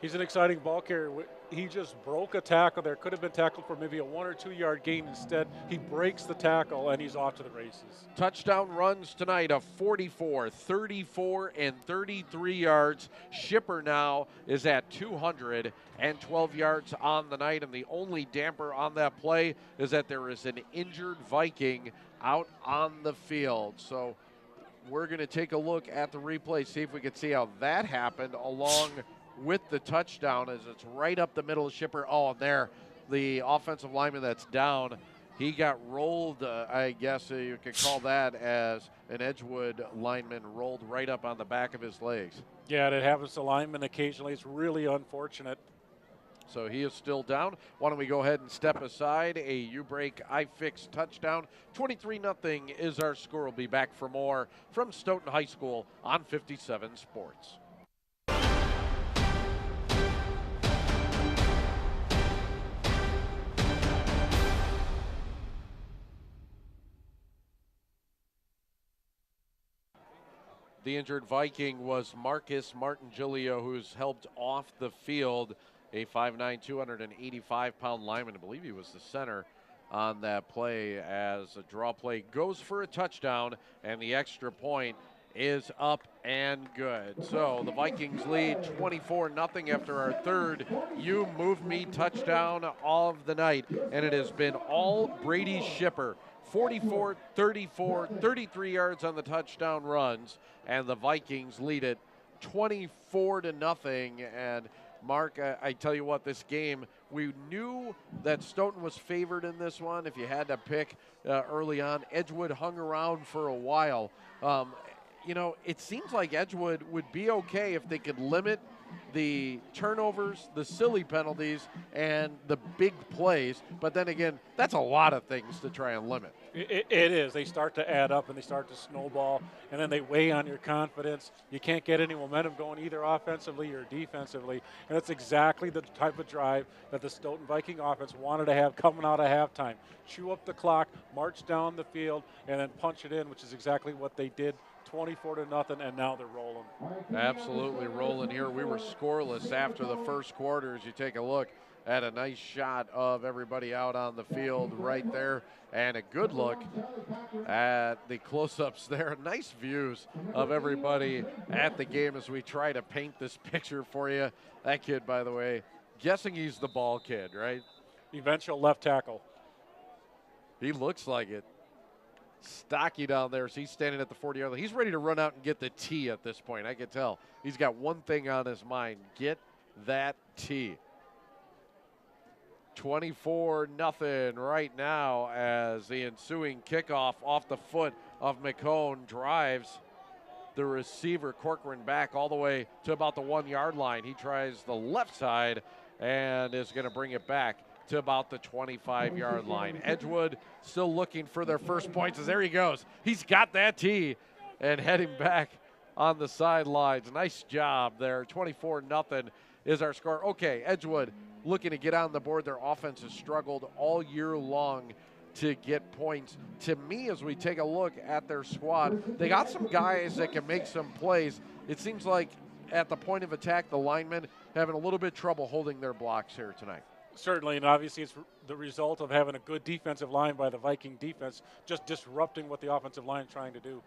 He's an exciting ball carrier. He just broke a tackle there. Could have been tackled for maybe a 1 or 2 yard gain. Instead, he breaks the tackle and he's off to the races. Touchdown runs tonight of 44, 34, and 33 yards. Shipper now is at 212 yards on the night, and the only damper on that play is that there is an injured Viking out on the field. So we're going to take a look at the replay, see if we can see how that happened along with the touchdown as it's right up the middle of Shipper. Oh, and there, the offensive lineman that's down, he got rolled, I guess you could call that as an Edgewood lineman rolled right up on the back of his legs. Yeah, it happens to linemen occasionally. It's really unfortunate. So he is still down. Why don't we go ahead and step aside? A U-Break iFix touchdown. 23-0 is our score. We'll be back for more from Stoughton High School on 57 Sports. The injured Viking was Marcus Martingilio, who's helped off the field. A 5'9", 285-pound lineman. I believe he was the center on that play as a draw play goes for a touchdown, and the extra point is up and good. So the Vikings lead 24-0 after our third You Move Me touchdown of the night, and it has been all Brady Shipper. 44, 34, 33 yards on the touchdown runs, and the Vikings lead it 24-0. And Mark, I tell you what, this game, we knew that Stoughton was favored in this one. If you had to pick early on, Edgewood hung around for a while. You know, it seems like Edgewood would be okay if they could limit the turnovers, the silly penalties, and the big plays. But then again, that's a lot of things to try and limit. It is. They start to add up and they start to snowball, and then they weigh on your confidence. You can't get any momentum going either offensively or defensively, and that's exactly the type of drive that the Stoughton Viking offense wanted to have coming out of halftime. Chew up the clock, march down the field, and then punch it in, which is exactly what they did. 24-0, and now they're rolling. Absolutely rolling here. We were scoreless after the first quarter. As you take a look at a nice shot of everybody out on the field right there, and a good look at the close-ups there. Nice views of everybody at the game as we try to paint this picture for you. That kid, by the way, guessing he's the ball kid, right? Eventual left tackle. He looks like it. Stocky down there, so he's standing at the 40-yard line. He's ready to run out and get the tee at this point. I can tell. He's got one thing on his mind. Get that tee. 24-0 right now as the ensuing kickoff off the foot of McCone drives the receiver Corcoran back all the way to about the 1-yard line. He tries the left side and is going to bring it back to about the 25-yard line. Edgewood still looking for their first points as there he goes. He's got that tee and heading back on the sidelines. Nice job there. 24-0 is our score. Okay, Edgewood looking to get on the board. Their offense has struggled all year long to get points. To me, as we take a look at their squad, they got some guys that can make some plays. It seems like at the point of attack, the linemen having a little bit trouble holding their blocks here tonight. Certainly, and obviously it's the result of having a good defensive line by the Viking defense, just disrupting what the offensive line is trying to do.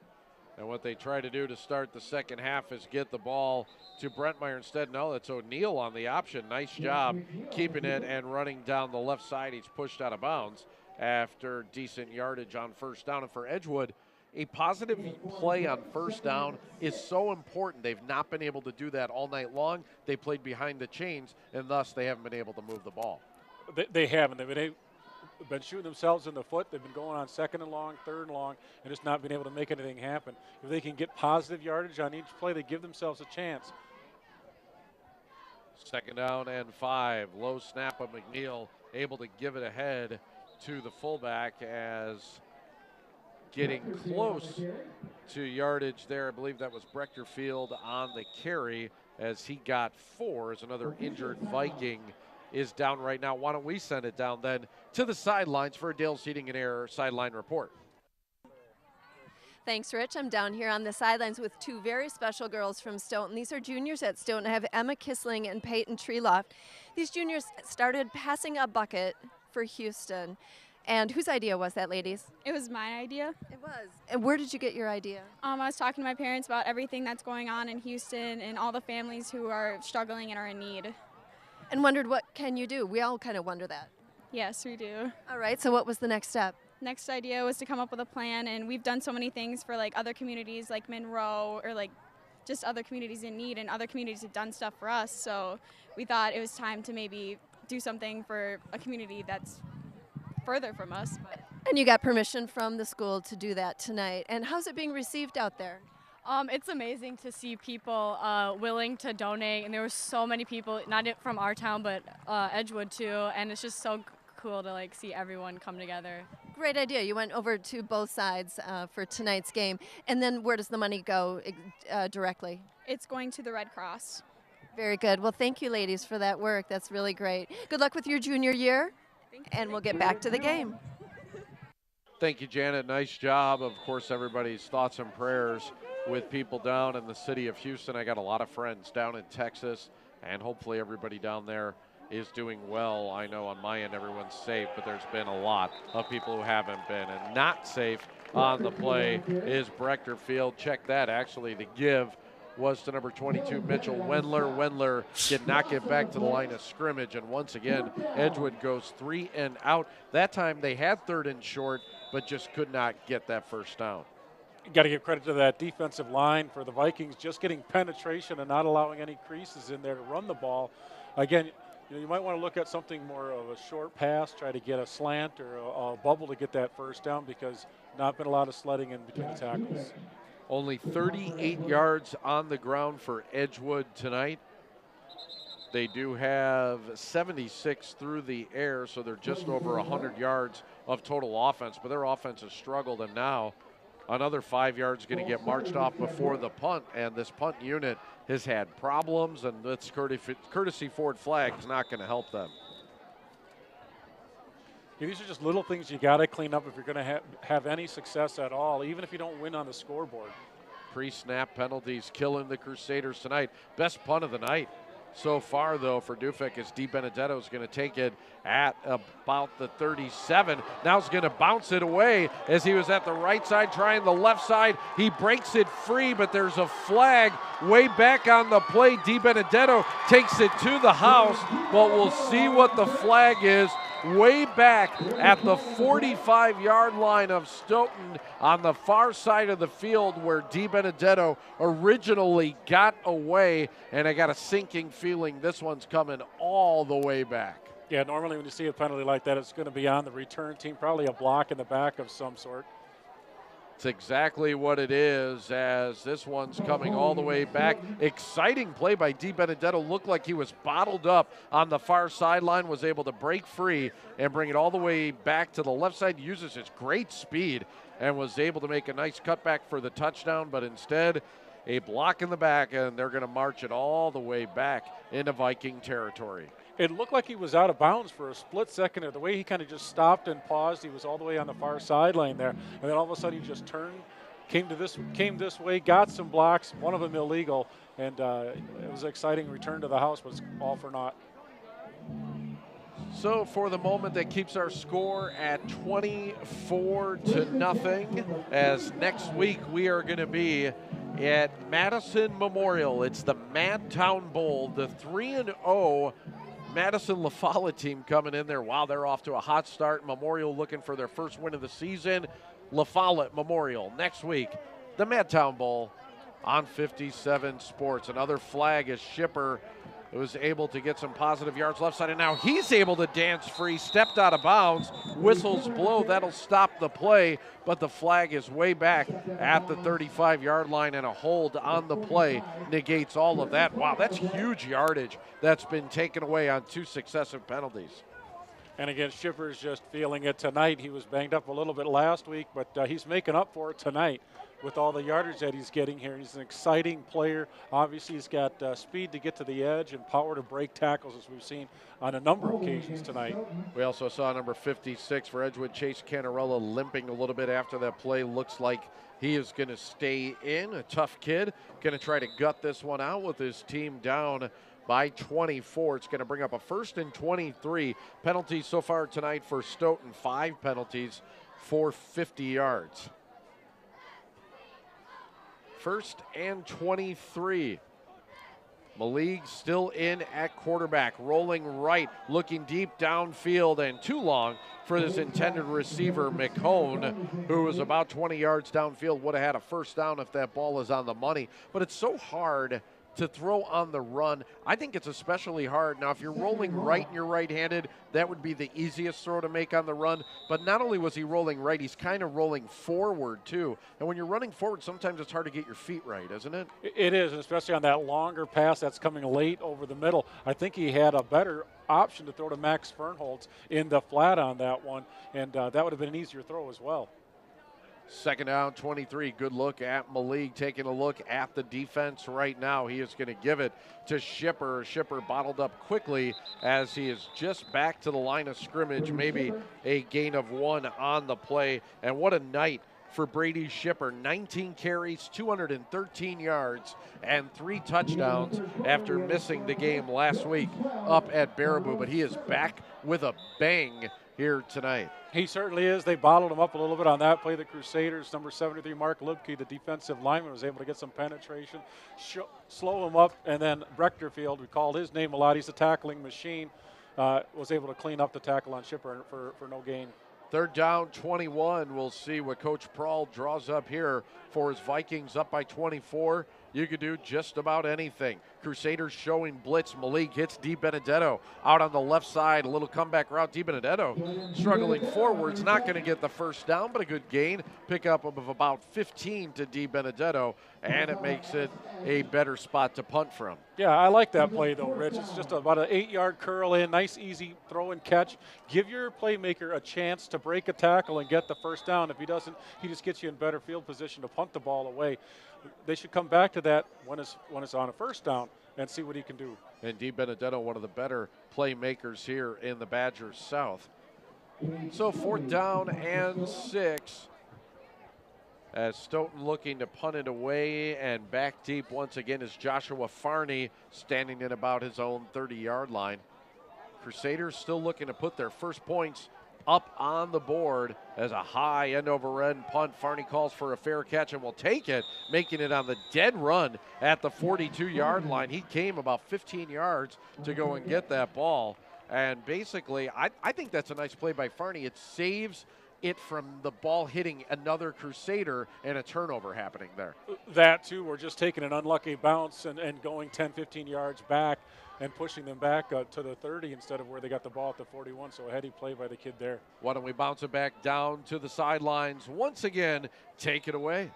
And what they try to do to start the second half is get the ball to Brentmeyer instead. No, that's O'Neill on the option. Nice job keeping it and running down the left side. He's pushed out of bounds after decent yardage on first down. And for Edgewood, a positive play on first down is so important. They've not been able to do that all night long. They played behind the chains, and thus they haven't been able to move the ball. They haven't. They've been shooting themselves in the foot. They've been going on 2nd and long, 3rd and long, and just not been able to make anything happen. If they can get positive yardage on each play, they give themselves a chance. 2nd down and 5. Low snap of McNeil, able to give it ahead to the fullback as getting close to yardage there. I believe that was Brechterfield on the carry as he got 4 as another injured Viking is down right now. Why don't we send it down then to the sidelines for a Dale's Heating and Air sideline report. Thanks, Rich. I'm down here on the sidelines with 2 very special girls from Stoughton. These are juniors at Stoughton. I have Emma Kissling and Peyton Treeloft. These juniors started passing a bucket for Houston. And whose idea was that, ladies? It was my idea. It was. And where did you get your idea? I was talking to my parents about everything that's going on in Houston and all the families who are struggling and are in need. And wondered, what can you do? We all kind of wonder that. Yes, we do. All right, so what was the next step? Next idea was to come up with a plan, and we've done so many things for like other communities like Monroe or like just other communities in need, and other communities have done stuff for us. So we thought it was time to maybe do something for a community that's further from us. And you got permission from the school to do that tonight. And how's it being received out there? It's amazing to see people willing to donate, and there were so many people, not from our town, but Edgewood too, and it's just so cool to like see everyone come together. Great idea. You went over to both sides for tonight's game, and then where does the money go directly? It's going to the Red Cross. Very good. Well, thank you, ladies, for that work. That's really great. Good luck with your junior year, and we'll get back to the game. Thank you, Janet. Nice job. Of course, everybody's thoughts and prayers with people down in the city of Houston. I got a lot of friends down in Texas, and hopefully everybody down there is doing well. I know on my end everyone's safe, but there's been a lot of people who haven't been. And not safe on the play is Brechterfield. Check that. Actually, the give was to number 22, Mitchell Wendler. Wendler did not get back to the line of scrimmage, and once again, Edgewood goes 3 and out. That time they had 3rd and short, but just could not get that first down. Got to give credit to that defensive line for the Vikings, just getting penetration and not allowing any creases in there to run the ball. Again, you might want to look at something more of a short pass, try to get a slant or a bubble to get that first down, because not been a lot of sledding in between the tackles. Only 38 yards on the ground for Edgewood tonight. They do have 76 through the air, so they're just over 100 yards of total offense, but their offense has struggled, and now another 5 yards going to get marched off before the punt, and this punt unit has had problems, and this courtesy Ford flag is not going to help them. Yeah, these are just little things you got to clean up if you're going to have any success at all, even if you don't win on the scoreboard. Pre-snap penalties killing the Crusaders tonight. Best punt of the night so far, though, for Dufek is Di Benedetto is going to take it at about the 37. Now he's going to bounce it away as he was at the right side trying the left side. He breaks it free, but there's a flag way back on the play. Di Benedetto takes it to the house, but we'll see what the flag is way back at the 45-yard line of Stoughton on the far side of the field where Di Benedetto originally got away, and I got a sinking feeling this one's coming all the way back. Yeah, normally when you see a penalty like that, it's going to be on the return team, probably a block in the back of some sort. It's exactly what it is, as this one's coming all the way back. Exciting play by Di Benedetto. Looked like he was bottled up on the far sideline, was able to break free and bring it all the way back to the left side. Uses his great speed and was able to make a nice cutback for the touchdown, but instead a block in the back, and they're going to march it all the way back into Viking territory. It looked like he was out of bounds for a split second. The way he kind of just stopped and paused, he was all the way on the far sideline there. And then all of a sudden he just turned, came this way, got some blocks, one of them illegal, and it was an exciting return to the house, but it's all for naught. So for the moment, that keeps our score at 24-0, as next week we are going to be at Madison Memorial. It's the Madtown Bowl, the 3-0 Madison La Folla team coming in there. Wow, they're off to a hot start. Memorial looking for their first win of the season. La Follette Memorial. Next week, the Madtown Bowl on 57 Sports. Another flag as Shipper was able to get some positive yards left side, and now he's able to dance free, stepped out of bounds, whistles blow, that'll stop the play, but the flag is way back at the 35-yard line, and a hold on the play negates all of that. Wow, that's huge yardage that's been taken away on 2 successive penalties. And again, Shipper's just feeling it tonight. He was banged up a little bit last week, but he's making up for it tonight with all the yardage that he's getting here. He's an exciting player. Obviously, he's got speed to get to the edge and power to break tackles, as we've seen on a number of occasions tonight. We also saw number 56 for Edgewood, Chase Canarella, limping a little bit after that play. Looks like he is going to stay in. A tough kid, going to try to gut this one out with his team down by 24. It's going to bring up a 1st and 23. Penalties so far tonight for Stoughton, 5 penalties for 50 yards. 1st and 23. Malik still in at quarterback, rolling right, looking deep downfield, and too long for this intended receiver, McCone, who was about 20 yards downfield, would have had a first down if that ball is on the money. But it's so hard to throw on the run. I think it's especially hard. Now, if you're rolling right and you're right-handed, that would be the easiest throw to make on the run. But not only was he rolling right, he's kind of rolling forward, too. And when you're running forward, sometimes it's hard to get your feet right, isn't it? It is, especially on that longer pass that's coming late over the middle. I think he had a better option to throw to Max Fernholz in the flat on that one, and that would have been an easier throw as well. 2nd down, 23. Good look at Malik, taking a look at the defense right now. He is going to give it to Shipper. Shipper bottled up quickly as he is just back to the line of scrimmage, maybe a gain of 1 on the play. And what a night for Brady Shipper. 19 carries, 213 yards, and 3 touchdowns after missing the game last week up at Baraboo. But he is back with a bang here tonight. He certainly is. They bottled him up a little bit on that play. The Crusaders, number 73, Mark Lubke, the defensive lineman, was able to get some penetration, slow him up, and then Brechterfield, we called his name a lot. He's a tackling machine, was able to clean up the tackle on Shipper for no gain. 3rd down, 21. We'll see what Coach Prahl draws up here for his Vikings, up by 24. You could do just about anything. Crusaders showing blitz. Malik hits Di Benedetto out on the left side. A little comeback route. Di Benedetto struggling forwards. Not going to get the first down, but a good gain. Pickup of about 15 to Di Benedetto, and it makes it a better spot to punt from. Yeah, I like that play, though, Rich. It's just about an 8-yard curl in. Nice, easy throw and catch. Give your playmaker a chance to break a tackle and get the first down. If he doesn't, he just gets you in better field position to punt the ball away. They should come back to that when it's on a first down and see what he can do. And Di Benedetto, one of the better playmakers here in the Badgers South. So 4th down and 6. As Stoughton looking to punt it away, and back deep once again is Joshua Farney, standing at about his own 30-yard line. Crusaders still looking to put their first points up on the board as a high end-over-end punt. Farney calls for a fair catch and will take it, making it on the dead run at the 42-yard line. He came about 15 yards to go and get that ball. And basically, I think that's a nice play by Farney. It saves it from the ball hitting another Crusader and a turnover happening there. That, too, we're just taking an unlucky bounce and going 10, 15 yards back and pushing them back to the 30 instead of where they got the ball at the 41. So a heady play by the kid there. Why don't we bounce it back down to the sidelines once again? Take it away.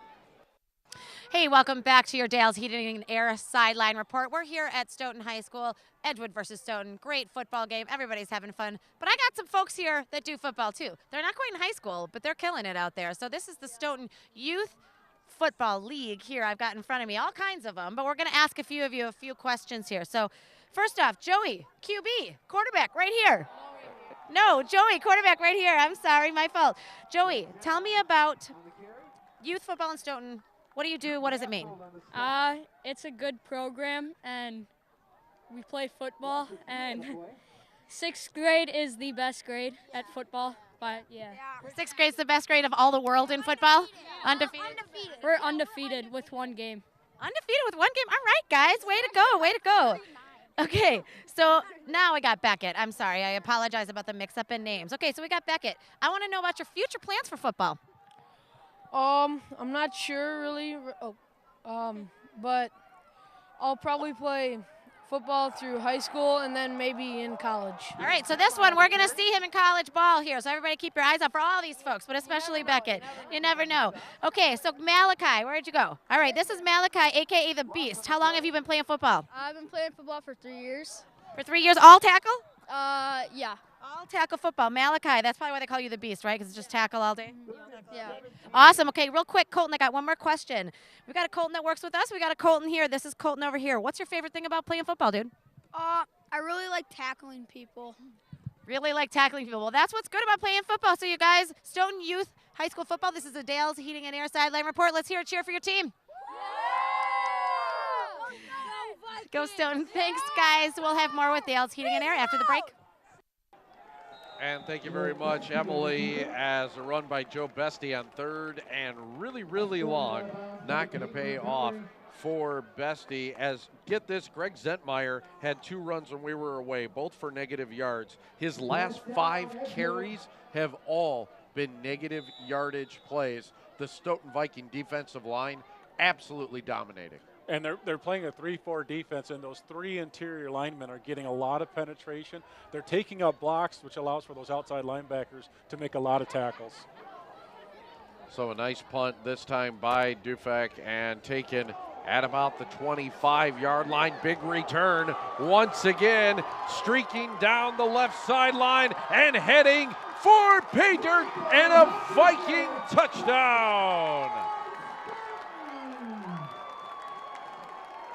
Hey, welcome back to your Dale's Heating and Air Sideline Report. We're here at Stoughton High School, Edgewood versus Stoughton. Great football game. Everybody's having fun. But I got some folks here that do football too. They're not quite in high school, but they're killing it out there. So this is the Stoughton Youth Football League here I've got in front of me, all kinds of them. But we're going to ask a few of you a few questions here. So first off, Joey, QB, quarterback right here. No, Joey, quarterback right here. I'm sorry, my fault. Joey, tell me about youth football in Stoughton. What do you do? What does it mean? It's a good program, and we play football, and 6th grade is the best grade at football, but yeah. 6th grade's the best grade of all the world in football? Undefeated? We're undefeated with 1 game. Undefeated with 1 game? All right, guys, way to go, way to go. Okay, so now we got Beckett. I'm sorry, I apologize about the mix-up in names. Okay, so we got Beckett. I want to know about your future plans for football. I'm not sure really, but I'll probably play football through high school and then maybe in college. All right, so this one, we're going to see him in college ball here. So everybody keep your eyes out for all these folks, but especially Beckett. You never know. Okay, so Malachi, where'd you go? All right, this is Malachi, a.k.a. the Beast. How long have you been playing football? I've been playing football for 3 years. For 3 years, all tackle? Yeah. All tackle football. Malachi, that's probably why they call you the Beast, right? Because it's just tackle all day? Yeah. Awesome. Okay, real quick, Colton, I got one more question. We got a Colton that works with us. We got a Colton here. This is Colton over here. What's your favorite thing about playing football, dude? I really like tackling people. Really like tackling people. Well, that's what's good about playing football. So you guys, Stoughton Youth High School Football, this is the Dale's Heating and Air Sideline Report. Let's hear a cheer for your team. Go Stoughton. Thanks, guys. We'll have more with Dale's Heating and Air after the break. And thank you very much, Emily, as a run by Joe Bestie on third and really, really long. Not going to pay off for Bestie, as, get this, Greg Zentmeyer had 2 runs when we were away, both for negative yards. His last 5 carries have all been negative yardage plays. The Stoughton Viking defensive line absolutely dominating. And they're playing a 3-4 defense, and those 3 interior linemen are getting a lot of penetration. They're taking up blocks, which allows for those outside linebackers to make a lot of tackles. So a nice punt this time by Dufek, and taken at about the 25-yard line. Big return once again, streaking down the left sideline and heading for pay dirt, and a Viking touchdown.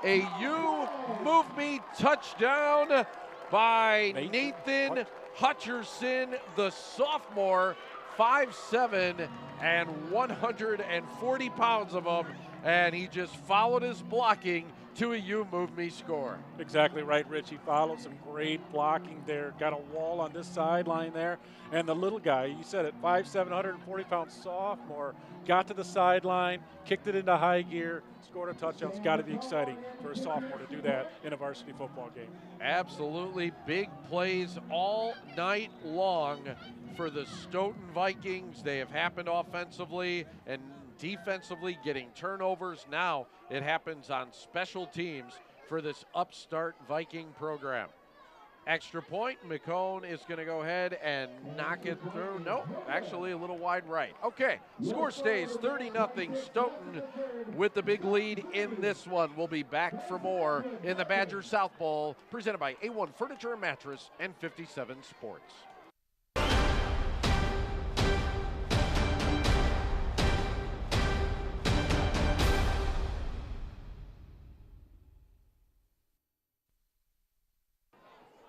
A U Move Me touchdown by Nathan Hutcherson, the sophomore, 5'7" and 140 pounds of him, and he just followed his blocking to a U Move Me score. Exactly right, Rich. He followed some great blocking there, got a wall on this sideline there, and the little guy, you said it, 5'7", 140-pound sophomore, got to the sideline, kicked it into high gear, scored a touchdown. It's got to be exciting for a sophomore to do that in a varsity football game. Absolutely. Big plays all night long for the Stoughton Vikings. They have happened offensively and defensively, getting turnovers. Now it happens on special teams for this upstart Viking program. Extra point, McCone is going to go ahead and knock it through. No, actually a little wide right. Okay, score stays 30-0 Stoughton with the big lead in this one. We'll be back for more in the Badger South Bowl, presented by A-1 Furniture and Mattress and 57 Sports.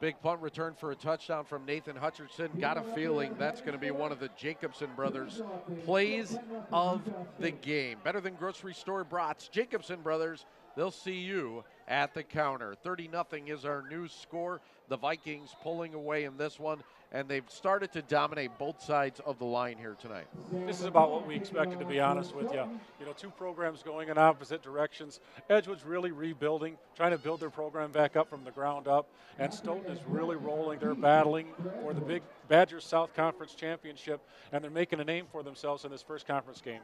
Big punt return for a touchdown from Nathan Hutcherson. Got a feeling that's going to be one of the Jacobson brothers' plays of the game. Better than grocery store brats. Jacobson brothers, they'll see you at the counter. 30-0 is our new score. The Vikings pulling away in this one, and they've started to dominate both sides of the line here tonight. This is about what we expected, to be honest with you. You know, 2 programs going in opposite directions. Edgewood's really rebuilding, trying to build their program back up from the ground up, and Stoughton is really rolling. They're battling for the big Badger South Conference Championship, and they're making a name for themselves in this first conference game.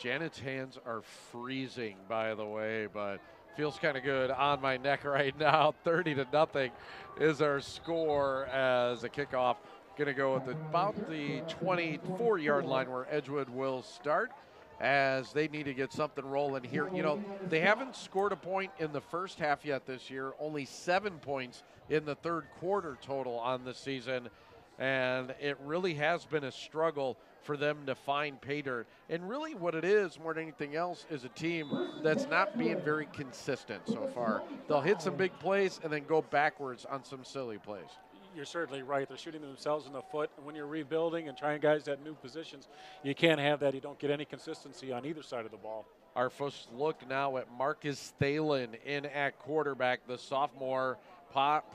Janet's hands are freezing, by the way, but feels kind of good on my neck right now. 30-0 is our score as a kickoff. Going to go at about the 24-yard line where Edgewood will start, as they need to get something rolling here. You know, they haven't scored a point in the first half yet this year, only 7 points in the third quarter total on the season, and it really has been a struggle for them to find pay dirt. And really what it is, more than anything else, is a team that's not being very consistent so far. They'll hit some big plays and then go backwards on some silly plays. You're certainly right. They're shooting themselves in the foot. And when you're rebuilding and trying guys at new positions, you can't have that. You don't get any consistency on either side of the ball. Our first look now at Marcus Thalen in at quarterback, the sophomore,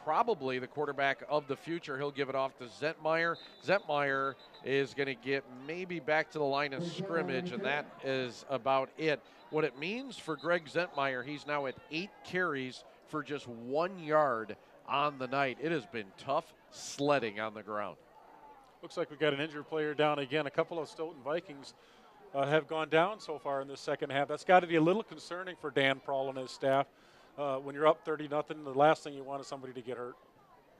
probably the quarterback of the future. He'll give it off to Zentmeyer. Zentmeyer is going to get maybe back to the line of scrimmage, and that is about it. What it means for Greg Zentmeyer, he's now at 8 carries for just 1 yard on the night. It has been tough sledding on the ground. Looks like we got an injured player down again. A couple of Stoughton Vikings have gone down so far in the second half. That's got to be a little concerning for Dan Prohl and his staff. When you're up 30-0, the last thing you want is somebody to get hurt.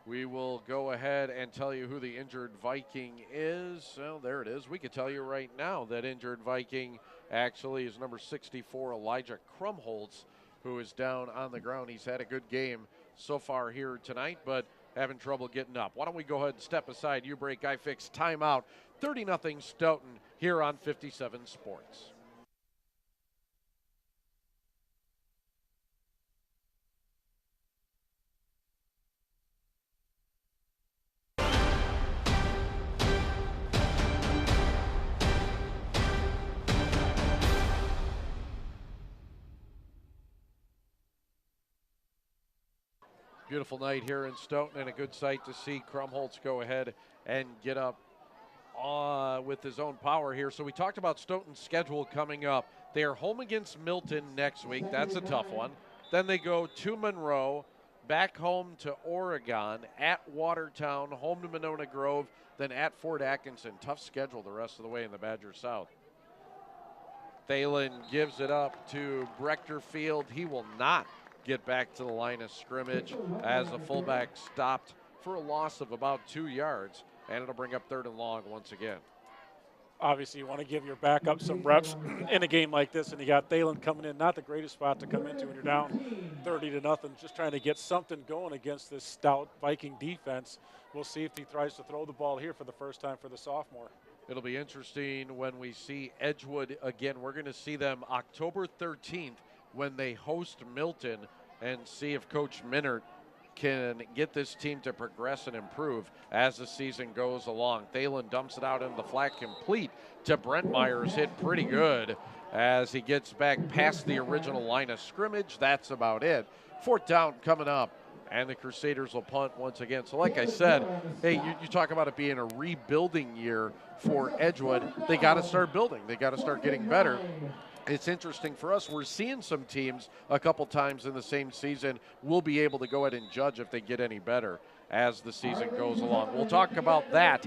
We will go ahead and tell you who the injured Viking is. Well, there it is. We could tell you right now that injured Viking actually is number 64, Elijah Krumholtz, who is down on the ground. He's had a good game so far here tonight, but having trouble getting up. Why don't we go ahead and step aside? You break, I fix, timeout. 30-0 Stoughton here on 57 Sports. Beautiful night here in Stoughton, and a good sight to see Krumholtz go ahead and get up with his own power here. So we talked about Stoughton's schedule coming up. They are home against Milton next week. That's a tough one. Then they go to Monroe, back home to Oregon, at Watertown, home to Monona Grove, then at Fort Atkinson. Tough schedule the rest of the way in the Badger South. Thalen gives it up to Brechter Field. He will not get back to the line of scrimmage as the fullback stopped for a loss of about 2 yards, and it'll bring up 3rd and long once again. Obviously, you want to give your backup some reps in a game like this, and you got Thalen coming in, not the greatest spot to come into when you're down 30-0, just trying to get something going against this stout Viking defense. We'll see if he tries to throw the ball here for the first time for the sophomore. It'll be interesting when we see Edgewood again. We're going to see them October 13th when they host Milton, and see if Coach Minert can get this team to progress and improve as the season goes along. Thalen dumps it out in the flat, complete to Brent Myers, hit pretty good as he gets back past the original line of scrimmage. That's about it. 4th down coming up, and the Crusaders will punt once again. So like I said, hey, you talk about it being a rebuilding year for Edgewood. They got to start building. They got to start getting better. It's interesting for us. We're seeing some teams a couple times in the same season. We'll be able to go ahead and judge if they get any better as the season goes along. We'll talk about that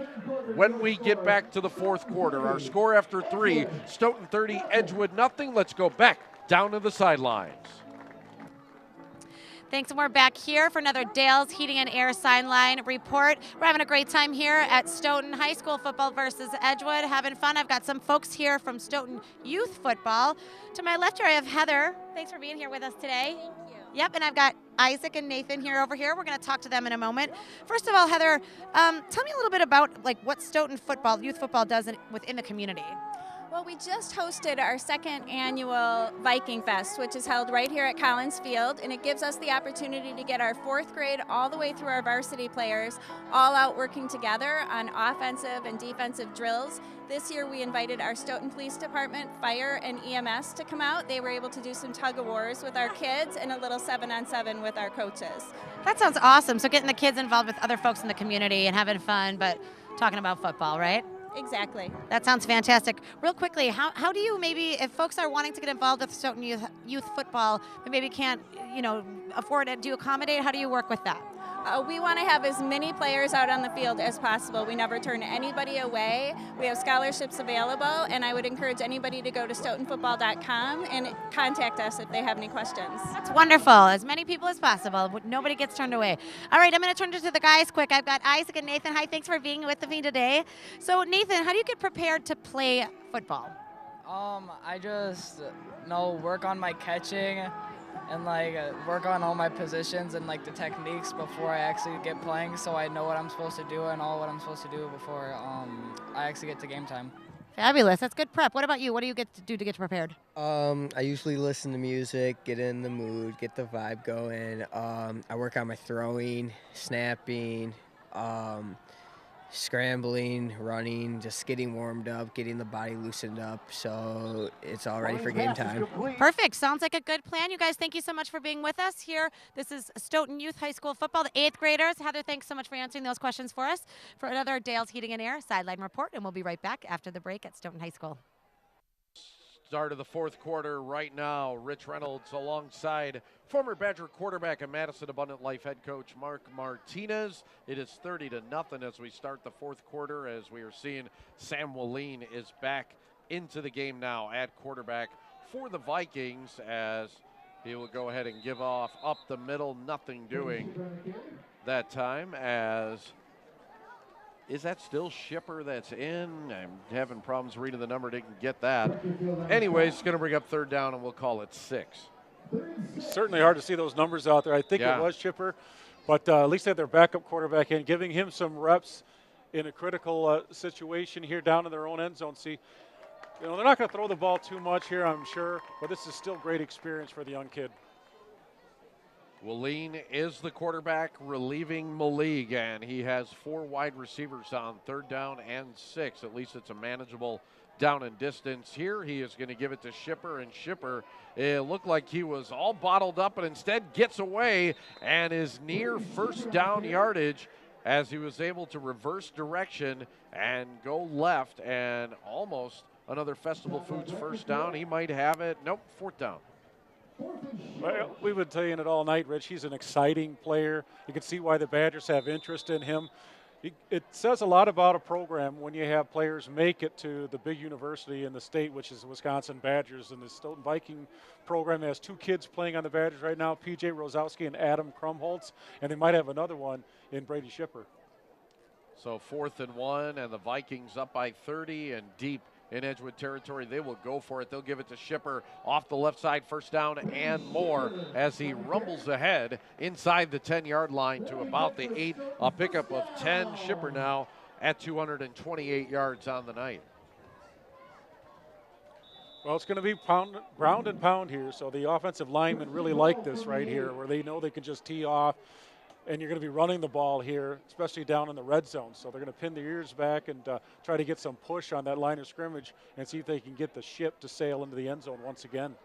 when we get back to the 4th quarter. Our score after 3, Stoughton 30, Edgewood nothing. Let's go back down to the sidelines. Thanks, and we're back here for another Dale's Heating and Air Sideline Report. We're having a great time here at Stoughton High School football versus Edgewood, having fun. I've got some folks here from Stoughton Youth Football. To my left here, I have Heather. Thanks for being here with us today. Thank you. Yep, and I've got Isaac and Nathan here over here. We're going to talk to them in a moment. First of all, Heather, tell me a little bit about what Stoughton football, youth football, does within the community. Well, we just hosted our 2nd annual Viking Fest, which is held right here at Collins Field, and it gives us the opportunity to get our 4th grade all the way through our varsity players all out working together on offensive and defensive drills. This year we invited our Stoughton Police Department, Fire, and EMS to come out. They were able to do some tug-of-wars with our kids and a little 7-on-7 with our coaches. That sounds awesome. So getting the kids involved with other folks in the community and having fun, but talking about football, right? Exactly. That sounds fantastic. Real quickly, how do you maybe, if folks are wanting to get involved with Stoughton youth football, but maybe can't, afford it, do you accommodate? How do you work with that? We want to have as many players out on the field as possible. We never turn anybody away. We have scholarships available, and I would encourage anybody to go to stoughtonfootball.com and contact us if they have any questions. That's wonderful. As many people as possible. Nobody gets turned away. All right, I'm going to turn to the guys quick. I've got Isaac and Nathan. Hi, thanks for being with me today. So, Nathan, how do you get prepared to play football? I just work on my catching and work on all my positions and the techniques before I actually get playing, so I know what I'm supposed to do and all what I'm supposed to do before I actually get to game time. Fabulous. That's good prep. What about you? What do you get to do to get prepared? I usually listen to music, get in the mood, get the vibe going. I work on my throwing, snapping, scrambling, running, just getting warmed up, getting the body loosened up, so it's all ready for game time. Perfect. Sounds like a good plan. You guys, thank you so much for being with us here. This is Stoughton Youth High School football, the 8th graders. Heather, thanks so much for answering those questions for us for another Dale's Heating and Air Sideline Report, and we'll be right back after the break at Stoughton High School. Start of the 4th quarter right now. Rich Reynolds alongside former Badger quarterback and Madison Abundant Life head coach Mark Martinez. It is 30-0 as we start the 4th quarter, as we are seeing Sam Walleen is back into the game now at quarterback for the Vikings, as he will go ahead and give off up the middle, nothing doing that time. As is that still Shipper that's in? I'm having problems reading the number, didn't get that. Anyways, it's going to bring up third down, and we'll call it 6. It's certainly hard to see those numbers out there. I think it was Shipper, but at least they had their backup quarterback in, giving him some reps in a critical situation here down in their own end zone. See, they're not going to throw the ball too much here, I'm sure, but this is still great experience for the young kid. Willeen is the quarterback, relieving Malig, and he has 4 wide receivers on third down and 6. At least it's a manageable down and distance here. He is going to give it to Shipper, and Shipper, it looked like he was all bottled up, but instead gets away and is near first down yardage as he was able to reverse direction and go left, and almost another Festival Foods first down. He might have it. Nope, fourth down. Well, we've been saying it all night, Rich. He's an exciting player. You can see why the Badgers have interest in him. It says a lot about a program when you have players make it to the big university in the state, which is the Wisconsin Badgers. And the Stoughton Viking program has 2 kids playing on the Badgers right now, P.J. Rosowski and Adam Krumholtz, and they might have another one in Brady Shipper. So 4th and 1, and the Vikings up by 30 and deep in Edgewood territory. They will go for it. They'll give it to Shipper off the left side, first down and more, as he rumbles ahead inside the 10-yard line to about the 8. A pickup of 10. Shipper now at 228 yards on the night. Well, it's going to be ground and pound here, so the offensive linemen really like this right here, where they know they can just tee off, and you're going to be running the ball here, especially down in the red zone. So they're going to pin their ears back and try to get some push on that line of scrimmage and see if they can get the ship to sail into the end zone once again.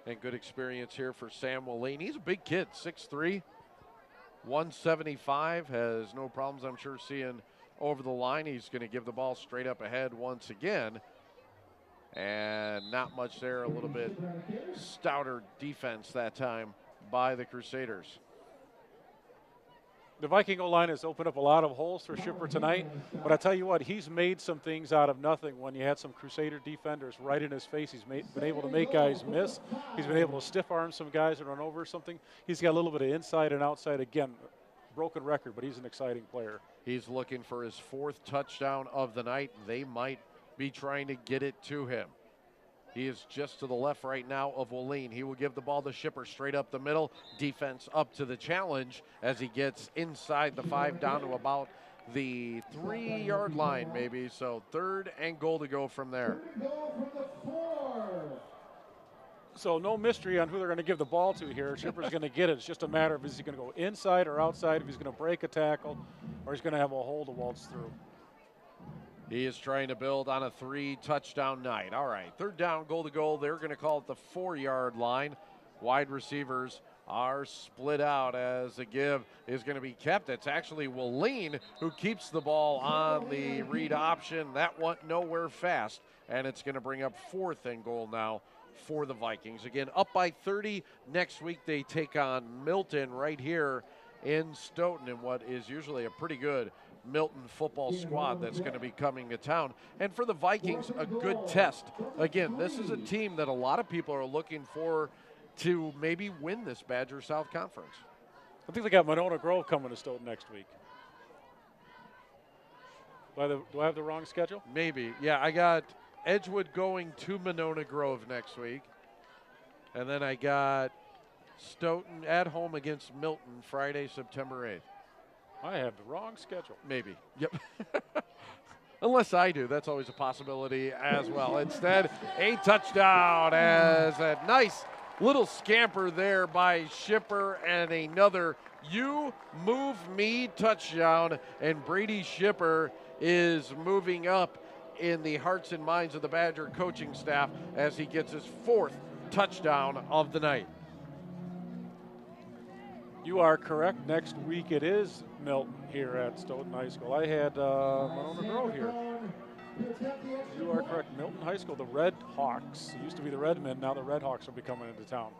And good experience here for Sam Willeen. He's a big kid, 6'3", 175, has no problems, I'm sure, seeing over the line. He's going to give the ball straight up ahead once again. And not much there, a little bit stouter defense that time by the Crusaders. The Viking O-line has opened up a lot of holes for Shipper tonight, but I tell you what, he's made some things out of nothing when you had some Crusader defenders right in his face. He's been able to make guys miss. He's been able to stiff arm some guys and run over something. He's got a little bit of inside and outside. Again, broken record, but he's an exciting player. He's looking for his 4th touchdown of the night. They might be trying to get it to him. He is just to the left right now of Willeen. He will give the ball to Shipper straight up the middle. Defense up to the challenge as he gets inside the 5 down to about the 3-yard line maybe. So 3rd and goal to go from there. So no mystery on who they're going to give the ball to here. Shipper's going to get it. It's just a matter of is he going to go inside or outside, if he's going to break a tackle, or he's going to have a hole to waltz through. He is trying to build on a 3-touchdown night. All right, 3rd down, goal to goal. They're going to call it the 4-yard line. Wide receivers are split out as the give is going to be kept. It's actually Willeen who keeps the ball on the read option. That went nowhere fast, and it's going to bring up 4th and goal now for the Vikings. Again, up by 30. Next week they take on Milton right here in Stoughton in what is usually a pretty good Milton football squad that's going to be coming to town. And for the Vikings, a good test. Again, this is a team that a lot of people are looking for to maybe win this Badger South Conference. I think they got Monona Grove coming to Stoughton next week. Do I have the wrong schedule? Maybe. Yeah, I got Edgewood going to Monona Grove next week. And then I got Stoughton at home against Milton Friday, September 8th. I have the wrong schedule. Maybe. Yep. Unless I do. That's always a possibility as well. Instead, a touchdown as a nice little scamper there by Shipper and another you move me touchdown. And Brady Shipper is moving up in the hearts and minds of the Badger coaching staff as he gets his 4th touchdown of the night. You are correct. Next week it is Milton here at Stoughton High School. I had Monona Grove here. You are correct. Milton High School, the Red Hawks. It used to be the Redmen. Now the Red Hawks will be coming into town.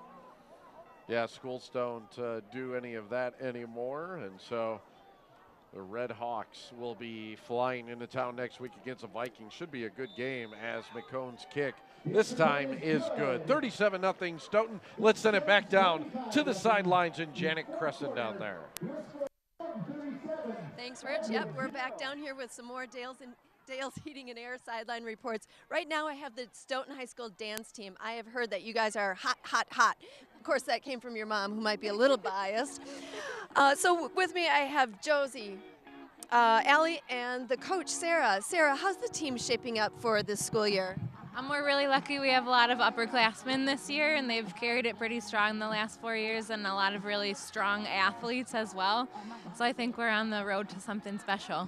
Yeah, schools don't do any of that anymore. And so The Red Hawks will be flying into town next week against the Vikings. Should be a good game as McCone's kick this time is good. 37-0 Stoughton. Let's send it back down to the sidelines and Janet Crescent down there. Thanks, Rich. Yep, we're back down here with some more Dale's Heating and Air sideline reports. Right now I have the Stoughton High School dance team. I have heard that you guys are hot, hot, hot. Of course, that came from your mom, who might be a little biased. So with me I have Josie, Allie, and the coach, Sarah. Sarah, how's the team shaping up for this school year? We're really lucky. We have a lot of upperclassmen this year, and they've carried it pretty strong the last 4 years, and a lot of really strong athletes as well. So I think we're on the road to something special.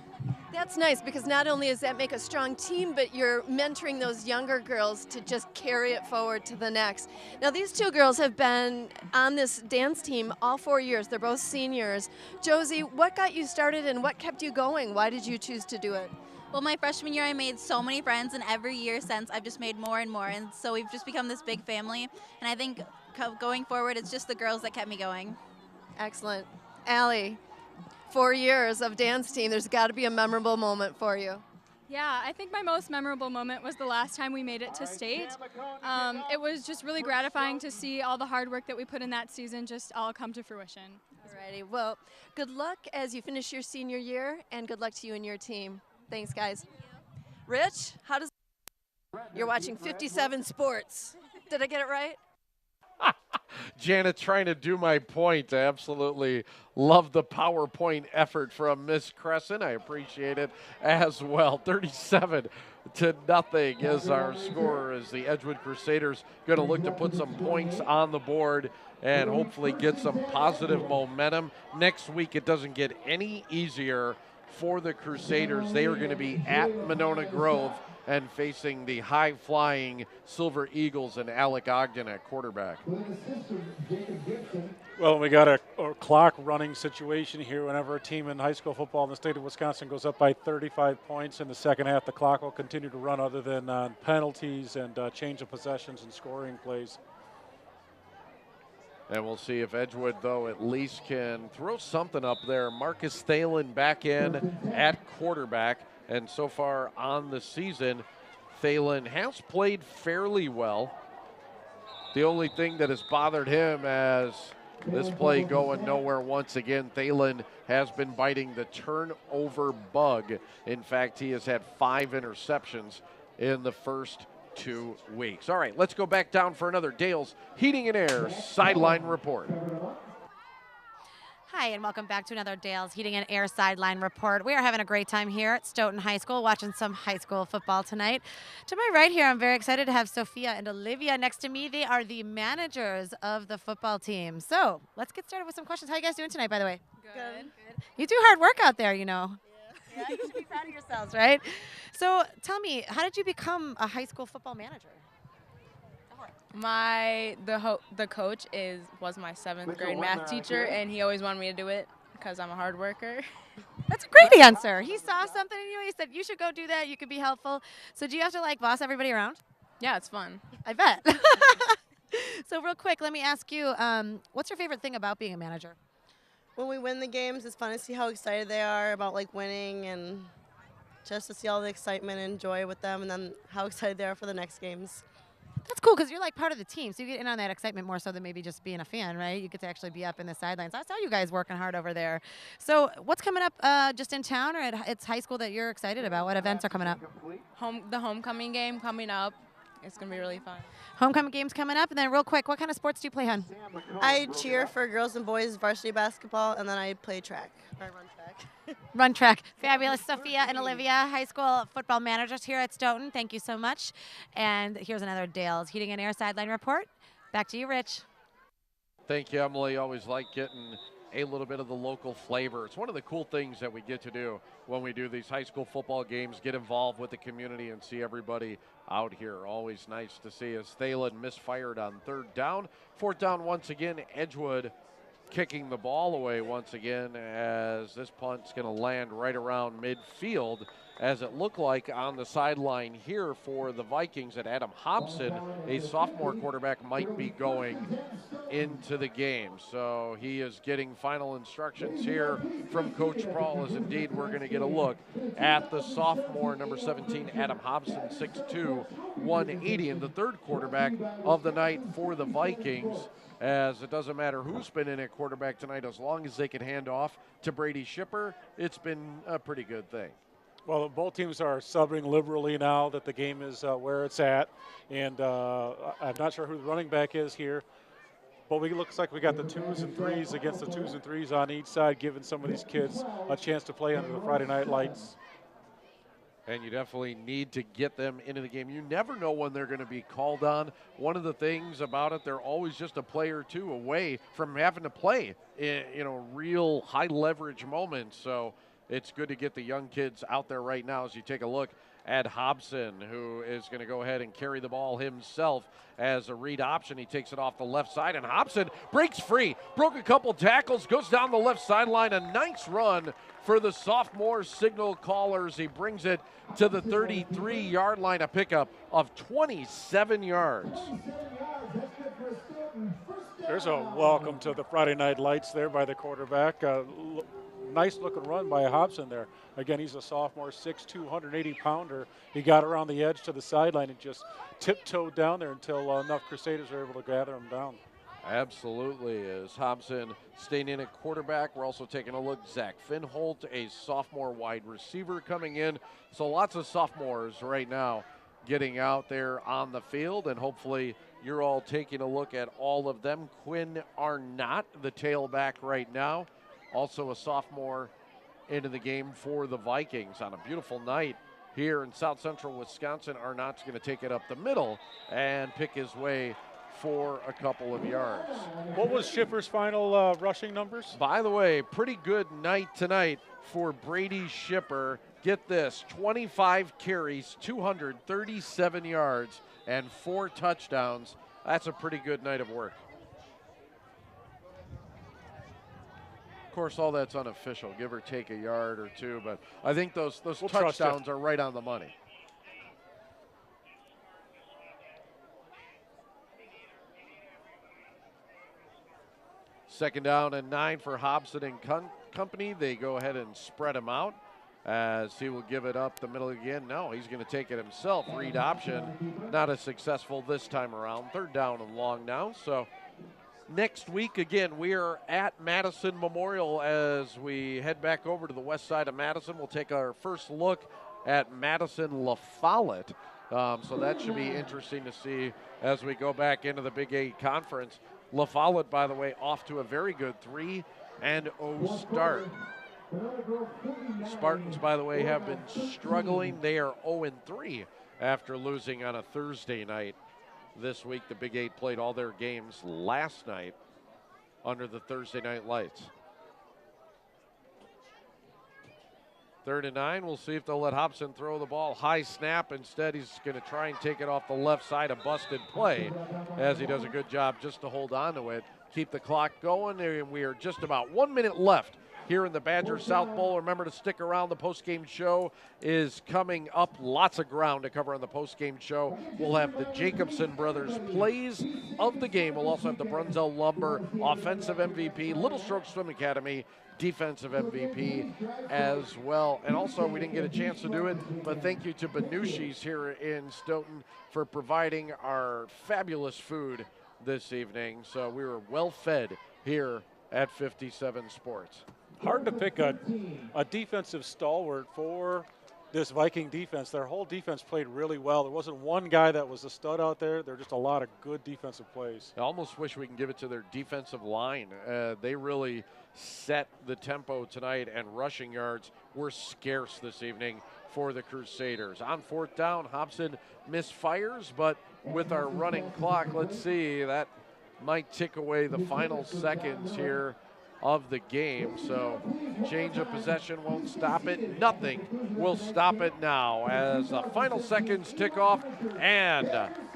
That's nice, because not only does that make a strong team, but you're mentoring those younger girls to just carry it forward to the next. Now, these two girls have been on this dance team all 4 years. They're both seniors. Josie, what got you started and what kept you going? Why did you choose to do it? Well, my freshman year I made so many friends, and every year since I've just made more and more, and so we've just become this big family. And I think going forward, it's just the girls that kept me going. Excellent. Allie, 4 years of dance team, there's got to be a memorable moment for you. Yeah, I think my most memorable moment was the last time we made it to state. It was just really gratifying to see all the hard work that we put in that season just all come to fruition. Alrighty, well, good luck as you finish your senior year, and good luck to you and your team. Thanks, guys. Rich, how does... You're watching 57 Sports. Did I get it right? Janet trying to do my point. I absolutely love the PowerPoint effort from Miss Crescent. I appreciate it as well. 37-0 is our score as the Edgewood Crusaders going to look to put some points on the board and hopefully get some positive momentum. Next week it doesn't get any easier for the Crusaders. They are going to be at Monona Grove and facing the high-flying Silver Eagles and Alec Ogden at quarterback. Well, we got a clock running situation here. Whenever a team in high school football in the state of Wisconsin goes up by 35 points in the second half, the clock will continue to run other than penalties and change of possessions and scoring plays. And we'll see if Edgewood, though, at least can throw something up there. Marcus Thalen back in at quarterback. And so far on the season, Thalen has played fairly well. The only thing that has bothered him as this play going nowhere once again, Thalen has been biting the turnover bug. In fact, he has had 5 interceptions in the first 2 weeks. All right, let's go back down for another Dale's Heating and Air sideline report. Hi, and welcome back to another Dale's Heating and Air sideline report. We are having a great time here at Stoughton High School, watching some high school football tonight. To my right here, I'm very excited to have Sophia and Olivia next to me. They are the managers of the football team. So let's get started with some questions. How are you guys doing tonight, by the way? Good. You do hard work out there, you know. Yeah, you should be proud of yourselves, right? So tell me, how did you become a high school football manager? The coach was my 7th grade math teacher, and he always wanted me to do it because I'm a hard worker. That's a great answer. He saw something in you. He said, you should go do that. You could be helpful. So do you have to, like, boss everybody around? Yeah, it's fun. I bet. So real quick, let me ask you, what's your favorite thing about being a manager? When we win the games, it's fun to see how excited they are about, like, winning, and just to see all the excitement and joy with them, and then how excited they are for the next games. That's cool because you're like part of the team, so you get in on that excitement more so than maybe just being a fan, right? You get to actually be up in the sidelines. I saw you guys working hard over there. So what's coming up just in town or it's high school that you're excited about? What events are coming up? The homecoming game coming up. It's going to be really fun. Homecoming game's coming up. And then real quick, what kind of sports do you play, hon? I cheer for girls and boys varsity basketball, and then I play track. I run track. Run track. Fabulous. Sophia and Olivia, high school football managers here at Stoughton. Thank you so much. And here's another Dale's Heating and Air sideline report. Back to you, Rich. Thank you, Emily. Always like getting a little bit of the local flavor. It's one of the cool things that we get to do when we do these high school football games, get involved with the community and see everybody out here. Always nice to see as Thalen misfired on 3rd down. 4th down once again, Edgewood kicking the ball away once again as this punt's going to land right around midfield as it looked like on the sideline here for the Vikings that Adam Hobson, a sophomore quarterback, might be going into the game. So he is getting final instructions here from Coach Paul, as indeed we're going to get a look at the sophomore, number 17, Adam Hobson, 6'2", 180, and the third quarterback of the night for the Vikings, as it doesn't matter who's been in at quarterback tonight, as long as they can hand off to Brady Shipper, it's been a pretty good thing. Well, both teams are subbing liberally now that the game is where it's at, and I'm not sure who the running back is here, but it looks like we got the 2s and 3s against the 2s and 3s on each side, giving some of these kids a chance to play under the Friday night lights. And you definitely need to get them into the game. You never know when they're going to be called on. One of the things about it, they're always just a play or two away from having to play in, real high leverage moments. So it's good to get the young kids out there right now as you take a look at Hobson, who is going to go ahead and carry the ball himself as a read option. He takes it off the left side, and Hobson breaks free, broke a couple tackles, goes down the left sideline. A nice run for the sophomore signal callers. He brings it to the 33-yard line, a pickup of 27 yards. There's a welcome to the Friday night lights there by the quarterback. Nice looking run by Hobson there. Again, he's a sophomore, 6'2", 180-pounder. He got around the edge to the sideline and just tiptoed down there until enough Crusaders were able to gather him down. Absolutely, as Hobson staying in at quarterback. We're also taking a look. Zach Finholt, a sophomore wide receiver, coming in. So lots of sophomores right now getting out there on the field, and hopefully you're all taking a look at all of them. Quinn Arnott, the tailback right now, also a sophomore into the game for the Vikings on a beautiful night here in South Central Wisconsin. Arnott's going to take it up the middle and pick his way for a couple of yards. What was Shipper's final rushing numbers? By the way, pretty good night tonight for Brady Shipper. Get this, 25 carries, 237 yards, and 4 touchdowns. That's a pretty good night of work. Of course, all that's unofficial, give or take a yard or two, but I think those touchdowns are right on the money. Second down and 9 for Hobson and company. They go ahead and spread him out as he will give it up the middle again. No, he's going to take it himself. Read option, not as successful this time around. Third down and long now, so next week, again, we are at Madison Memorial as we head back over to the west side of Madison. We'll take our first look at Madison La Follette. So that should be interesting to see as we go back into the Big 8 Conference. La Follette, by the way, off to a very good 3-0 start. Spartans, by the way, have been struggling. They are 0-3 after losing on a Thursday night. This week, the Big 8 played all their games last night under the Thursday night lights. 3rd and 9, we'll see if they'll let Hobson throw the ball. High snap, instead he's going to try and take it off the left side, a busted play, as he does a good job just to hold on to it. Keep the clock going, and we are just about 1 minute left here in the Badger South Bowl. Remember to stick around. The post-game show is coming up. Lots of ground to cover on the post-game show. We'll have the Jacobson brothers plays of the game. We'll also have the Brunzell Lumber offensive MVP, Little Stroke Swim Academy defensive MVP as well. And also, we didn't get a chance to do it, but thank you to Benucci's here in Stoughton for providing our fabulous food this evening. So we were well fed here at 57 Sports. Hard to pick a defensive stalwart for this Viking defense. Their whole defense played really well. There wasn't one guy that was a stud out there. There were just a lot of good defensive plays. I almost wish we can give it to their defensive line. They really set the tempo tonight, and rushing yards were scarce this evening for the Crusaders. On 4th down, Hobson misfires, but with our running clock, let's see, that might tick away the final seconds here of the game. So change of possession won't stop it. Nothing will stop it now as the final seconds tick off and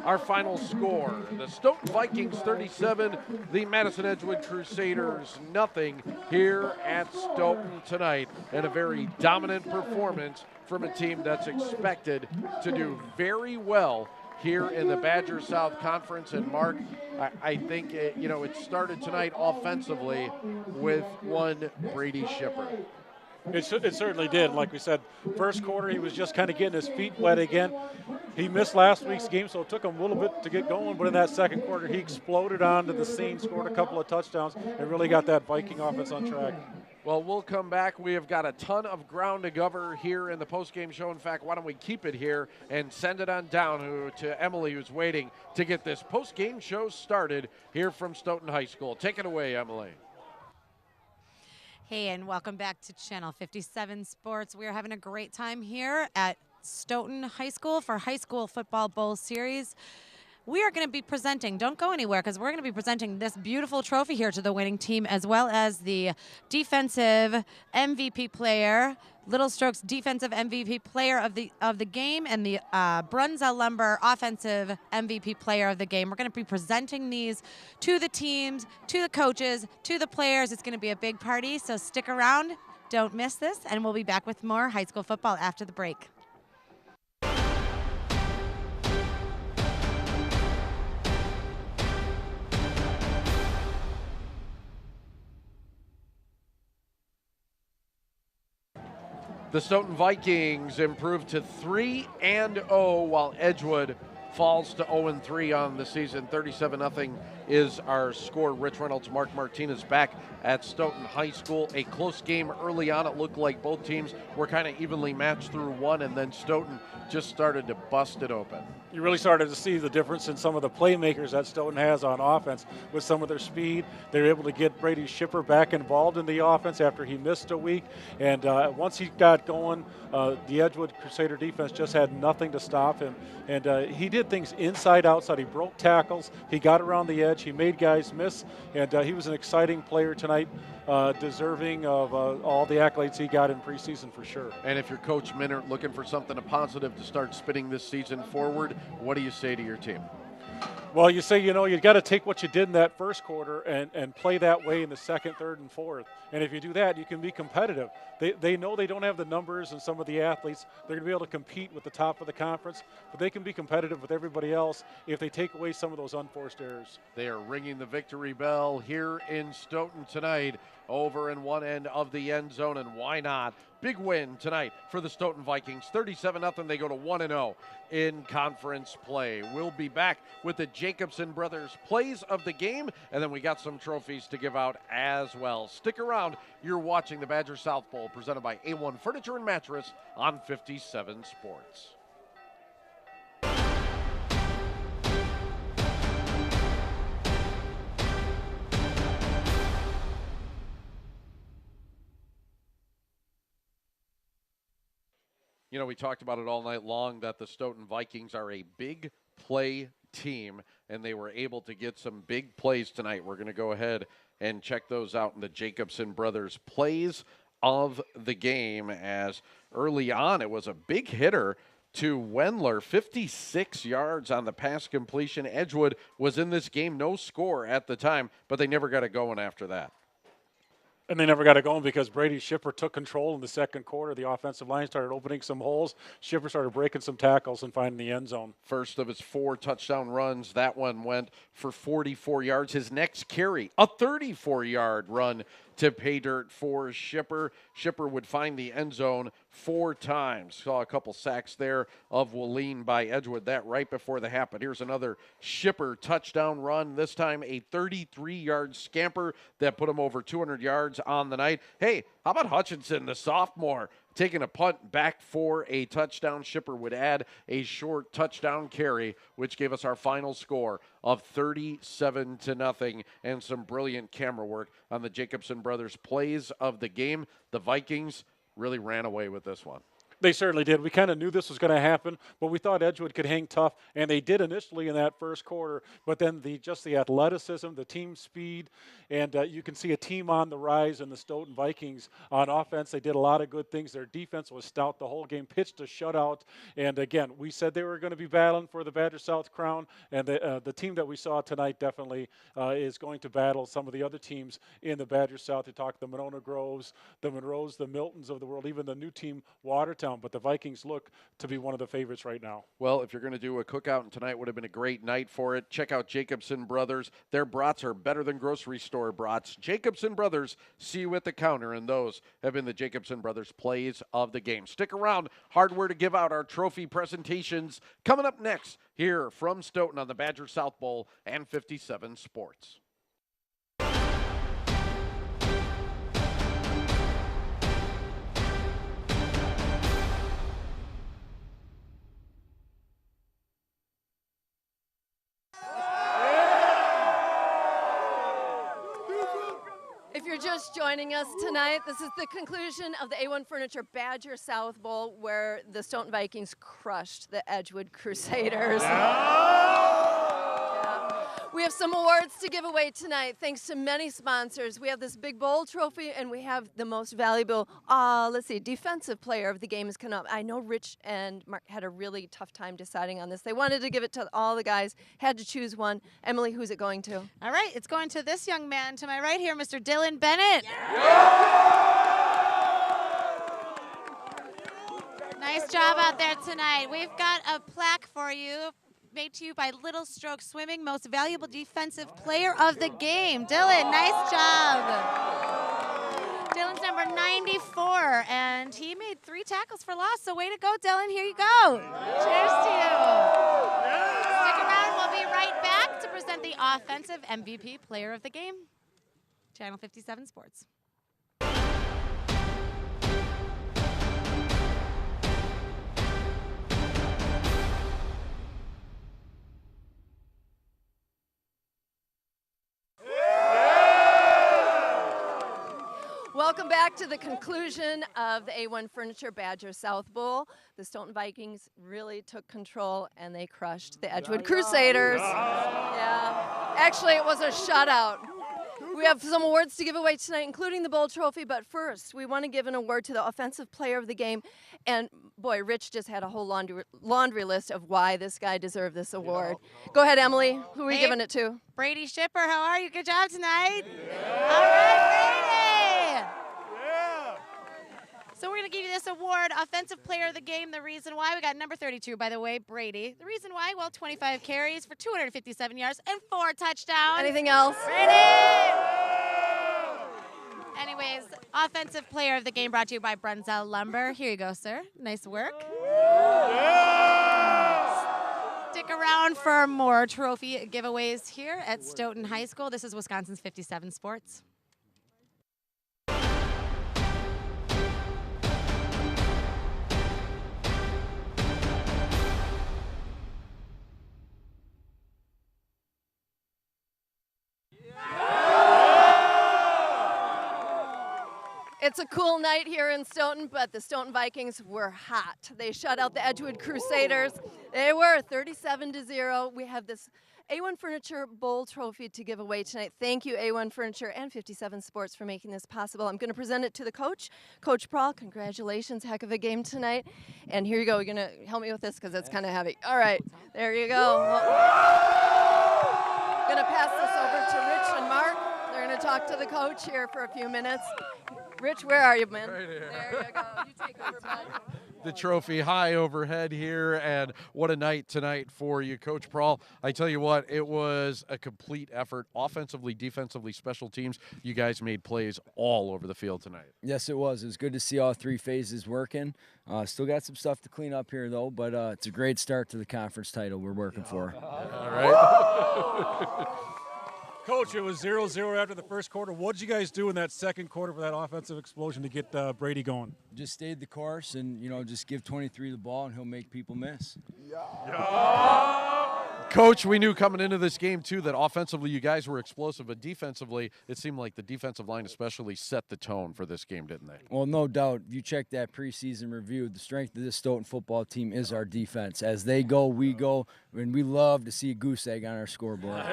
our final score. The Stoughton Vikings 37, the Madison Edgewood Crusaders nothing here at Stoughton tonight, and a very dominant performance from a team that's expected to do very well here in the Badger South Conference. And Mark, I think it started tonight offensively with one Brady Shipper. It certainly did. Like we said, first quarter he was just kind of getting his feet wet again. He missed last week's game, so it took him a little bit to get going. But in that second quarter, he exploded onto the scene, scored a couple of touchdowns, and really got that Viking offense on track. Well, we'll come back. We have got a ton of ground to cover here in the postgame show. In fact, why don't we keep it here and send it on down to Emily, who's waiting to get this postgame show started here from Stoughton High School. Take it away, Emily. Hey, and welcome back to Channel 57 Sports. We are having a great time here at Stoughton High School for High School Football Bowl Series. We are going to be presenting, don't go anywhere, because we're going to be presenting this beautiful trophy here to the winning team, as well as the defensive MVP player, Little Strokes defensive MVP player of the game, and the Brunza Lumber offensive MVP player of the game. We're going to be presenting these to the teams, to the coaches, to the players. It's going to be a big party, so stick around. Don't miss this, and we'll be back with more high school football after the break. The Stoughton Vikings improved to 3-0 while Edgewood falls to 0-3 on the season. 37-0 is our score. Rich Reynolds, Mark Martinez back at Stoughton High School. A close game early on. It looked like both teams were kind of evenly matched through one, and then Stoughton just started to bust it open. You really started to see the difference in some of the playmakers that Stoughton has on offense with some of their speed. They were able to get Brady Shipper back involved in the offense after he missed a week. And once he got going, the Edgewood Crusader defense just had nothing to stop him. And he did things inside, outside. He broke tackles. He got around the edge. He made guys miss. And he was an exciting player tonight, deserving of all the accolades he got in preseason for sure. And if you're Coach Minert looking for something positive to start spinning this season forward, what do you say to your team? Well, you say, you got to take what you did in that first quarter and play that way in the second, third, and fourth. And if you do that, you can be competitive. They know they don't have the numbers and some of the athletes. They're going to be able to compete with the top of the conference, but they can be competitive with everybody else if they take away some of those unforced errors. They are ringing the victory bell here in Stoughton tonight, over in one end of the end zone, and why not? Big win tonight for the Stoughton Vikings, 37-0. They go to 1-0 in conference play. We'll be back with the Jacobson Brothers plays of the game, and then we got some trophies to give out as well. Stick around. You're watching the Badger South Bowl presented by A-1 Furniture and Mattress on 57 Sports. We talked about it all night long that the Stoughton Vikings are a big play team, and they were able to get some big plays tonight. We're going to go ahead and check those out in the Jacobson Brothers plays of the game, as early on it was a big hitter to Wendler, 56 yards on the pass completion. Edgewood was in this game, no score at the time, but they never got it going after that. And they never got it going because Brady Shipper took control in the second quarter. The offensive line started opening some holes. Shipper started breaking some tackles and finding the end zone. First of his 4 touchdown runs, that one went for 44 yards. His next carry, a 34-yard run to pay dirt for Shipper. Shipper would find the end zone 4 times. Saw a couple sacks there of Wallene by Edgewood, that right before the half. But here's another Shipper touchdown run, this time a 33-yard scamper that put him over 200 yards on the night. Hey, how about Hutchinson, the sophomore, taking a punt back for a touchdown? Shipper would add a short touchdown carry, which gave us our final score of 37-0, and some brilliant camera work on the Jacobson Brothers plays of the game. The Vikings really ran away with this one. They certainly did. We kind of knew this was going to happen, but we thought Edgewood could hang tough, and they did initially in that first quarter. But then just the athleticism, the team speed, and you can see a team on the rise in the Stoughton Vikings. On offense, they did a lot of good things. Their defense was stout the whole game, pitched a shutout. And again, we said they were going to be battling for the Badger South crown, and the team that we saw tonight definitely is going to battle some of the other teams in the Badger South. You talk the Monona Groves, the Monroes, the Miltons of the world, even the new team Watertown. But the Vikings look to be one of the favorites right now. Well, if you're going to do a cookout, and tonight would have been a great night for it, check out Jacobson Brothers. Their brats are better than grocery store brats. Jacobson Brothers, see you at the counter, and those have been the Jacobson Brothers plays of the game. Stick around. Hardware to give out our trophy presentations coming up next here from Stoughton on the Badger South Bowl and 57 Sports. If you're just joining us tonight, this is the conclusion of the A-1 Furniture Badger South Bowl, where the Stoughton Vikings crushed the Edgewood Crusaders. We have some awards to give away tonight, thanks to many sponsors. We have this big bowl trophy, and we have the most valuable, defensive player of the game is coming up. I know Rich and Mark had a really tough time deciding on this. They wanted to give it to all the guys, had to choose one. Emily, who's it going to? All right, it's going to this young man to my right here, Mr. Dylan Bennett. Nice job out there tonight. We've got a plaque for you, made to you by Little Stroke Swimming, most valuable defensive player of the game. Dylan, nice job. Dylan's number 94, and he made 3 tackles for loss, so way to go, Dylan. Here you go. Cheers to you. Stick around. We'll be right back to present the offensive MVP player of the game. Channel 57 Sports. Welcome back to the conclusion of the A-1 Furniture Badger South Bowl. The Stoughton Vikings really took control, and they crushed the Edgewood Crusaders. Yeah. Actually, it was a shutout. We have some awards to give away tonight, including the bowl trophy, but first, we want to give an award to the offensive player of the game. And boy, Rich just had a whole laundry list of why this guy deserved this award. Go ahead, Emily. Who are we giving it to? Brady Shipper, how are you? Good job tonight. All right, Brady. So we're going to give you this award, Offensive Player of the Game. The reason why, we got number 32, by the way, Brady. The reason why, well, 25 carries for 257 yards and 4 touchdowns. Anything else? Brady! Anyways, Offensive Player of the Game brought to you by Brunzell Lumber. Here you go, sir. Nice work. Stick around for more trophy giveaways here at Stoughton High School. This is Wisconsin's 57 Sports. It's a cool night here in Stoughton, but the Stoughton Vikings were hot. They shut out the Edgewood Crusaders. They were 37-0. We have this A-1 Furniture Bowl trophy to give away tonight. Thank you, A-1 Furniture and 57 Sports, for making this possible. I'm going to present it to the coach, Coach Prahl. Congratulations, heck of a game tonight. And here you go. You're going to help me with this because it's kind of heavy. All right, there you go. Going to pass this over to Rich and Mark. They're going to talk to the coach here for a few minutes. Rich, where are you, man? Right here. There you go. You take over, bud. The trophy high overhead here, and what a night tonight for you, Coach Prahl. I tell you what, it was a complete effort, offensively, defensively, special teams. You guys made plays all over the field tonight. Yes, it was. It was good to see all 3 phases working. Still got some stuff to clean up here, though, but it's a great start to the conference title we're working for. All right. Coach, it was 0-0 after the first quarter. What did you guys do in that second quarter for that offensive explosion to get Brady going? Just stayed the course and, just give 23 the ball and he'll make people miss. Coach, we knew coming into this game, too, that offensively you guys were explosive, but defensively it seemed like the defensive line especially set the tone for this game, didn't they? Well, no doubt. If you check that preseason review, the strength of this Stoughton football team is our defense. As they go, we go, and we love to see a goose egg on our scoreboard.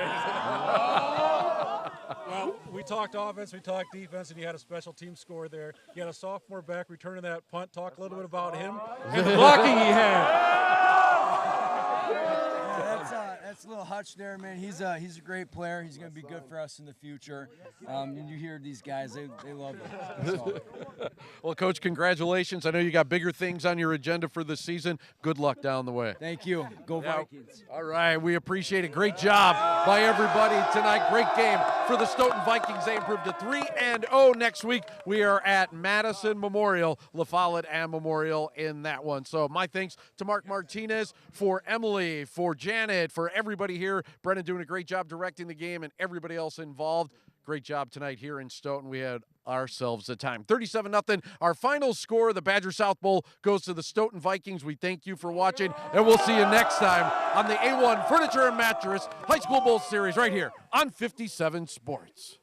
Well, we talked offense, we talked defense, and you had a special team score there. You had a sophomore back returning that punt. Talk a little bit about him and the blocking he had. That's a little Hutch there, man. He's a great player. He's going to be good for us in the future. And you hear these guys, they love it. So. Well, Coach, congratulations. I know you got bigger things on your agenda for this season. Good luck down the way. Thank you. Go Vikings. All right, we appreciate it. Great job by everybody tonight. Great game for the Stoughton Vikings. They improved to 3-0 next week. We are at Madison Memorial, La Follette and Memorial in that one. So my thanks to Mark Martinez, for Emily, for Janet, for everybody here. Brennan doing a great job directing the game and everybody else involved. Great job tonight here in Stoughton. We had ourselves a time. 37-0. Our final score, the Badger South Bowl, goes to the Stoughton Vikings. We thank you for watching, and we'll see you next time on the A-1 Furniture and Mattress High School Bowl Series right here on 57 Sports.